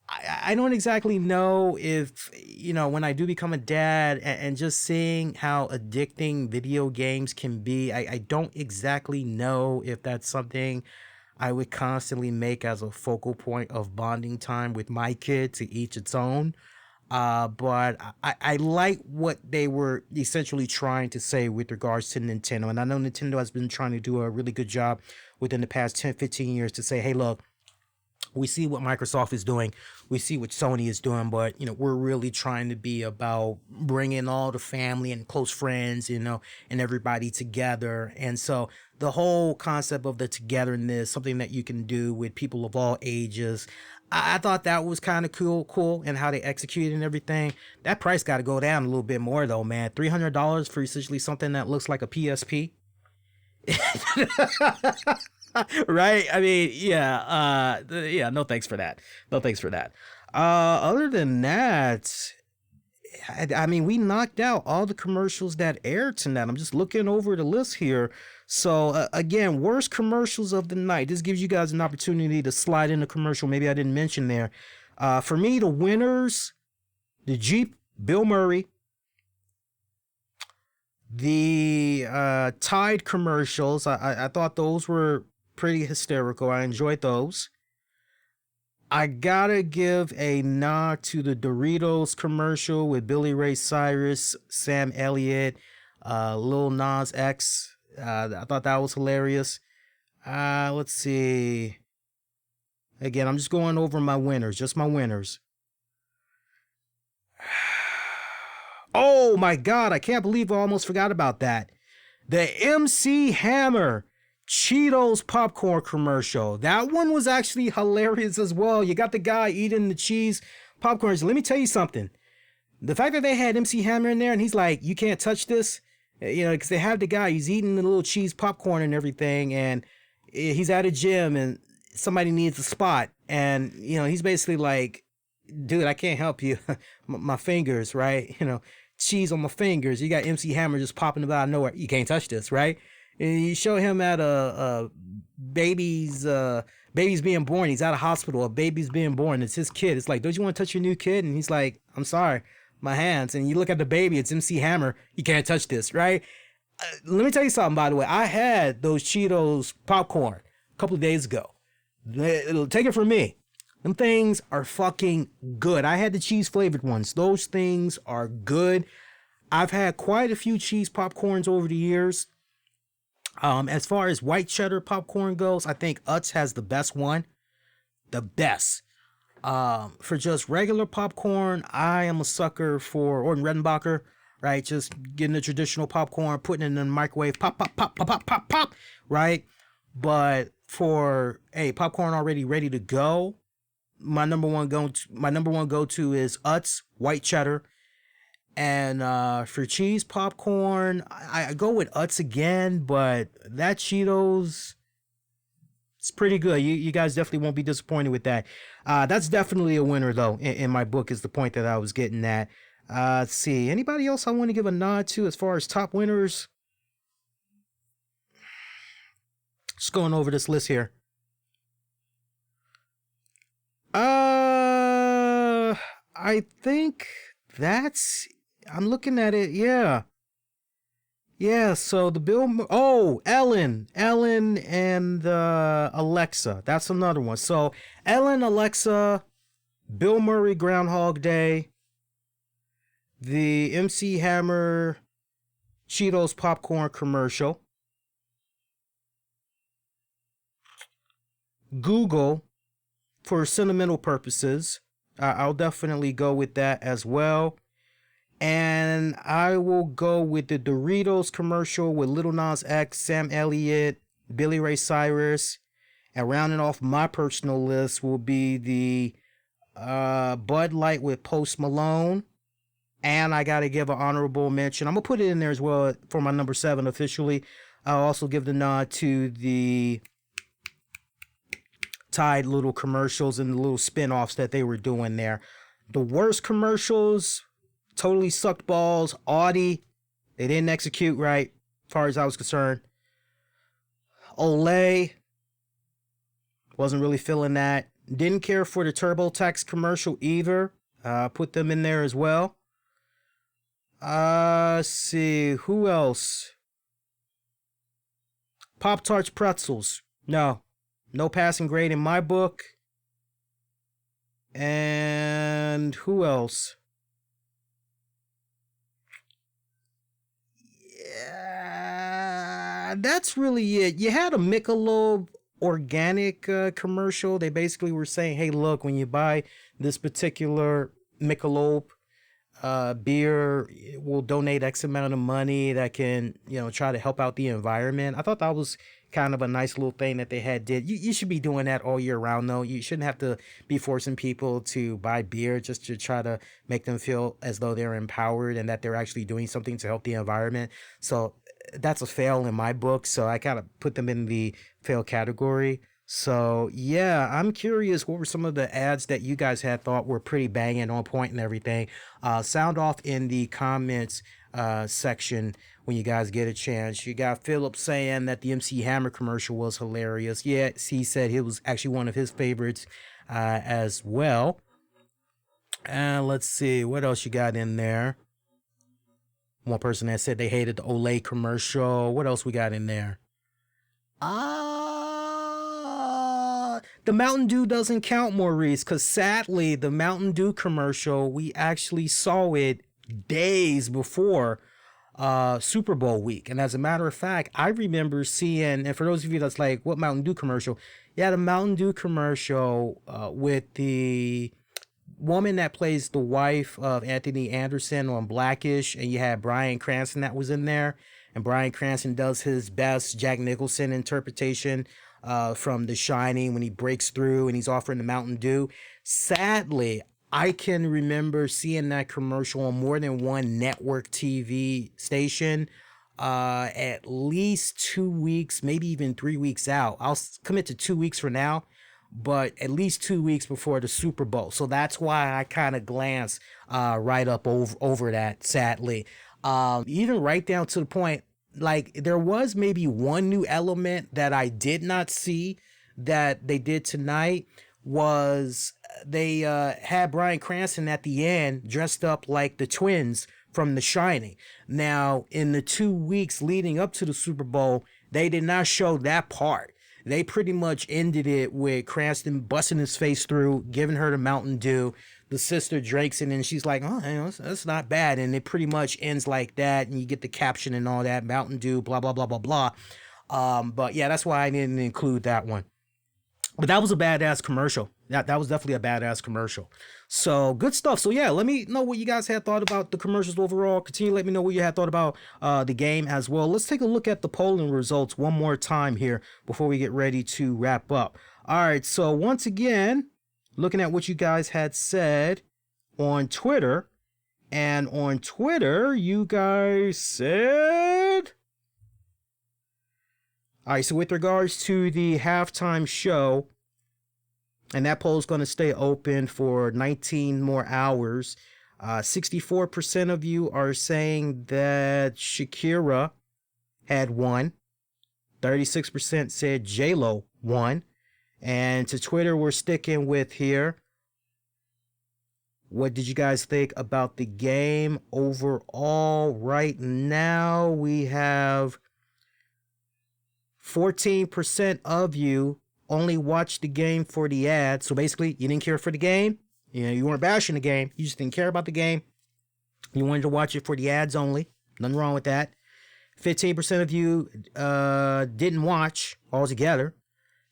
I don't exactly know if, you know, when I do become a dad and just seeing how addicting video games can be, I don't exactly know if that's something I would constantly make as a focal point of bonding time with my kid, to each its own. But I like what they were essentially trying to say with regards to Nintendo. And I know Nintendo has been trying to do a really good job within the past 10, 15 years to say, hey, look, we see what Microsoft is doing. We see what Sony is doing, but, you know, we're really trying to be about bringing all the family and close friends, you know, and everybody together. And so the whole concept of the togetherness, something that you can do with people of all ages, I thought that was kind of cool, and how they executed and everything. That price got to go down a little bit more though, man. $300 for essentially something that looks like a PSP. Right? I mean, yeah, no thanks for that. Other than that, I mean, we knocked out all the commercials that aired tonight. I'm just looking over the list here. So again, worst commercials of the night. This gives you guys an opportunity to slide in a commercial maybe I didn't mention there. For me, the winners, the Jeep, Bill Murray. The Tide commercials, I thought those were pretty hysterical. I enjoyed those. I gotta give a nod to the Doritos commercial with Billy Ray Cyrus, Sam Elliott, Lil Nas X. I thought that was hilarious. Let's see. Again, I'm just going over my winners, just my winners. Oh my God, I can't believe I almost forgot about that. The MC Hammer Cheetos popcorn commercial. That one was actually hilarious as well. You got the guy eating the cheese popcorns. Let me tell you something. The fact that they had MC Hammer in there and he's like, you can't touch this, because they have the guy, he's eating the little cheese popcorn and everything, and he's at a gym and somebody needs a spot. And, he's basically like, dude, I can't help you. my fingers, right? Cheese on my fingers. You got MC Hammer just popping about out of nowhere. You can't touch this, right? And you show him at a baby's being born. He's at a hospital. A baby's being born. It's his kid. It's like, don't you want to touch your new kid? And he's like, I'm sorry, my hands. And you look at the baby. It's MC Hammer. You can't touch this, right? Let me tell you something, by the way. I had those Cheetos popcorn a couple of days ago. Take it from me. Them things are fucking good. I had the cheese flavored ones. Those things are good. I've had quite a few cheese popcorns over the years. As far as white cheddar popcorn goes, I think Utz has the best one. The best. For just regular popcorn, I am a sucker for Orton Redenbacher, right? Just getting the traditional popcorn, putting it in the microwave, pop, pop, pop, pop, pop, pop, pop, right? But for popcorn already ready to go, my number one go-to is Utz white cheddar. And for cheese popcorn, I go with Utz again, but that Cheetos, it's pretty good. You guys definitely won't be disappointed with that. That's definitely a winner, though, in my book, is the point that I was getting at. Let's see. Anybody else I want to give a nod to as far as top winners? Just going over this list here. I think I'm looking at it. Yeah. So Ellen and Alexa. That's another one. So Ellen, Alexa, Bill Murray, Groundhog Day, the MC Hammer Cheetos popcorn commercial, Google for sentimental purposes. I'll definitely go with that as well. And I will go with the Doritos commercial with Lil Nas X, Sam Elliott, Billy Ray Cyrus. And rounding off my personal list will be the Bud Light with Post Malone. And I got to give an honorable mention. I'm going to put it in there as well for my number 7 officially. I'll also give the nod to the Tide little commercials and the little spin-offs that they were doing there. The worst commercials, totally sucked balls. Audi, they didn't execute right, as far as I was concerned. Olay, wasn't really feeling that. Didn't care for the TurboTax commercial either. Put them in there as well. Let's see, who else? Pop-Tarts pretzels. No passing grade in my book. And who else? Yeah, that's really it. You had a Michelob organic commercial. They basically were saying, hey, look, when you buy this particular Michelob beer, we'll donate X amount of money that can, try to help out the environment. I thought that was kind of a nice little thing that they did. You should be doing that all year round, though. You shouldn't have to be forcing people to buy beer just to try to make them feel as though they're empowered and that they're actually doing something to help the environment. So that's a fail in my book. So I kind of put them in the fail category. So yeah, I'm curious, what were some of the ads that you guys had thought were pretty banging, on point and everything? Sound off in the comments section when you guys get a chance. You got Philip saying that the MC Hammer commercial was hilarious. Yes, he said it was actually one of his favorites as well. And let's see, what else you got in there? One person that said they hated the Olay commercial. What else we got in there? The Mountain Dew doesn't count, Maurice, because sadly, the Mountain Dew commercial, we actually saw it days before Super Bowl week. And as a matter of fact, I remember seeing, and for those of you that's like, what Mountain Dew commercial? Yeah, the Mountain Dew commercial with the woman that plays the wife of Anthony Anderson on Blackish, and you had Bryan Cranston that was in there. And Bryan Cranston does his best Jack Nicholson interpretation from The Shining when he breaks through and he's offering the Mountain Dew. Sadly, I can remember seeing that commercial on more than one network TV station at least 2 weeks, maybe even 3 weeks out. I'll commit to 2 weeks for now, but at least 2 weeks before the Super Bowl. So that's why I kind of glance right up over that, sadly. Even right down to the point, like there was maybe one new element that I did not see that they did tonight was they had Bryan Cranston at the end dressed up like the twins from The Shining. Now, in the 2 weeks leading up to the Super Bowl, they did not show that part. They pretty much ended it with Cranston busting his face through, giving her the Mountain Dew. The sister drinks it and she's like, oh, you know, that's not bad. And it pretty much ends like that. And you get the caption and all that, Mountain Dew, blah, blah, blah, blah, blah. But yeah, that's why I didn't include that one. But that was a badass commercial. That was definitely a badass commercial. So good stuff. So yeah, let me know what you guys had thought about the commercials overall. Continue to let me know what you had thought about the game as well. Let's take a look at the polling results one more time here before we get ready to wrap up. All right, so once again, looking at what you guys had said on Twitter. And on Twitter, you guys said... All right, so with regards to the halftime show, and that poll is going to stay open for 19 more hours, 64% of you are saying that Shakira had won. 36% said JLo won. And to Twitter, we're sticking with here. What did you guys think about the game overall? Right now, we have 14% of you only watched the game for the ads. So basically, you didn't care for the game. You know, you weren't bashing the game. You just didn't care about the game. You wanted to watch it for the ads only. Nothing wrong with that. 15% of you didn't watch altogether.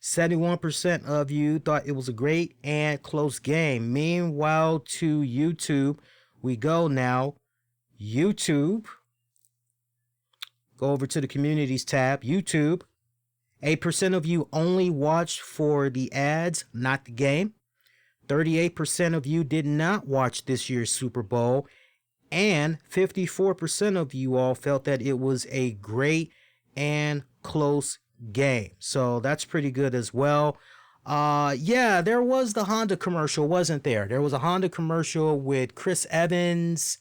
71% of you thought it was a great and close game. Meanwhile, to YouTube, we go now. YouTube. Go over to the communities tab. YouTube. 8% of you only watched for the ads, not the game. 38% of you did not watch this year's Super Bowl. And 54% of you all felt that it was a great and close game. So that's pretty good as well. Yeah, there was the Honda commercial, wasn't there? There was a Honda commercial with Chris Evans.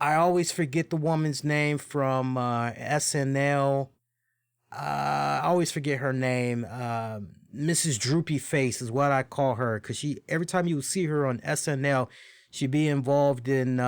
I always forget the woman's name from SNL. I always forget her name. Mrs. Droopy Face is what I call her, because she, every time you see her on SNL, she'd be involved in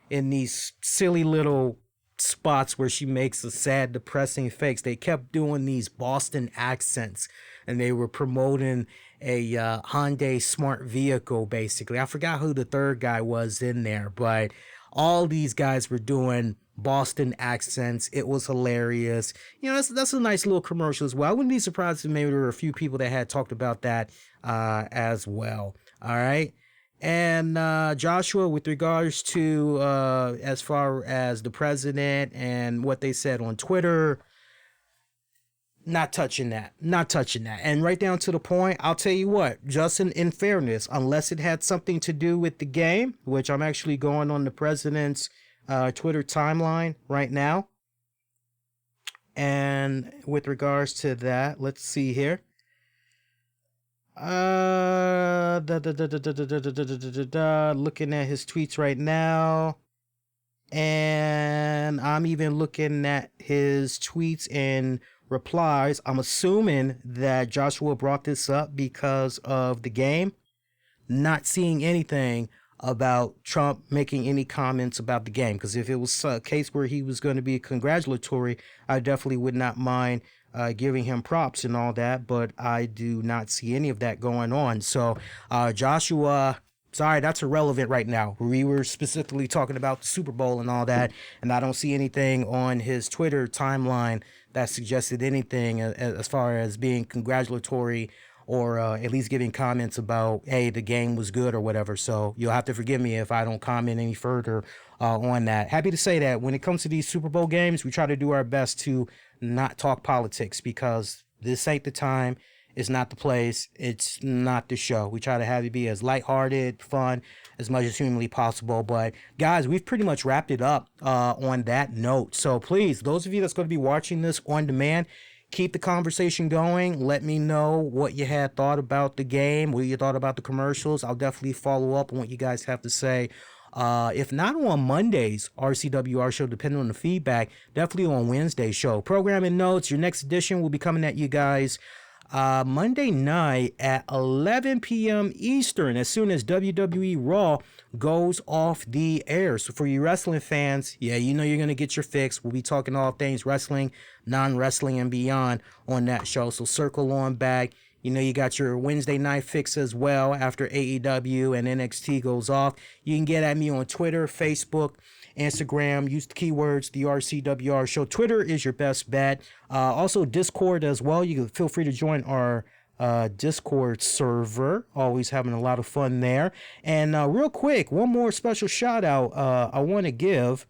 these silly little spots where she makes a sad, depressing face. They kept doing these Boston accents, and they were promoting a Hyundai smart vehicle, basically. I forgot who the third guy was in there, but all these guys were doing Boston accents. It was hilarious. You know, that's a nice little commercial as well. I wouldn't be surprised if maybe there were a few people that had talked about that as well. All right. And Joshua, with regards to as far as the president and what they said on Twitter, not touching that. And right down to the point, I'll tell you what, Justin, in fairness, unless it had something to do with the game, which I'm actually going on the president's Twitter timeline right now. And with regards to that, let's see here. Looking at his tweets right now. And I'm even looking at his tweets and replies. I'm assuming that Joshua brought this up because of the game. Not seeing anything about Trump making any comments about the game. Because if it was a case where he was going to be congratulatory, I definitely would not mind giving him props and all that. But I do not see any of that going on. So Joshua, Sorry, that's irrelevant right now. We were specifically talking about the Super Bowl and all that, and I don't see anything on his Twitter timeline that suggested anything as far as being congratulatory or at least giving comments about, hey, the game was good or whatever. So you'll have to forgive me if I don't comment any further on that. Happy to say that when it comes to these Super Bowl games, we try to do our best to not talk politics because this ain't the time. It's not the place. It's not the show. We try to have it be as lighthearted, fun, as much as humanly possible. But guys, we've pretty much wrapped it up on that note. So please, those of you that's going to be watching this on demand, keep the conversation going. Let me know what you had thought about the game, what you thought about the commercials. I'll definitely follow up on what you guys have to say. If not on Monday's RCWR show, depending on the feedback, definitely on Wednesday's show. Programming notes, your next edition will be coming at you guys Monday night at 11 p.m. Eastern, as soon as WWE Raw goes off the air. So for you wrestling fans, yeah, you know you're going to get your fix. We'll be talking all things wrestling, non-wrestling, and beyond on that show. So circle on back. You know, you got your Wednesday night fix as well after AEW and NXT goes off. You can get at me on Twitter, Facebook, Instagram. Use the keywords, the RCWR Show. Twitter is your best bet. Also, Discord as well. You can feel free to join our Discord server. Always having a lot of fun there. And real quick, one more special shout out I want to give.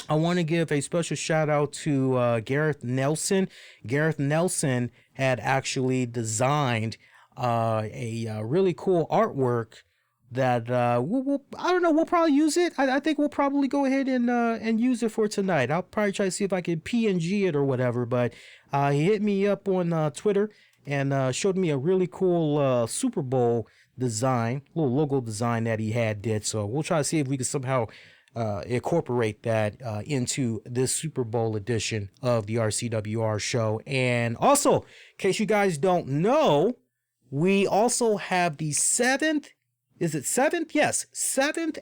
I want to give a special shout out to Gareth Nelson. Gareth Nelson had actually designed a really cool artwork that we'll I don't know, we'll probably use it. I think we'll probably go ahead and use it for tonight. I'll probably try to see if I can PNG it or whatever, but he hit me up on Twitter and showed me a really cool Super Bowl design, little logo design that he did. So we'll try to see if we can somehow incorporate that into this Super Bowl edition of the RCWR show. And also, in case you guys don't know, we also have the seventh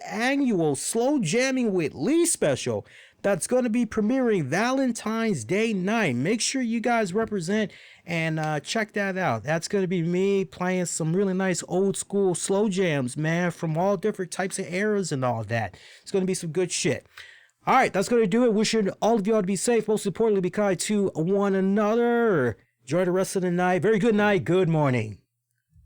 annual Slow Jamming with Lee special that's going to be premiering Valentine's Day night. Make sure you guys represent and check that out. That's going to be me playing some really nice old school slow jams, man, from all different types of eras and all that. It's going to be some good shit. All right, that's going to do it. Wishing all of y'all to be safe. Most importantly, be kind to one another. Enjoy the rest of the night. Very good night. Good morning.